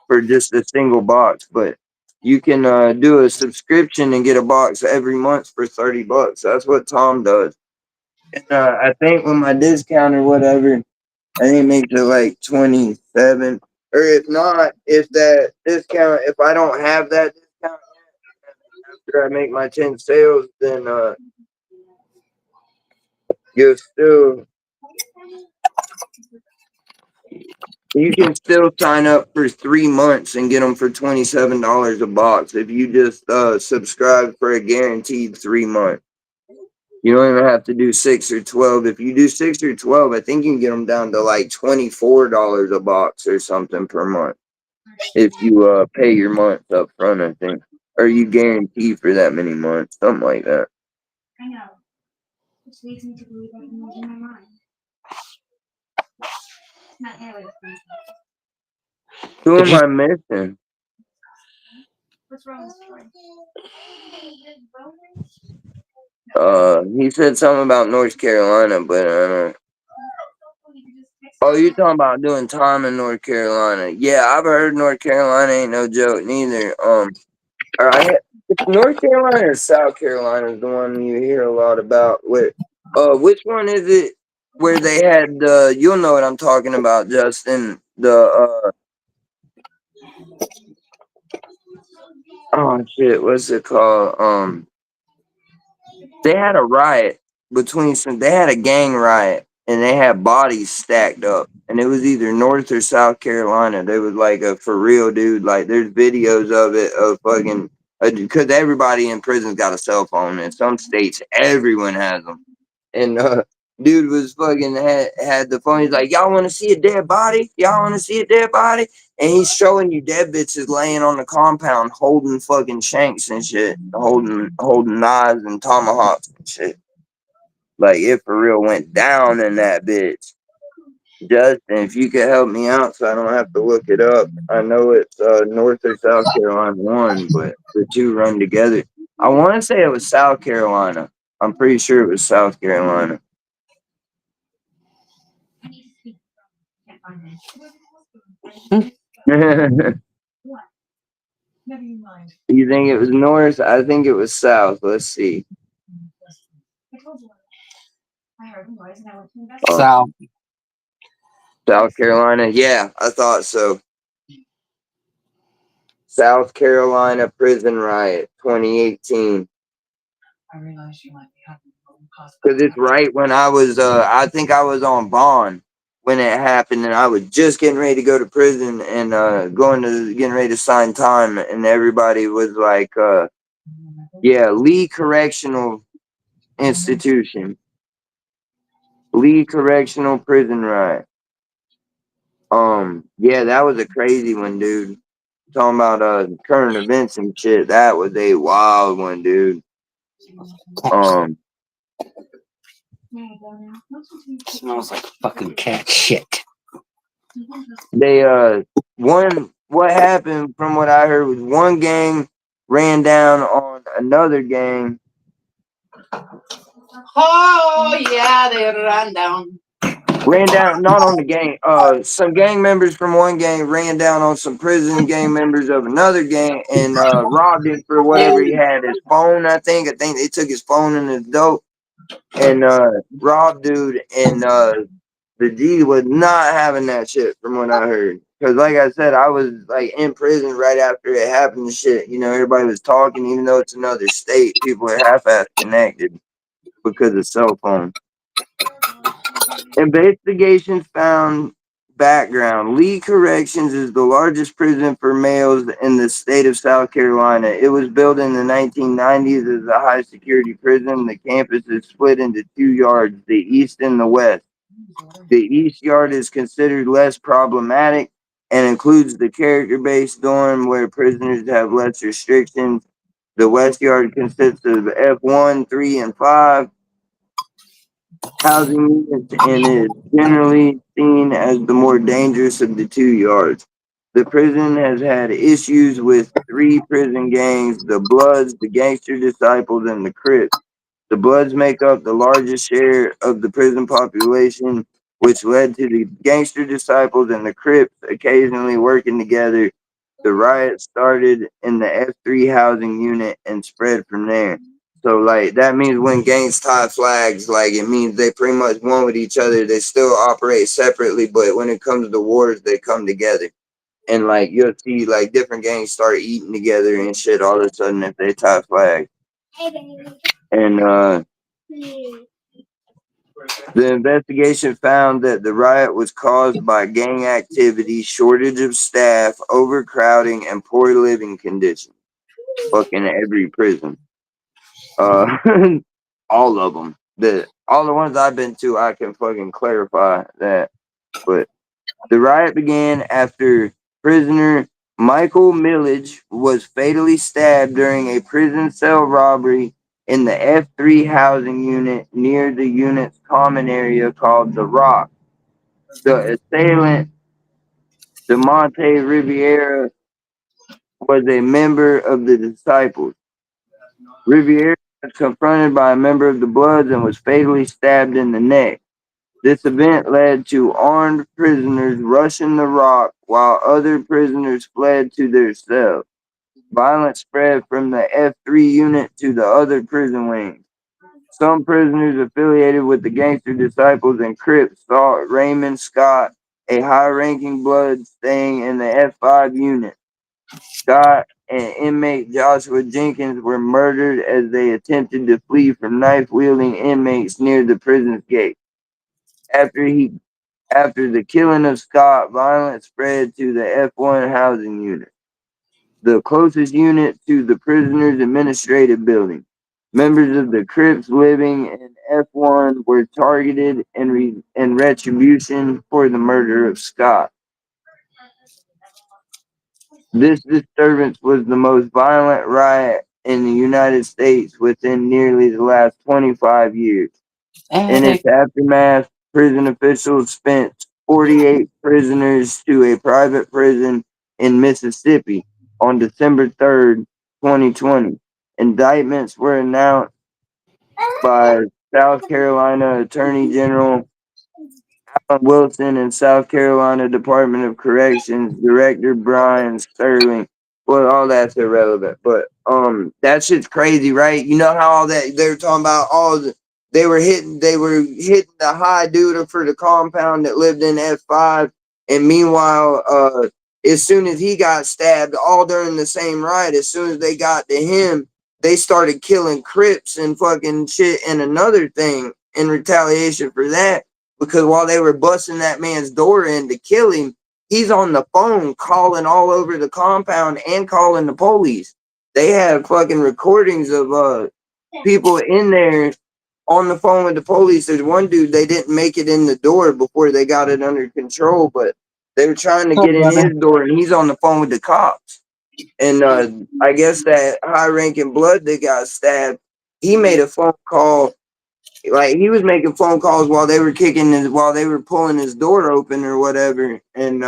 for just a single box. But you can do a subscription and get a box every month for $30. That's what Tom does. And I think with my discount or whatever, I think it makes it like 27. Or if not, if that discount, if I don't have that discount after I make my 10 sales, then you can still sign up for 3 months and get them for $27 a box if you just subscribe for a guaranteed 3 months. You don't even have to do 6 or 12. If you do 6 or 12, I think you can get them down to like $24 a box or something per month. If you pay your month up front, I think. Or you guarantee for that many months, something like that. I know. Which leads me to believe I can read my mind. Not nearly as easy. Who am I missing? What's wrong with Troy? He said something about North Carolina, but I don't. Oh, you're talking about doing time in North Carolina? Yeah, I've heard North Carolina ain't no joke neither. North Carolina or South Carolina is the one you hear a lot about. Which one is it where they had you'll know what I'm talking about, Justin. Oh shit, what's it called? They had a riot they had a gang riot and they had bodies stacked up and it was either North or South Carolina. They was like a for real dude. Like there's videos of it of fucking because everybody in prison's got a cell phone. In some states, everyone has them. And dude was fucking had the phone. He's like, y'all want to see a dead body? Y'all want to see a dead body? And he's showing you dead bitches laying on the compound holding fucking shanks and shit, holding knives and tomahawks and shit. Like it for real went down in that bitch. Justin, if you could help me out so I don't have to look it up. I know it's North or South Carolina one, but the two run together. I want to say it was South Carolina. I'm pretty sure it was South Carolina. Can't find it. What? Never mind. You think it was North? I think it was South. Let's see. I told you. I heard a noise and I went to investigate. South Carolina? Yeah, I thought so. South Carolina prison riot, 2018. I realized you might be having Because it's right when I think I was on bond when it happened, and I was just getting ready to go to prison and getting ready to sign time, and everybody was like, yeah, Lee Correctional Institution. Lee Correctional Prison riot. Yeah, that was a crazy one, dude. Talking about current events and shit. That was a wild one, dude. Smells like fucking cat shit. What happened from what I heard was one gang ran down on another gang. Oh yeah, they ran down. Ran down, not on the gang. Some gang members from one gang ran down on some prison gang members of another gang and robbed him for whatever he had. His phone, I think they took his phone and his dope and robbed dude. And the G was not having that shit from what I heard. Because like I said, I was like in prison right after it happened and shit. You know, everybody was talking, even though it's another state. People are half-ass connected because of cell phone. Investigations found background. Lee Corrections is the largest prison for males in the state of South Carolina. It was built in the 1990s as a high security prison. The campus is split into 2 yards, the east and the west. The east yard is considered less problematic and includes the character-based dorm where prisoners have less restrictions. The west yard consists of F1, 3, and 5 housing units and is generally seen as the more dangerous of the 2 yards. The prison has had issues with 3 prison gangs, the Bloods, the Gangster Disciples, and the Crips. The Bloods make up the largest share of the prison population, which led to the Gangster Disciples and the Crips occasionally working together. The riot started in the F3 housing unit and spread from there. So, like, that means when gangs tie flags, like, it means they pretty much one with each other. They still operate separately, but when it comes to wars, they come together. And, like, you'll see, like, different gangs start eating together and shit all of a sudden if they tie flags. And, the investigation found that the riot was caused by gang activity, shortage of staff, overcrowding, and poor living conditions. Fucking every prison. All of them. All the ones I've been to, I can fucking clarify that. But the riot began after prisoner Michael Millage was fatally stabbed during a prison cell robbery in the F3 housing unit near the unit's common area called The Rock. The assailant, DeMonte Riviera, was a member of the Disciples. Riviera was confronted by a member of the Bloods and was fatally stabbed in the neck. This event led to armed prisoners rushing The Rock while other prisoners fled to their cells. Violence spread from the F3 unit to the other prison wings. Some prisoners affiliated with the Gangster Disciples and Crips saw Raymond Scott, a high-ranking Blood, staying in the F5 unit. Scott and inmate Joshua Jenkins were murdered as they attempted to flee from knife-wielding inmates near the prison's gate. After the killing of Scott, violence spread to the F1 housing unit, the closest unit to the prisoners' administrative building. Members of the Crips living in F1 were targeted in retribution for the murder of Scott. This disturbance was the most violent riot in the United States within nearly the last 25 years. In its aftermath, prison officials sent 48 prisoners to a private prison in Mississippi on December 3rd, 2020. Indictments were announced by South Carolina Attorney General Alan Wilson and South Carolina Department of Corrections Director Brian Sterling. Well, all that's irrelevant, but that shit's crazy, right? You know how all that they were talking about they were hitting the high dude for the compound that lived in F5, and meanwhile, as soon as he got stabbed, all during the same riot, as soon as they got to him, they started killing Crips and fucking shit and another thing in retaliation for that. Because while they were busting that man's door in to kill him, he's on the phone calling all over the compound and calling the police. They have fucking recordings of people in there on the phone with the police. There's one dude, they didn't make it in the door before they got it under control, but they were trying to get in his door and he's on the phone with the cops. And I guess that high-ranking Blood that got stabbed, he made a phone call. Like, he was making phone calls while they were while they were pulling his door open or whatever, and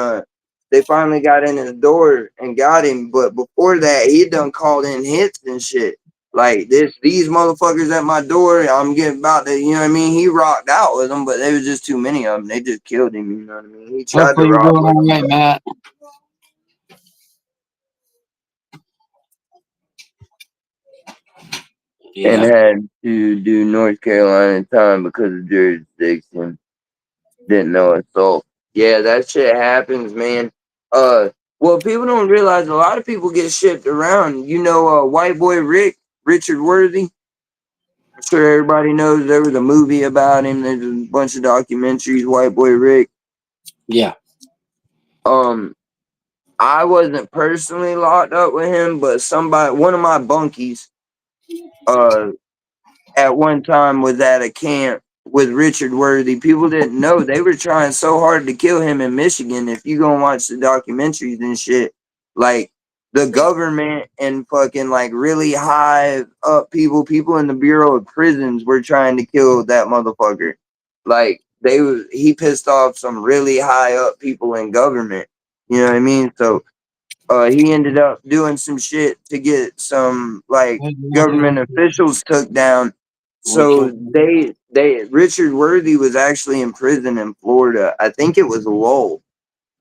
they finally got in his door and got him. But before that, he done called in hits and shit. Like, these motherfuckers at my door, I'm getting about to, you know what I mean? He rocked out with them, but there was just too many of them. They just killed him, you know what I mean? He tried to rock with them. Right, Matt. And had to do North Carolina time because of jurisdiction. Didn't know assault. Yeah, that shit happens, man. Well, people don't realize a lot of people get shipped around. You know, White Boy Richard Worthy. I'm sure everybody knows there was a movie about him. There's a bunch of documentaries, White Boy Rick. Yeah. I wasn't personally locked up with him, but one of my bunkies, at one time was at a camp with Richard Worthy. People didn't know they were trying so hard to kill him in Michigan. If you go and watch the documentaries and shit, like the government and fucking like really high up people in the Bureau of Prisons were trying to kill that motherfucker. Like he pissed off some really high up people in government. You know what I mean? So he ended up doing some shit to get some like government officials took down. So Richard Worthy was actually in prison in Florida. I think it was Lowell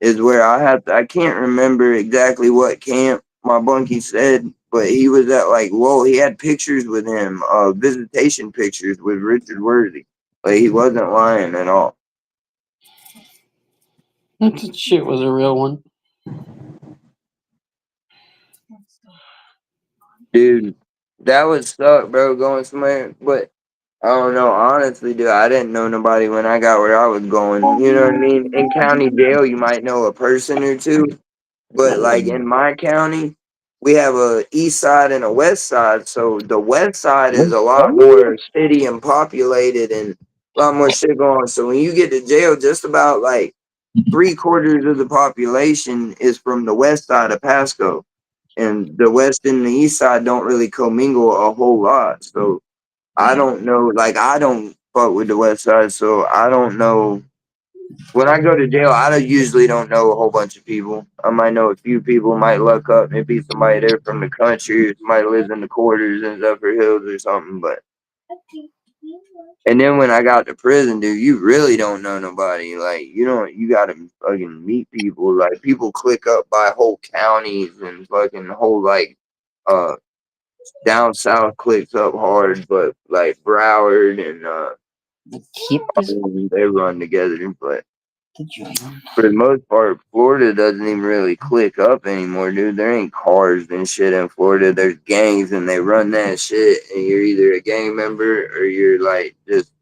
is where I can't remember exactly what camp my bunkie said, but he was at like Lowell. He had pictures with him, visitation pictures with Richard Worthy. Like he wasn't lying at all. That shit was a real one. Dude, that would suck, bro, going somewhere. But I don't know. Honestly, dude, I didn't know nobody when I got where I was going. You know what I mean? In county jail, you might know a person or two. But like in my county, we have a east side and a west side. So the west side is a lot more city and populated and a lot more shit going on. So when you get to jail, just about like 3/4 of the population is from the west side of Pasco. And the west and the east side don't really commingle a whole lot. So I don't know. Like I don't fuck with the west side, so I don't know. When I go to jail, usually don't know a whole bunch of people. I might know a few people, might look up, maybe somebody there from the country, or somebody lives in the quarters in Upper Hills or something. But and then when I got to prison, dude, you really don't know nobody. Like you gotta fucking meet people. Like people click up by whole counties and fucking whole like down south clicks up hard, but like Broward and they run together. But for the most part, Florida doesn't even really click up anymore, dude. There ain't cars and shit in Florida. There's gangs and they run that shit, and you're either a gang member or you're like just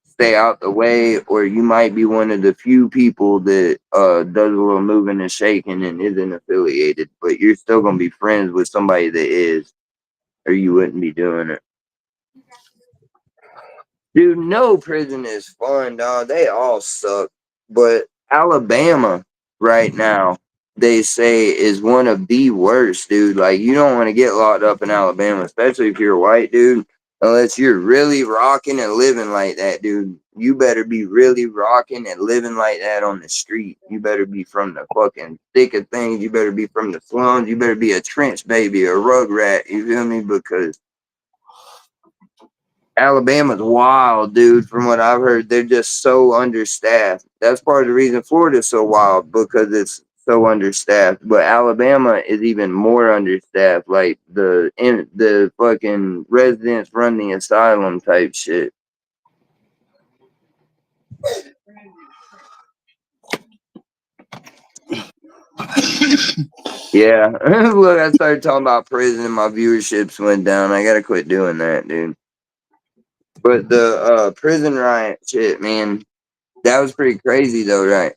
stay out the way, or you might be one of the few people that does a little moving and shaking and isn't affiliated, but you're still gonna be friends with somebody that is, or you wouldn't be doing it. Dude, no prison is fun, dog. They all suck. But Alabama right now, they say is one of the worst, dude. Like you don't want to get locked up in Alabama, especially if you're a white dude, unless you're really rocking and living like that, dude. You better be really rocking and living like that on the street. You better be from the fucking thick of things. You better be from the slums. You better be a trench baby, a rug rat. You feel me? Because Alabama's wild, dude. From what I've heard, they're just so understaffed. That's part of the reason Florida's so wild, because it's so understaffed. But Alabama is even more understaffed. Like the fucking residents run the asylum type shit. Yeah. Look, I started talking about prison and my viewerships went down. I gotta quit doing that, dude. But the prison riot shit, man, that was pretty crazy though, right?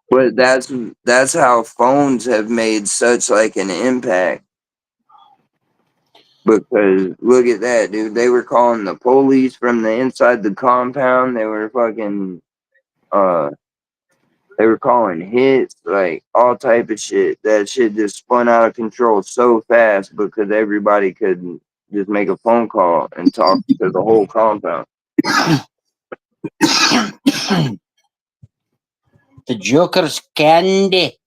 But that's how phones have made such like an impact. Because look at that, dude. They were calling the police from the inside the compound. They were fucking they were calling hits, like all type of shit. That shit just spun out of control so fast because everybody could just make a phone call and talk to the whole compound. The Joker's Candy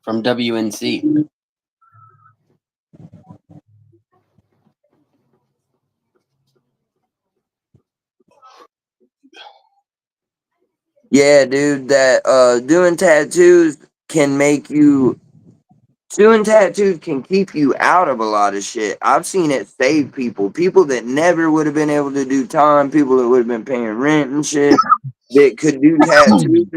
from WNC. Yeah, dude, that doing tattoos can keep you out of a lot of shit. I've seen it save people that never would have been able to do time, people that would have been paying rent and shit, that could do tattoos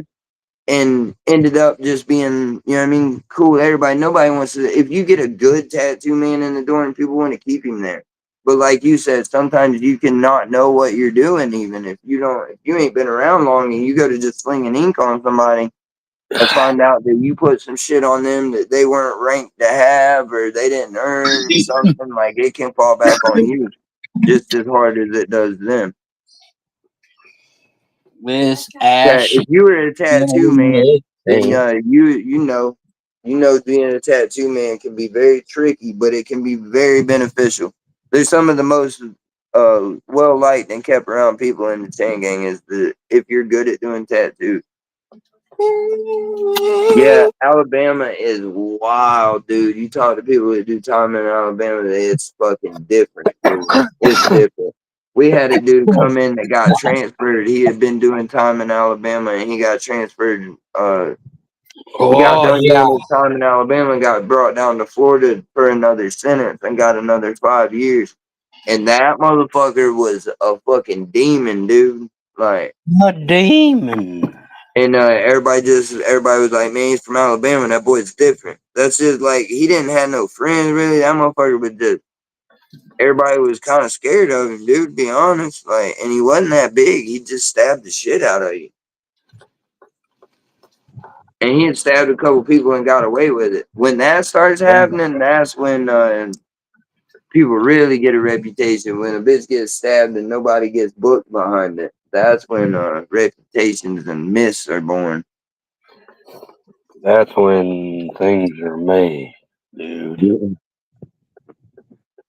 and ended up just being, you know what I mean, cool with everybody. Nobody wants to, if you get a good tattoo man in the door and people want to keep him there. But like you said, sometimes you can not know what you're doing, even if you ain't been around long, and you go to just slinging ink on somebody and find out that you put some shit on them that they weren't ranked to have or they didn't earn or something. Like, it can fall back on you just as hard as it does them. Miss Yeah, Ash. if you were a tattoo man, then you know being a tattoo man can be very tricky, but it can be very beneficial. There's some of the most well liked and kept around people in the chain gang is if you're good at doing tattoos. Yeah, Alabama is wild, dude. You talk to people that do time in Alabama, it's fucking different, dude. It's different. We had a dude come in that got transferred. He had been doing time in Alabama, and he got transferred. He got Oh done yeah. doing his time in Alabama and got brought down to Florida for another sentence and got another 5 years. And that motherfucker was a fucking demon, dude. Like, A demon. and everybody was like, man, he's from Alabama. That boy's different. That's just like, he didn't have no friends really. That motherfucker was just, everybody was kind of scared of him, dude, to be honest. Like, and he wasn't that big. He just stabbed the shit out of you. And he had stabbed a couple people and got away with it. When that starts happening, that's when people really get a reputation. When a bitch gets stabbed and nobody gets booked behind it, that's when reputations and myths are born. That's when things are made, dude.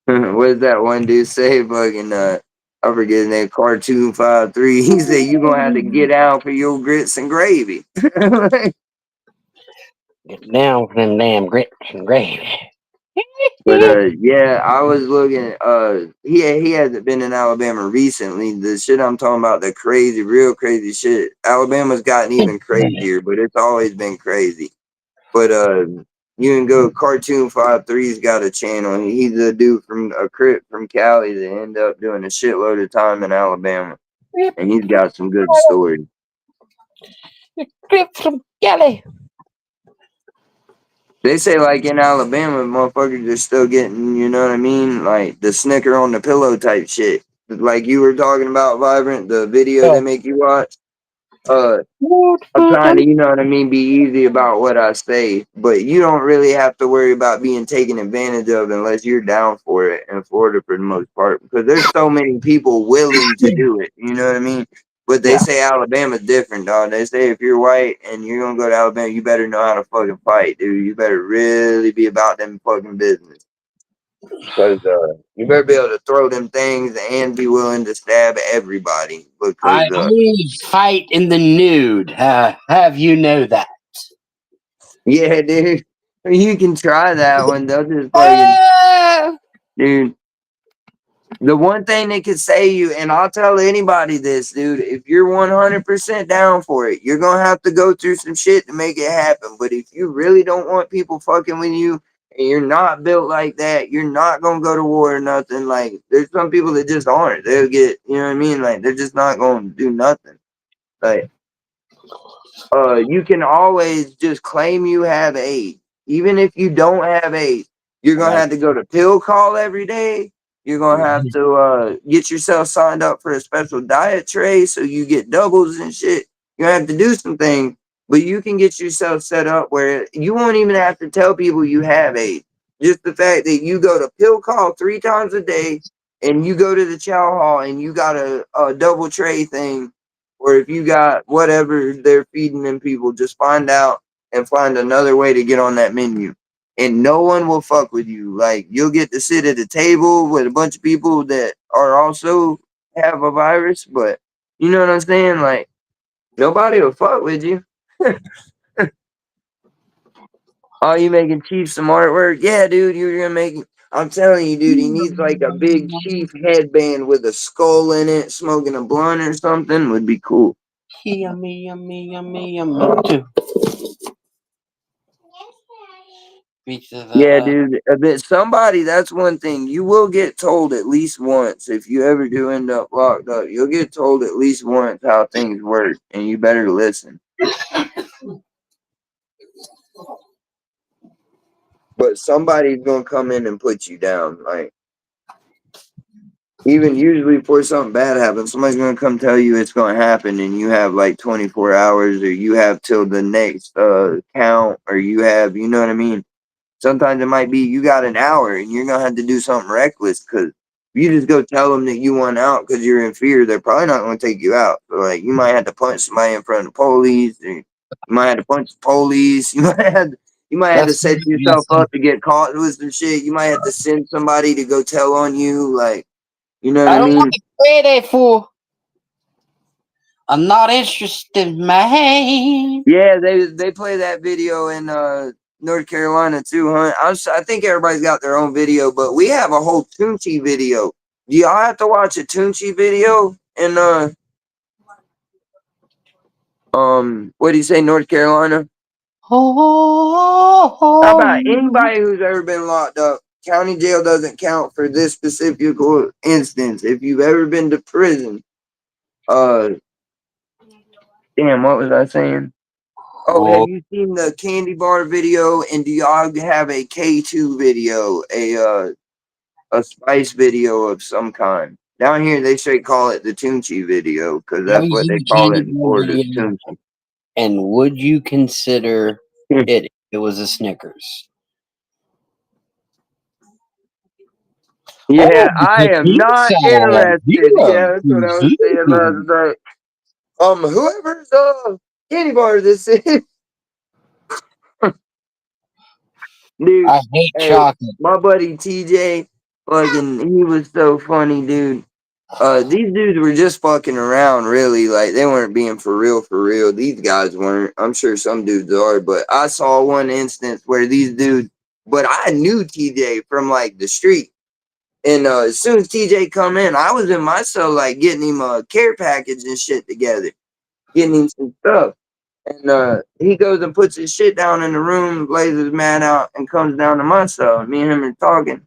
What did that one dude say? Fucking I forget his name, Cartoon 53. He said you gonna have to get out for your grits and gravy. Get down for them damn grits and gravy. But yeah, I was looking. He hasn't been in Alabama recently. The shit I'm talking about, the crazy, real crazy shit. Alabama's gotten even crazier, but it's always been crazy. But you can go. Cartoon 53's got a channel. He's a dude from a crip from Cali that ended up doing a shitload of time in Alabama, and he's got some good stories. Grip from Cali. They say like in Alabama, motherfuckers are still getting, you know what I mean, like the Snicker on the pillow type shit. Like you were talking about, Vibrant, the video they make you watch. I'm trying to, you know what I mean, be easy about what I say, but you don't really have to worry about being taken advantage of unless you're down for it in Florida for the most part, because there's so many people willing to do it. You know what I mean? But they say Alabama's different, dog. They say if you're white and you're gonna go to Alabama, you better know how to fucking fight, dude. You better really be about them fucking business. Because you better be able to throw them things and be willing to stab everybody. I Because only fight in the nude. Have you know that? yeah, dude, you can try that one. They'll just fucking, dude. The one thing they could say you, and I'll tell anybody this, dude, if you're 100% down for it, you're going to have to go through some shit to make it happen. But if you really don't want people fucking with you and you're not built like that, you're not going to go to war or nothing. Like, there's some people that just aren't. They'll get, you know what I mean? Like, they're just not going to do nothing. Like, you can always just claim you have AIDS. Even if you don't have AIDS, you're going to have to go to pill call every day. You're going to have to get yourself signed up for a special diet tray so you get doubles and shit. You're going to have to do some things, but you can get yourself set up where you won't even have to tell people you have AIDS. Just the fact that you go to pill call 3 times a day and you go to the chow hall and you got a double tray thing, or if you got whatever they're feeding them people, just find out and find another way to get on that menu. And no one will fuck with you. Like, you'll get to sit at a table with a bunch of people that are also have a virus, but you know what I'm saying? Like, nobody will fuck with you. Oh, you making Chief some artwork? Yeah, dude, you're gonna make. I'm telling you, dude, he needs like a big Chief headband with a skull in it, smoking a blunt or something would be cool. Yummy, yummy, yummy, yummy too. Yeah, dude. But somebody, that's one thing. You will get told at least once if you ever do end up locked up. You'll get told at least once how things work, and you better listen. But somebody's gonna come in and put you down. Like, Even usually before something bad happens, somebody's gonna come tell you it's gonna happen, and you have like 24 hours, or you have till the next count, or you have, you know what I mean? Sometimes it might be you got an hour, and you're gonna have to do something reckless because you just go tell them that you want out because you're in fear. They're probably not gonna take you out. So like you might have to punch somebody in front of the police, or you might have to punch the police. You might have to That's set yourself up to get caught with some shit. You might have to send somebody to go tell on you, like. You know what I I don't mean? want to pay that fool. I'm not interested, man. Yeah, they play that video in North Carolina too, huh? I think everybody's got their own video, but we have a whole Tunchi video. Do y'all have to watch a Tunchi video in what do you say, North Carolina? How about Oh, anybody who's ever been locked up? County jail doesn't count for this specific instance. If you've ever been to prison, uh, damn, what was I saying? Oh, have oh, you seen the candy bar video? And do y'all have a K2 video, a spice video of some kind? Down here, they straight call it the Tunchi video because have that's you what seen they the call candy it in bar Florida, video? Tunchi. And would you consider it if it was a Snickers? Yeah, Oh, the I am tequila not side. interested. Yeah, that's what I was saying last night. Whoever's candy bar this is, dude. I hate Hey, chocolate. my buddy TJ, fucking, he was so funny, dude. These dudes were just fucking around, really. Like, they weren't being for real, for real. These guys weren't. I'm sure some dudes are, but I saw one instance where these dudes, but I knew TJ from, like, the street. And as soon as TJ come in, I was in my cell, like, getting him a care package and shit together, getting him some stuff. And he goes and puts his shit down in the room, lays his man out, and comes down to my cell. And me and him are talking.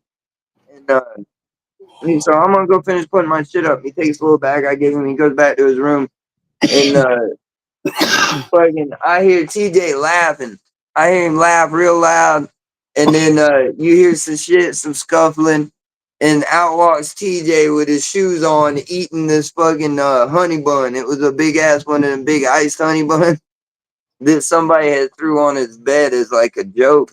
And so I'm gonna go finish putting my shit up. He takes a little bag I give him. He goes back to his room, and fucking, I hear TJ laughing. I hear him laugh real loud, and then you hear some shit, some scuffling, and out walks TJ with his shoes on, eating this fucking honey bun. It was a big ass one and a big iced honey bun that somebody had threw on his bed as like a joke.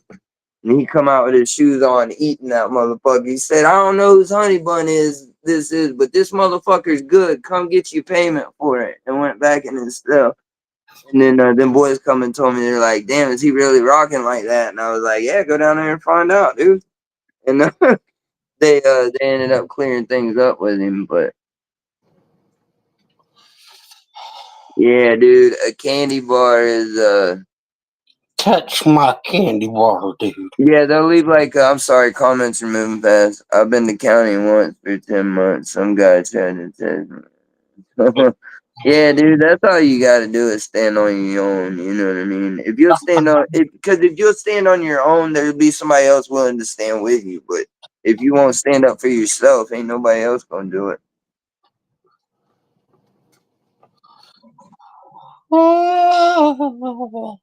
And he come out with his shoes on, eating that motherfucker. He said, "I don't know whose honey bun this is, but this motherfucker's good. Come get you payment for it." And went back in his cell. And then them boys come and told me, they're like, "Damn, is he really rocking like that?" And I was like, "Yeah, go down there and find out, dude." And they ended up clearing things up with him, but yeah, dude, a candy bar is Touch my candy bar, dude. yeah, they'll leave like I'm sorry, comments are moving fast. I've been to county once for 10 months. Some guy tried to test me. Yeah, dude, that's all you gotta do is stand on your own. You know what I mean? If you'll stand on, because if you'll stand on your own, there'll be somebody else willing to stand with you. But if you won't stand up for yourself, ain't nobody else gonna do it. Oh.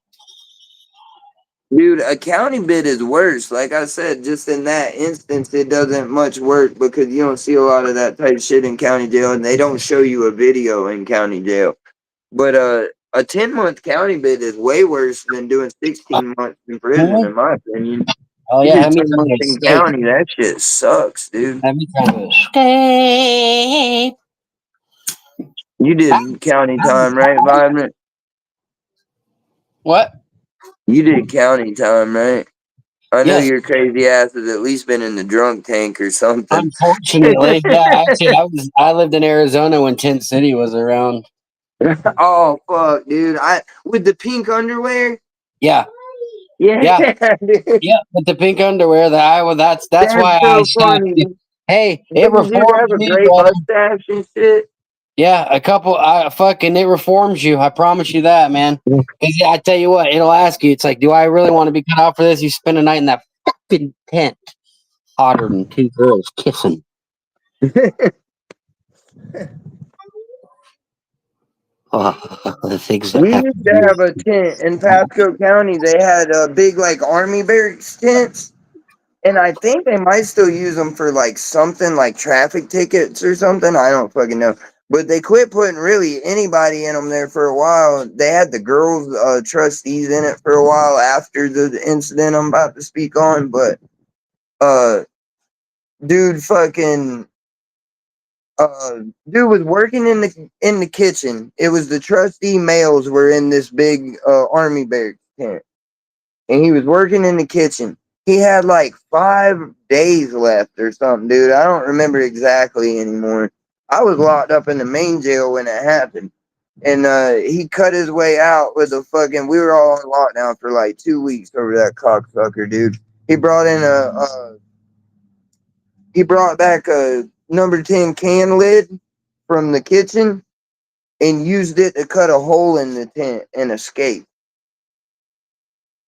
Dude, a county bid is worse. Like I said, just in that instance, it doesn't much work because you don't see a lot of that type of shit in county jail, and they don't show you a video in county jail. But a 10-month county bid is way worse than doing 16 months in prison, in my opinion. Oh You yeah, do have me 10 trying to months in escape. county, that shit sucks, dude. Have me trying to escape. You did county time, right, Vibran? What? You did county time, right? I know Yes, your crazy ass has at least been in the drunk tank or something. unfortunately. Yeah, actually, I lived in Arizona when Tent City was around. Oh fuck, dude! I with the pink underwear. Yeah, Yeah, yeah, dude. yeah. With the pink underwear, that's That's why I so stopped. funny. Hey, it Didn't dude reformed have a me, great brother. mustache and shit? Yeah, it reforms you. I promise you that, man. 'Cause, yeah, I tell you what, it'll ask you. It's like, do I really want to be cut out for this? You spend a night in that fucking tent, hotter than two girls kissing. Oh, the things that We happen used to to you. have a tent in Pasco County. They had big like army barracks tents, And I think they might still use them for like something like traffic tickets or something. I don't fucking know. But they quit putting really anybody in them there for a while. They had the girls trustees in it for a while after the incident I'm about to speak on. But uh, dude, fucking dude was working in the kitchen. It was the trustee males were in this big army barracks tent, and he was working in the kitchen. He had like 5 days left or something, dude. I don't remember exactly anymore. I was locked up in the main jail when it happened. And he cut his way out with a fucking. We were all on lockdown for like 2 weeks over that cocksucker, dude. He brought in he brought back a number 10 can lid from the kitchen and used it to cut a hole in the tent and escape.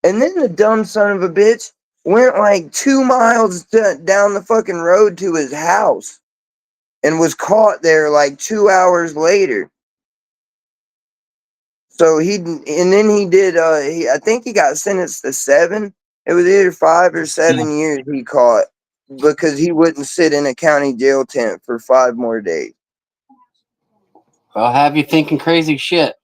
And then the dumb son of a bitch went like 2 miles down the fucking road to his house and was caught there like 2 hours later. So then he did, I think he got sentenced to 7. It was either 5 or 7 years he caught because he wouldn't sit in a county jail tent for 5 more days. I'll have you thinking crazy shit.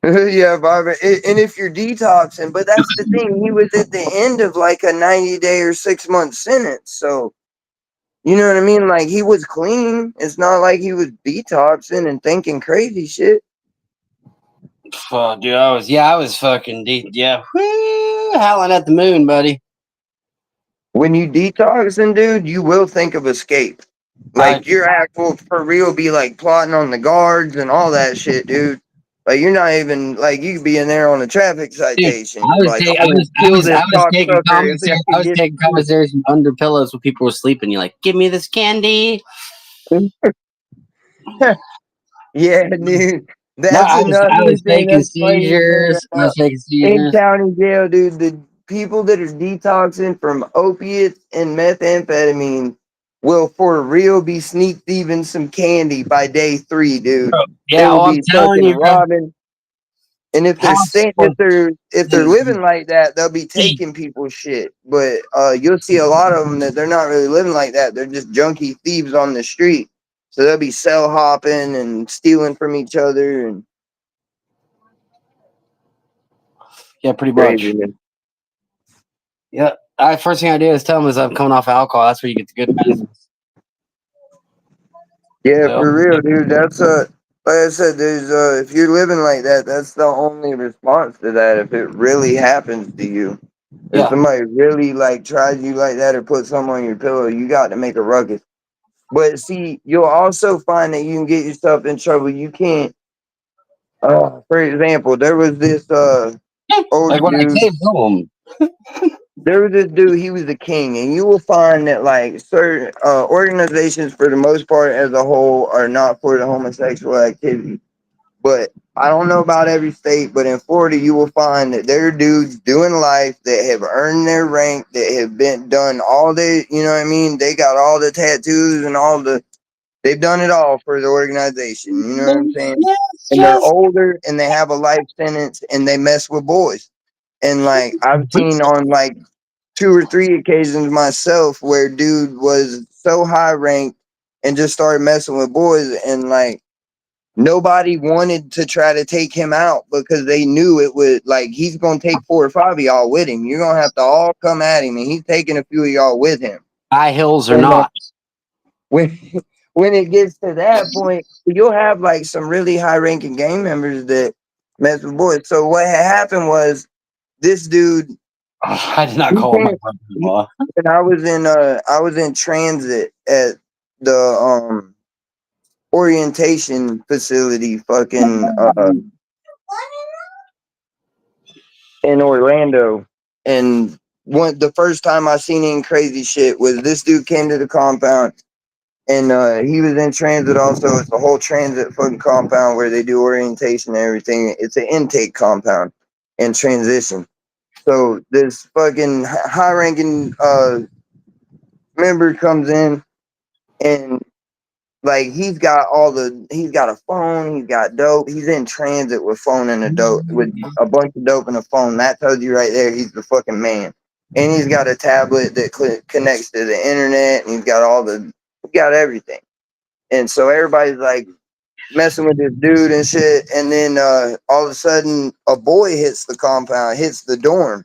Yeah, Barbara. And if you're detoxing, but that's the thing, he was at the end of like a 90-day or 6-month sentence. So, you know what I mean? Like he was clean. It's not like he was detoxing and thinking crazy shit. Oh, dude, I was fucking deep. Yeah, woo, howling at the moon, buddy. When you detoxing, dude, you will think of escape. Like your act will for real be like plotting on the guards and all that shit, dude. Like you're not even like you could be in there on a traffic Dude, citation. Like I'm gonna I kill was, this I was taking cocksucker if I can get commissaries from under pillows when people were sleeping. You're like, give me this candy. Yeah, dude. No, That's I another was thing taking that's funny to bring seizures. I up. was taking In seizures. county jail, dude, the people that are detoxing from opiates and methamphetamine will for real be sneak thieving some candy by day 3, dude. They Yeah, will oh, I'm be telling fucking you, bro. robbing. And if they're House staying, full if they're living like that, they'll be taking people's shit. But you'll see a lot of them that they're not really living like that. They're just junkie thieves on the street. So they'll be cell hopping and stealing from each other and Yeah, pretty much. crazy. Yeah. First thing I do is tell them is I'm coming off alcohol. That's where you get the good medicines. Yeah, So, for real, dude. That's like I said, there's if you're living like that, that's the only response to that. If it really happens to you, if yeah. somebody really like tries you like that or put something on your pillow, you got to make a ruckus. But see, you'll also find that you can get yourself in trouble. You can't. For example, there was this Like older when I dude. came home. There was this dude. He was the king, and you will find that like certain organizations, for the most part, as a whole, are not for the homosexual activity. But I don't know about every state, but in Florida, you will find that there are dudes doing life that have earned their rank, that have been done all the, you know what I mean? They got all the tattoos and they've done it all for the organization. You know what I'm saying? Yes, And they're older and they have a life sentence and they mess with boys. And like I've seen on like 2 or 3 occasions myself where dude was so high ranked and just started messing with boys and like nobody wanted to try to take him out because they knew it would like he's gonna take 4 or 5 of y'all with him. You're gonna have to all come at him and he's taking a few of y'all with him. high hills or And not. when when it gets to that point, you'll have like some really high ranking gang members that mess with boys. So what had happened was this dude I did not he call my came, brother-in-law. and I was in transit at the orientation facility fucking in Orlando. And the first time I seen any crazy shit was this dude came to the compound and he was in transit also. It's a whole transit fucking compound where they do orientation and everything. It's an intake compound and transition. So this fucking high ranking member comes in and like he's got a phone, he's got dope, he's in transit with phone and a dope with a bunch of dope and a phone. That tells you right there he's the fucking man. and he's got a tablet that connects to the internet, and he's got everything. And so everybody's like messing with this dude and shit. And then all of a sudden, a boy hits the compound, hits the dorm,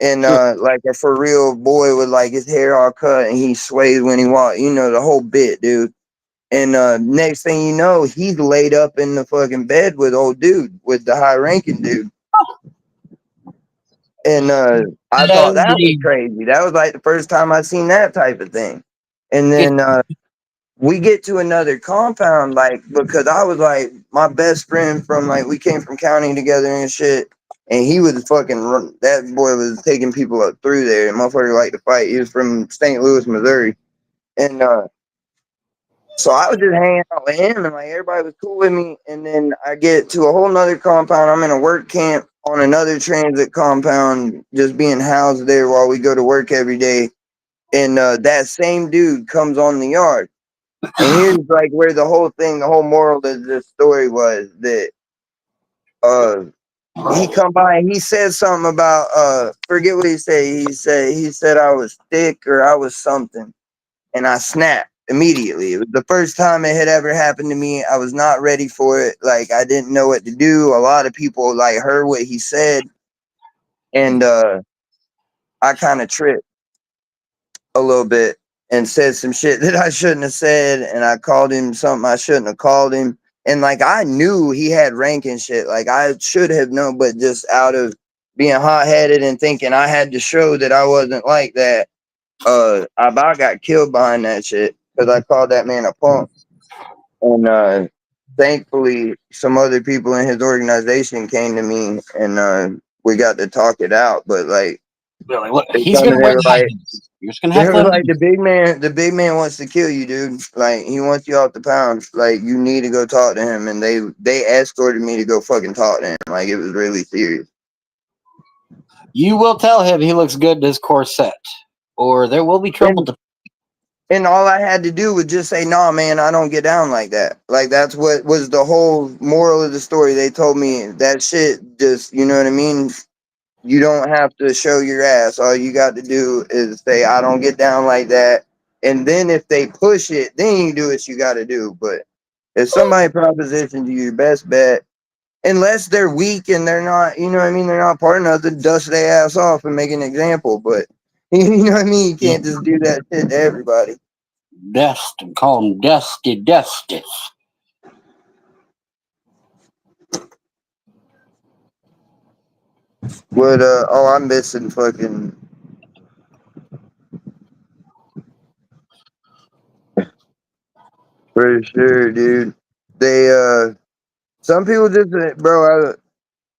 and like a for real boy with like his hair all cut, and he sways when he walks. You know the whole bit, dude. And next thing you know, he's laid up in the fucking bed with old dude, with the high ranking dude. And I thought that was crazy. That was like the first time I seen that type of thing. And then we get to another compound, like, because I was like my best friend from like, we came from county together and shit. And he was that boy was taking people up through there. And motherfucker liked to fight. He was from St. Louis, Missouri. And so I was just hanging out with him, and like everybody was cool with me. And then I get to a whole nother compound. I'm in a work camp on another transit compound, just being housed there while we go to work every day. And that same dude comes on the yard. And here's like where the whole moral of the story was that he come by and he said something about forget what he said. He said I was thick or I was something. And I snapped immediately. It was the first time it had ever happened to me. I was not ready for it. Like I didn't know what to do. A lot of people like heard what he said, and I kind of tripped a little bit and said some shit that I shouldn't have said, and I called him something I shouldn't have called him. And like I knew he had rank and shit. Like I should have known, but just out of being hot headed and thinking I had to show that I wasn't like that, I about got killed behind that shit because I called that man a punk. And thankfully, some other people in his organization came to me, and we got to talk it out. But like, Really, look, they he's told me gonna they wear were the high like, heels. You're just gonna have to let him. the big man wants to kill you, dude. Like he wants you off the pound. Like you need to go talk to him. And they escorted me to go fucking talk to him. Like it was really serious. You will tell him he looks good in his corset, or there will be trouble. And all I had to do was just say, "Nah, man, I don't get down like that." Like that's what was the whole moral of the story. They told me that shit. Just you know what I mean. You don't have to show your ass. All you got to do is say, "I don't get down like that." And then if they push it, then you do what you got to do. But if somebody propositions you, your best bet, unless they're weak and they're not, you know what I mean, they're not part of nothing, dust their ass off and make an example. But you know what I mean. You can't just do that shit to everybody. Dust and call him Dusty. What I'm missing fucking for sure, dude. They some people just bro,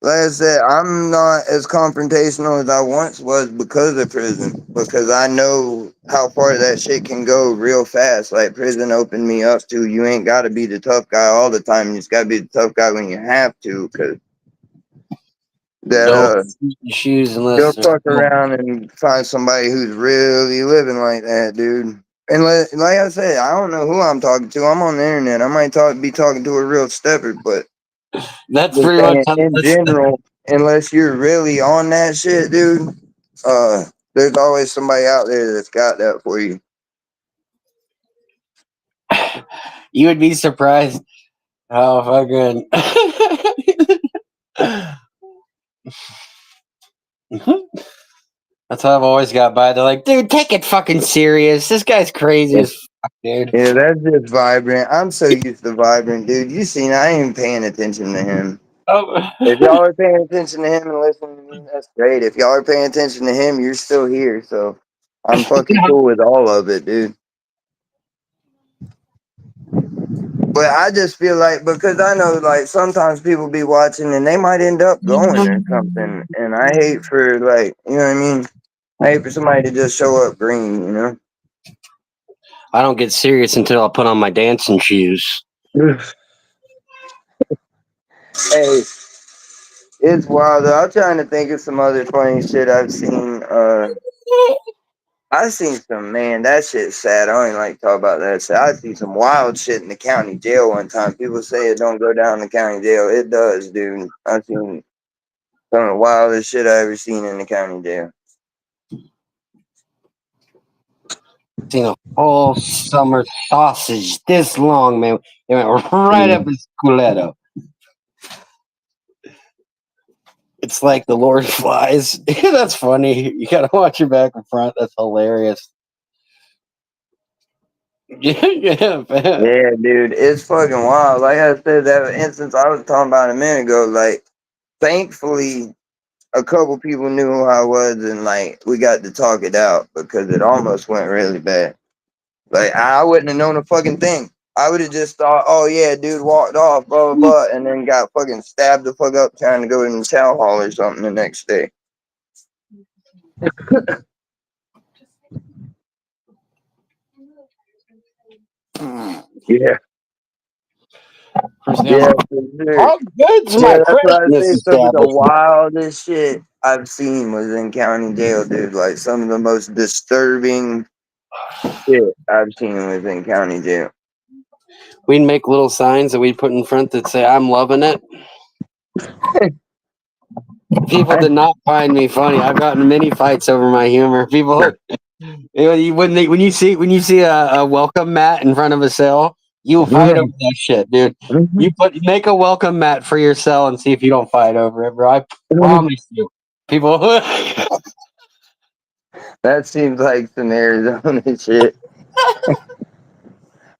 like I said, I'm not as confrontational as I once was because of prison. Because I know how far that shit can go real fast. Like prison opened me up to you ain't gotta be the tough guy all the time. You just gotta be the tough guy when you have to, cause that Don't shoes you'll unless fuck around and find somebody who's really living like that, dude. And like I said, I don't know who I'm talking to. I'm on the internet. I might be talking to a real stepper, but that's just pretty much saying, in general, unless you're really on that shit, dude, there's always somebody out there that's got that for you. You would be surprised how fucking. That's how I've always got by. They're like, dude, take it fucking serious. This guy's crazy as fuck, dude. Yeah, that's just Vibrant. I'm so used to Vibrant, dude. You seen, I ain't paying attention to him. Oh. If y'all are paying attention to him and listening to me, that's great. If y'all are paying attention to him, you're still here. So I'm fucking cool with all of it, dude. But I just feel like, because I know like sometimes people be watching and they might end up going or something. And I hate for like, you know what I mean? I hate for somebody to just show up green, you know? I don't get serious until I put on my dancing shoes. Hey, it's wild though. I'm trying to think of some other funny shit I've seen. I've seen some, man, that shit's sad. I don't even like to talk about that shit. I've seen some wild shit in the county jail one time. People say it don't go down in the county jail. It does, dude. I've seen some of the wildest shit I ever seen in the county jail. Seen a full summer sausage this long, man. It went right up his culetto. It's like the Lord flies. That's funny. You gotta watch your back and front. That's hilarious. Yeah, man. Yeah, dude, it's fucking wild. Like I said, that instance I was talking about a minute ago, like, thankfully, a couple people knew who I was, and like we got to talk it out because it almost went really bad. Like I wouldn't have known a fucking thing. I would have just thought, oh yeah, dude walked off, blah blah blah, and then got fucking stabbed the fuck up trying to go in the chow hall or something the next day. Yeah, yeah, for sure. How good's Yeah, my that's what I Christmas say. Some of the establishment? wildest shit I've seen was in county jail, dude. Like some of the most disturbing shit I've seen was in county jail. We'd make little signs that we'd put in front that say, "I'm loving it." People did not find me funny. I've gotten many fights over my humor. People, when you see a welcome mat in front of a cell, you fight over that shit, dude. You make a welcome mat for your cell and see if you don't fight over it, bro. I promise you. People, That seems like some Arizona shit.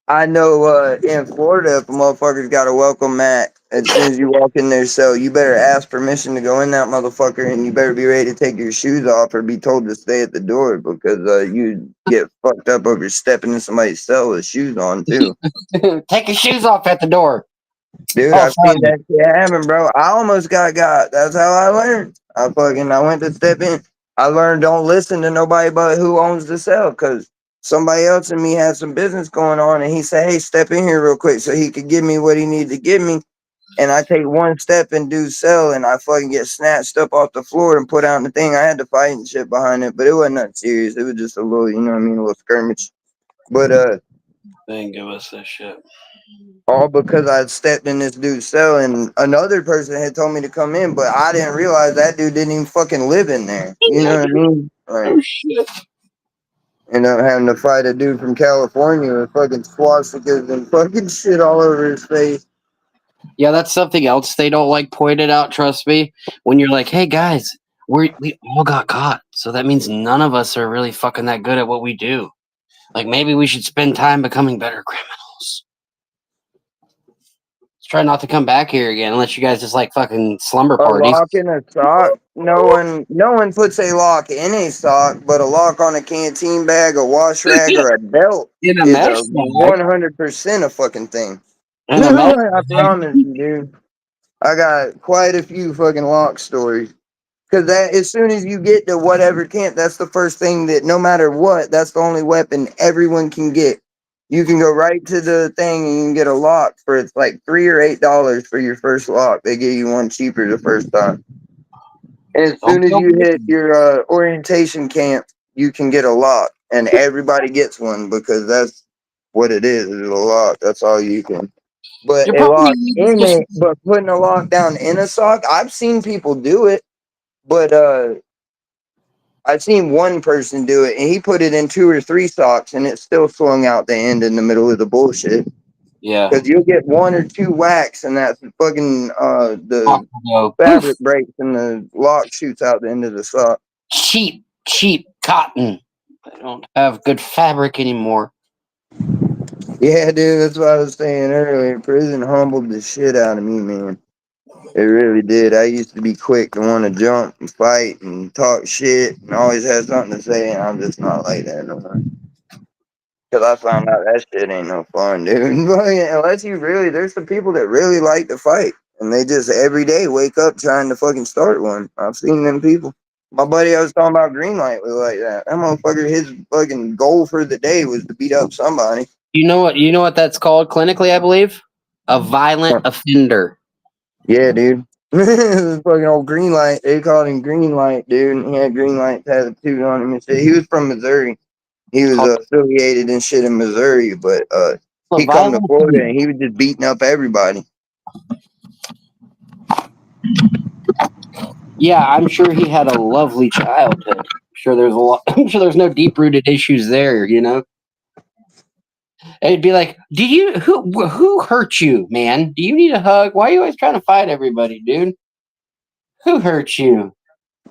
I know in Florida, if a motherfucker's got a welcome mat, as soon as you walk in their cell, you better ask permission to go in that motherfucker, and you better be ready to take your shoes off or be told to stay at the door because you get fucked up over stepping in somebody's cell with shoes on too. take your shoes off at the door. Dude, Oh, I've sorry. seen that shit happen, bro. I almost got. That's how I learned. I went to step in. I learned don't listen to nobody but who owns the cell because somebody else and me had some business going on, and he said, "Hey, step in here real quick," so he could give me what he needed to give me. And I take one step and do sell, and I fucking get snatched up off the floor and put out in the thing. I had to fight and shit behind it, but it wasn't nothing serious. It was just a little, you know what I mean, a little skirmish. But They didn't give us this shit. all because I stepped in this dude's cell and another person had told me to come in, but I didn't realize that dude didn't even fucking live in there. You know what I mean? Like, Oh shit. ended up having to fight a dude from California with fucking swastikas and fucking shit all over his face. Yeah, that's something else they don't like pointed out. Trust me, when you're like, "Hey guys, we all got caught, so that means none of us are really fucking that good at what we do. Like maybe we should spend time becoming better criminals. Let's try not to come back here again unless you guys just like fucking slumber A parties." lock in a sock. No one puts a lock in a sock, but a lock on a canteen bag, a wash rag, or a belt In a is mesh a bag. 100% a fucking thing. In a mesh I bag. promise you, dude. I got quite a few fucking lock stories. Cause that as soon as you get to whatever camp, that's the first thing that no matter what, that's the only weapon everyone can get. You can go right to the thing and you can get a lock for it's like $3 or $8 for your first lock. They give you one cheaper the first time. And as soon as you hit your orientation camp, you can get a lock, and everybody gets one because that's what it is a lock. That's all you can. But You're a probably lock in it, but putting a lock down in a sock, I've seen people do it, but I've seen one person do it, and he put it in 2 or 3 socks, and it still swung out the end in the middle of the bullshit. yeah. Because you'll get 1 or 2 whacks, and that's fucking the fabric breaks, and the lock shoots out the end of the sock. Cheap cotton. They don't have good fabric anymore. Yeah, dude, that's what I was saying earlier. Prison humbled the shit out of me, man. It really did. I used to be quick to want to jump and fight and talk shit and always have something to say, and I'm just not like that no more. Because I found out that shit ain't no fun, dude. Unless you really, there's some people that really like to fight, and they just every day wake up trying to fucking start one. I've seen them people. My buddy I was talking about Greenlight was like that. That motherfucker, his fucking goal for the day was to beat up somebody. You know what that's called clinically, I believe? A violent offender. Yeah, dude. Fucking old Greenlight. They called him Greenlight, dude. And he had Greenlight tattooed on him and shit. He was from Missouri. He was affiliated and shit in Missouri, but he come to Florida and he was just beating up everybody. Yeah, I'm sure he had a lovely childhood. I'm sure there's no deep rooted issues there, you know? It'd be like, who hurt you, man? Do you need a hug? Why are you always trying to fight everybody, dude? Who hurt you?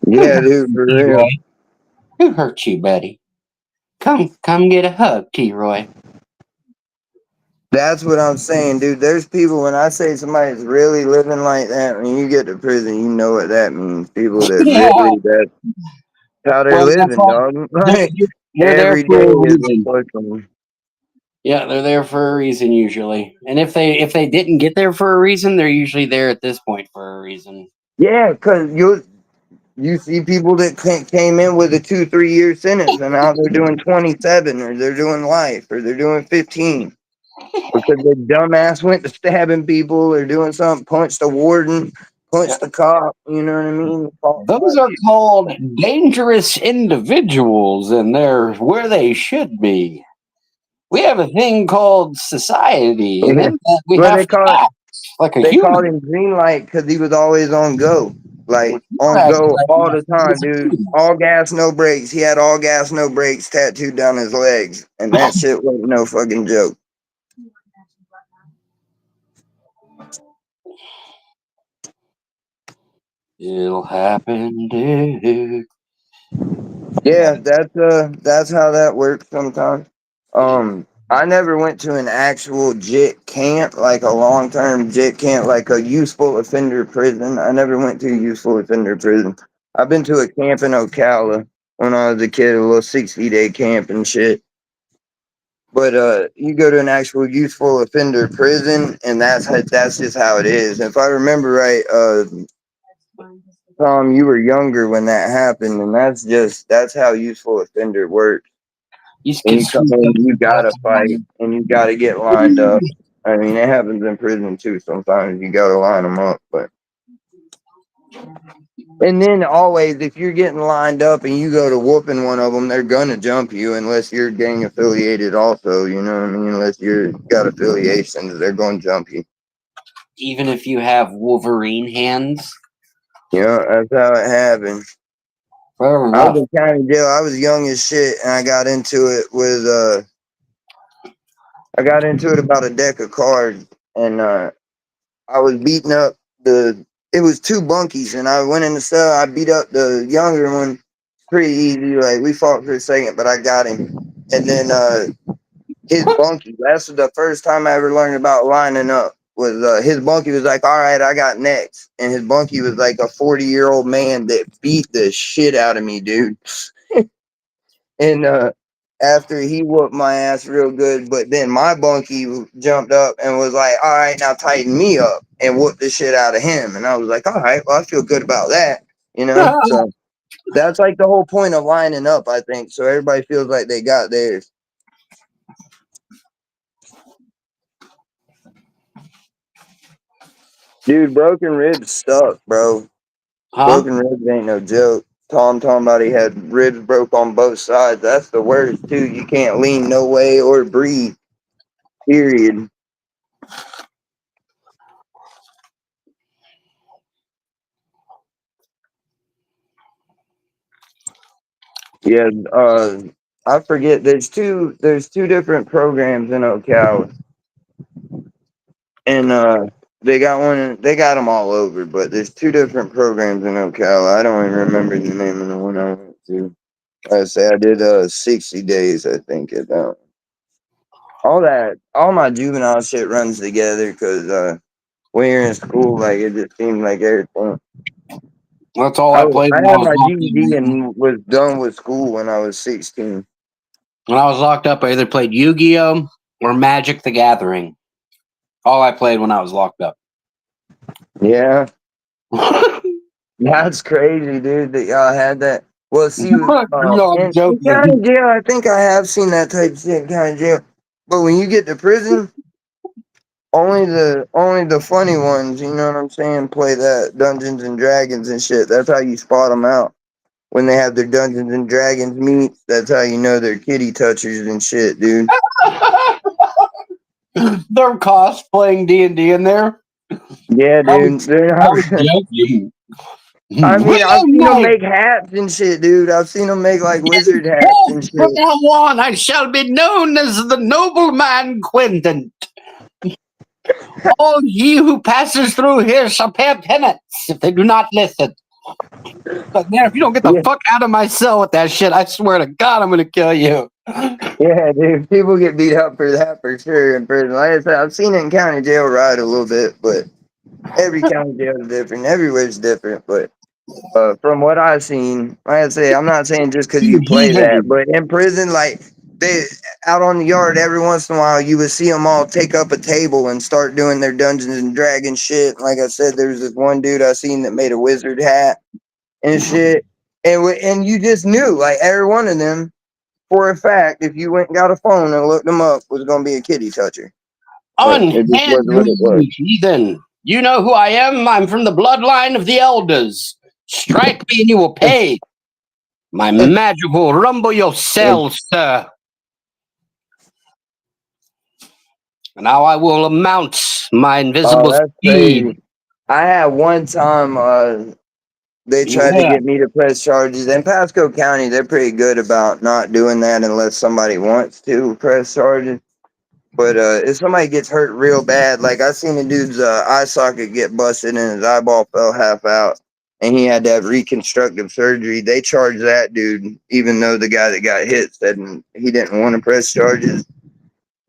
Yeah, dude, for real. T-Roy? Who hurt you, buddy? Come get a hug, T-Roy. That's what I'm saying, dude. There's people, when I say somebody's really living like that, when you get to prison, you know what that means. People that Yeah. really, that's how they're Well, that's living, all. dog. They're, Like, they're there every for day a is reason. a push. Yeah, they're there for a reason usually. And if they didn't get there for a reason, they're usually there at this point for a reason. Yeah, because you see people that came in with a 2-3 year sentence and now they're doing 27 or they're doing life or they're doing 15 because the dumbass went to stabbing people or doing something, punched a warden, punched the cop. You know what I mean? Those are called dangerous individuals, and they're where they should be. We have a thing called society, and in that we Well, have to act like a they called human. him Green Light because he was always on go. Like on Right, go like all the time, he's a dude. human. All gas, no brakes. He had all gas, no brakes tattooed down his legs. And that shit wasn't no fucking joke. It'll happen, dude. Yeah, that's how that works sometimes. I never went to an actual JIT camp, like a long term JIT camp, like a useful offender prison. I never went to a useful offender prison. I've been to a camp in Ocala when I was a kid, a little 60-day camp and shit. But you go to an actual useful offender prison, and that's just how it is. If I remember right, Tom, you were younger when that happened, and that's how useful offender works. You just And get you come swept up in, you in gotta fight, and you gotta get lined up. I mean, it happens in prison too. Sometimes you gotta line them up, but and then always, if you're getting lined up and you go to whooping one of them, they're gonna jump you unless you're gang affiliated. Also, you know what I mean? Unless you're got affiliations, they're gonna jump you. even if you have Wolverine hands. Yeah, that's how it happened. Fair I was enough. in county jail. I was young as shit, and I got into it with I got into it about a deck of cards, and I was beating up it was two bunkies, and I went in the cell. I beat up the younger one pretty easy. Like, we fought for a second, but I got him. And then his bunkie, that's the first time I ever learned about lining up. Was his bunkie was like, all right, I got next. And his bunkie was like a 40-year-old man that beat the shit out of me, dude. And after he whooped my ass real good, but then my bunkie jumped up and was like, all right, now tighten me up, and whooped the shit out of him. And I was like, all right, well, I feel good about that, you know? So that's like the whole point of lining up, I think. So everybody feels like they got theirs. Dude, broken ribs suck, bro. Huh? Broken ribs ain't no joke. Tom talking about he had ribs broke on both sides. That's the worst, too. You can't lean no way or breathe, period. Yeah, I forget. There's two different programs in Ocala, and they got them all over. But there's two different programs in Ocala. I don't even remember the name of the one I went to. I say I did 60 days, I think, at that. All my juvenile shit runs together because when you're in school, like, it just seemed like everything. That's all I played I when I had was my locked GED up. and was done with school when I was 16. When I was locked up, I either played Yu-Gi-Oh or Magic the Gathering. All I played when I was locked up. Yeah. That's crazy, dude, that y'all had that. Well, see, No, I'm in joking. county jail, I think I have seen that type of shit in county jail. But when you get to prison, only the funny ones, you know what I'm saying, play that Dungeons and Dragons and shit. That's how you spot them out. When they have their Dungeons and Dragons meets, that's how you know they're kitty touchers and shit, dude. They're cosplaying D&D in there. Yeah, I dude. was joking. I mean, I've seen them Well, make hats and shit, dude. I've seen them make like wizard hats oh, and shit. from now on, I shall be known as the nobleman Quentin. All ye who passes through here shall pay a penance if they do not listen. But man, if you don't get the Yeah. fuck out of my cell with that shit, I swear to God, I'm gonna kill you. Yeah, dude. People get beat up for that for sure in prison. Like I said, I've seen it in county jail ride a little bit, but every county jail is different. Everywhere's different. But from what I've seen, like I say, I'm not saying just because you play that, but in prison, like they out on the yard, every once in a while, you would see them all take up a table and start doing their Dungeons and Dragons shit. Like I said, there's this one dude I seen that made a wizard hat and shit, and you just knew, like every one of them, for a fact, if you went and got a phone and looked them up, was going to be a kitty toucher. But it just Unhand was what it was. me, heathen. You know who I am? I'm from the bloodline of the elders. Strike me and you will pay. My magic will rumble your cells, sir. And now I will mount my invisible That's speed. crazy. I had one time they tried to Beware. get me to press charges. In Pasco County, they're pretty good about not doing that unless somebody wants to press charges. But if somebody gets hurt real bad, like I seen a dude's eye socket get busted and his eyeball fell half out, and he had to have reconstructive surgery. They charged that dude, even though the guy that got hit said he didn't want to press charges.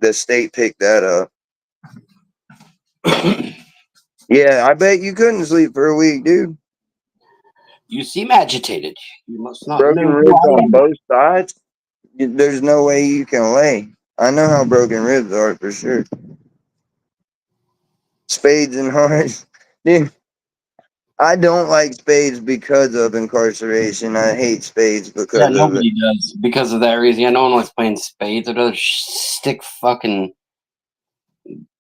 The state picked that up. Yeah, I bet you couldn't sleep for a week, dude. You seem agitated. You must not Broken know who ribs I on am. both sides. There's no way you can lay. I know how broken ribs are for sure. Spades and hearts. Dude, I don't like spades because of incarceration. I hate spades Yeah, because of it. nobody does because of that reason. Yeah, no one likes playing spades. I'd rather stick fucking.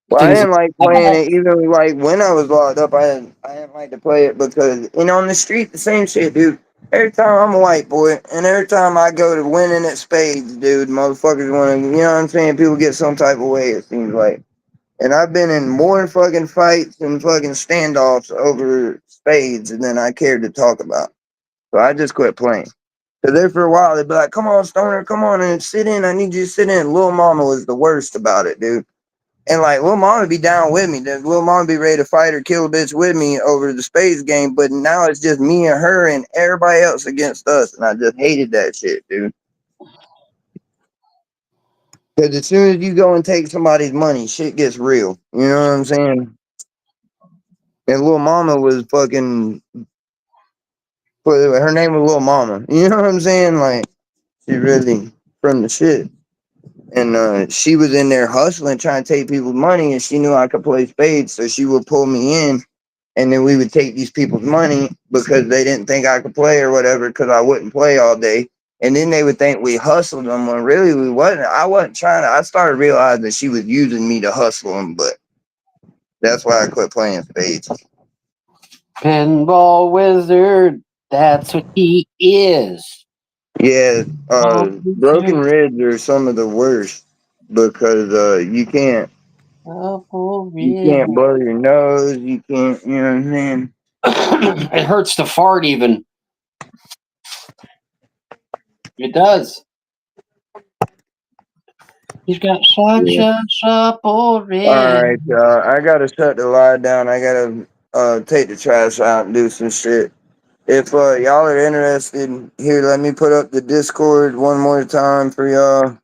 Well, I things didn't like playing it even like when I was locked up. I didn't like to play it because on the street the same shit, dude. Every time I'm a white boy, and every time I go to winning at spades, dude, motherfuckers want to, you know what I'm saying? People get some type of way. It seems like, and I've been in more fucking fights and fucking standoffs over spades than I cared to talk about. So I just quit playing. Cause there for a while they'd be like, "Come on, Stoner, come on and sit in. I need you to sit in." Lil Mama was the worst about it, dude. And like Lil Mama be down with me. Lil Mama be ready to fight or kill a bitch with me over the spades game. But now it's just me and her and everybody else against us. And I just hated that shit, dude. Because as soon as you go and take somebody's money, shit gets real. You know what I'm saying? And Lil Mama was fucking. Her name was Lil Mama. You know what I'm saying? Like, she really from the shit. And she was in there hustling, trying to take people's money, and she knew I could play spades, so she would pull me in, and then we would take these people's money because they didn't think I could play or whatever, because I wouldn't play all day. And then they would think we hustled them when really we wasn't. I wasn't trying to. I started realizing that she was using me to hustle them, but that's why I quit playing spades. pinball wizard. That's what he is. Yeah, broken ribs are some of the worst because you can't blow your nose. You can't, you know what I'm saying? It hurts to fart even. It does. He's got such a supple rib. All right, I gotta shut the light down. I gotta take the trash out and do some shit. If y'all are interested, here, let me put up the Discord one more time for y'all.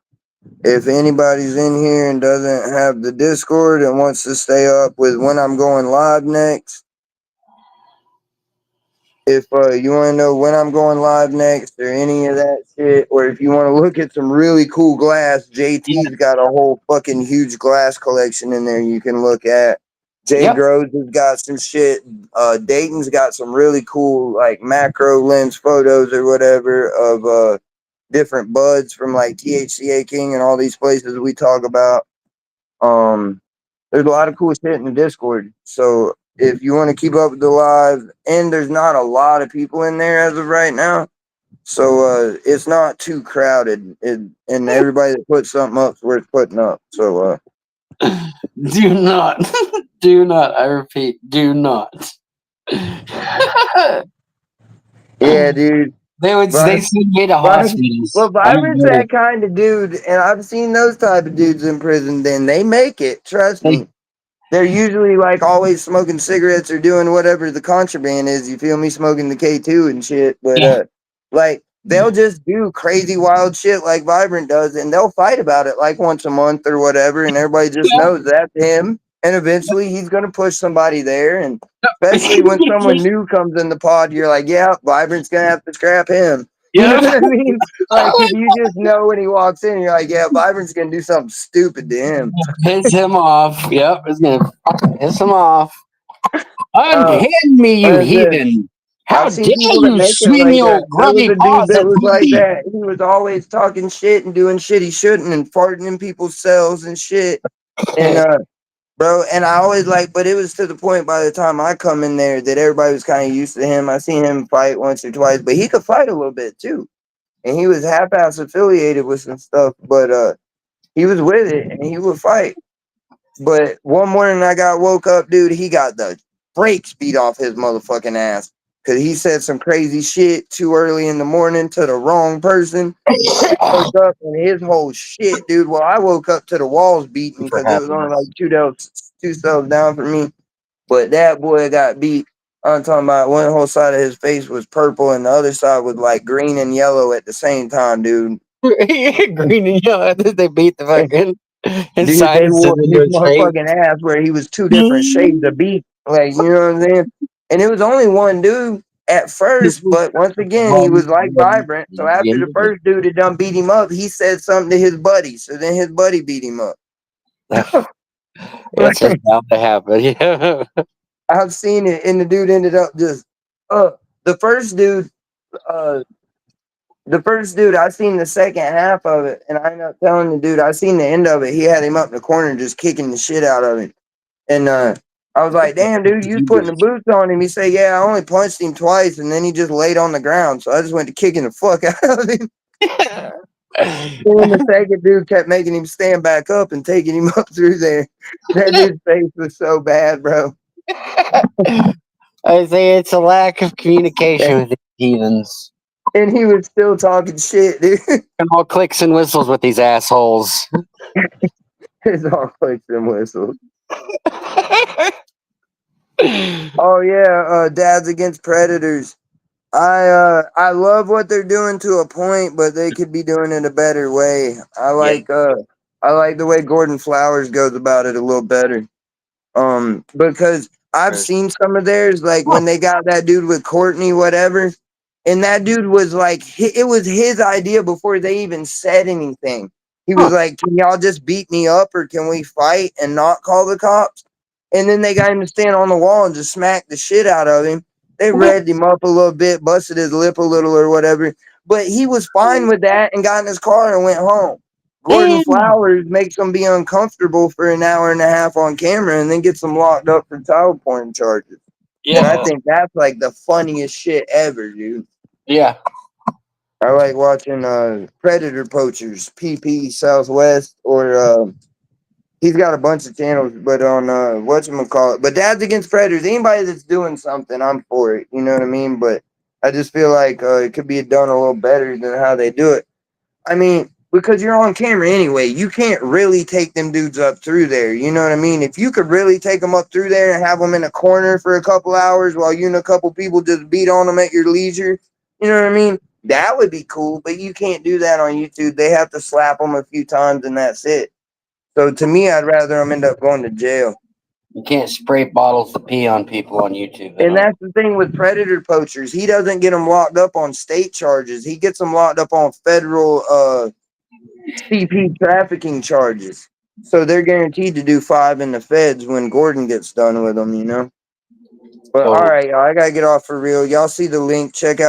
If anybody's in here and doesn't have the Discord and wants to stay up with when I'm going live next, if you want to know when I'm going live next or any of that shit, or if you want to look at some really cool glass, JT's got a whole fucking huge glass collection in there you can look at. Jay Groves has got some shit. Dayton's got some really cool like macro lens photos or whatever of different buds from like THCA King and all these places we talk about. There's a lot of cool shit in the Discord. So if you want to keep up with the live, and there's not a lot of people in there as of right now, so it's not too crowded. And everybody that puts something up is worth putting up. So do not, I repeat, do not. Yeah, dude. They Right. send me to Well, hospitals. well, I don't Vibrant's get that it. kind of dude, and I've seen those type of dudes in prison. Then they make it. Trust Like, me. They're usually like always smoking cigarettes or doing whatever the contraband is. You feel me? Smoking the K2 and shit. But yeah. like they'll just do crazy wild shit like Vibrant does, and they'll fight about it like once a month or whatever, and everybody just knows that's him. And eventually he's gonna push somebody there, and especially when someone new comes in the pod, you're like, yeah, Vibrant's gonna have to scrap him. You know Yeah. what I mean? Like if you just know when he walks in, you're like, yeah, Vibrant's gonna do something stupid to him. Piss him off. Yep, it's gonna fucking piss him off. Uh, Unhand me, you and heathen! How I've seen dare people that you make it swing like your that. There was grubby a dude paws that at was like me? that. He was always talking shit and doing shit he shouldn't and farting in people's cells and shit. And bro, and I always like, but it was to the point by the time I come in there that everybody was kind of used to him. I seen him fight once or twice, but he could fight a little bit too. And he was half-ass affiliated with some stuff, but he was with it and he would fight. But one morning I got woke up, dude. He got the brakes beat off his motherfucking ass because he said some crazy shit too early in the morning to the wrong person. He woke up and his whole shit, dude. Well, I woke up to the walls beating For because it was only happiness. like two cells down for me. But that boy got beat. I'm talking about one whole side of his face was purple and the other side was like green and yellow at the same time, dude. Green and yellow. They beat the fucking Dude, inside they and whooped send him to his a straight. motherfucking ass where he was two different shades of beat. Like, you know what I'm saying? And it was only one dude at first, but once again, he was like Vibrant. So after the first dude had done beat him up, he said something to his buddy. So then his buddy beat him up. It's just bound to happen. Yeah. I've seen it, and the dude ended up just the first dude, uh I seen the second half of it, and I ended up telling the dude I seen the end of it. He had him up in the corner just kicking the shit out of him. And I was like, damn, dude, you was putting the boots on him. He said, yeah, I only punched him twice, and then he just laid on the ground. So I just went to kicking the fuck out of him. And then the second dude kept making him stand back up and taking him up through there. That dude's face was so bad, bro. I say it's a lack of communication with the heathens. And he was still talking shit, dude. And all clicks and whistles with these assholes. It's all clicks and whistles. Oh yeah, Dads Against Predators. I love what they're doing to a point, but they could be doing it a better way. I like the way Gordon Flowers goes about it a little better. Because I've seen some of theirs, like when they got that dude with Courtney, whatever, and that dude was like, it was his idea before they even said anything. He was like, "Can y'all just beat me up, or can we fight and not call the cops?" And then they got him to stand on the wall and just smack the shit out of him. They redded him up a little bit, busted his lip a little or whatever, but he was fine with that and got in his car and went home. Gordon Flowers makes them be uncomfortable for an hour and a half on camera and then gets them locked up for child porn charges. And I think that's like the funniest shit ever, dude. Yeah. I like watching Predator Poachers, PP Southwest, or he's got a bunch of channels, but on whatchamacallit. But Dads Against Predators, anybody that's doing something, I'm for it. You know what I mean? But I just feel like it could be done a little better than how they do it. I mean, because you're on camera anyway, you can't really take them dudes up through there. You know what I mean? If you could really take them up through there and have them in a corner for a couple hours while you and a couple people just beat on them at your leisure, you know what I mean? That would be cool, but you can't do that on YouTube. They have to slap them a few times and that's it. So to me, I'd rather them end up going to jail. You can't spray bottles of pee on people on YouTube. And that's the thing with Predator Poachers. He doesn't get them locked up on state charges. He gets them locked up on federal CP trafficking charges. So they're guaranteed to do 5 in the feds when Gordon gets done with them, you know? But all right, y'all, I got to get off for real. Y'all see the link. Check out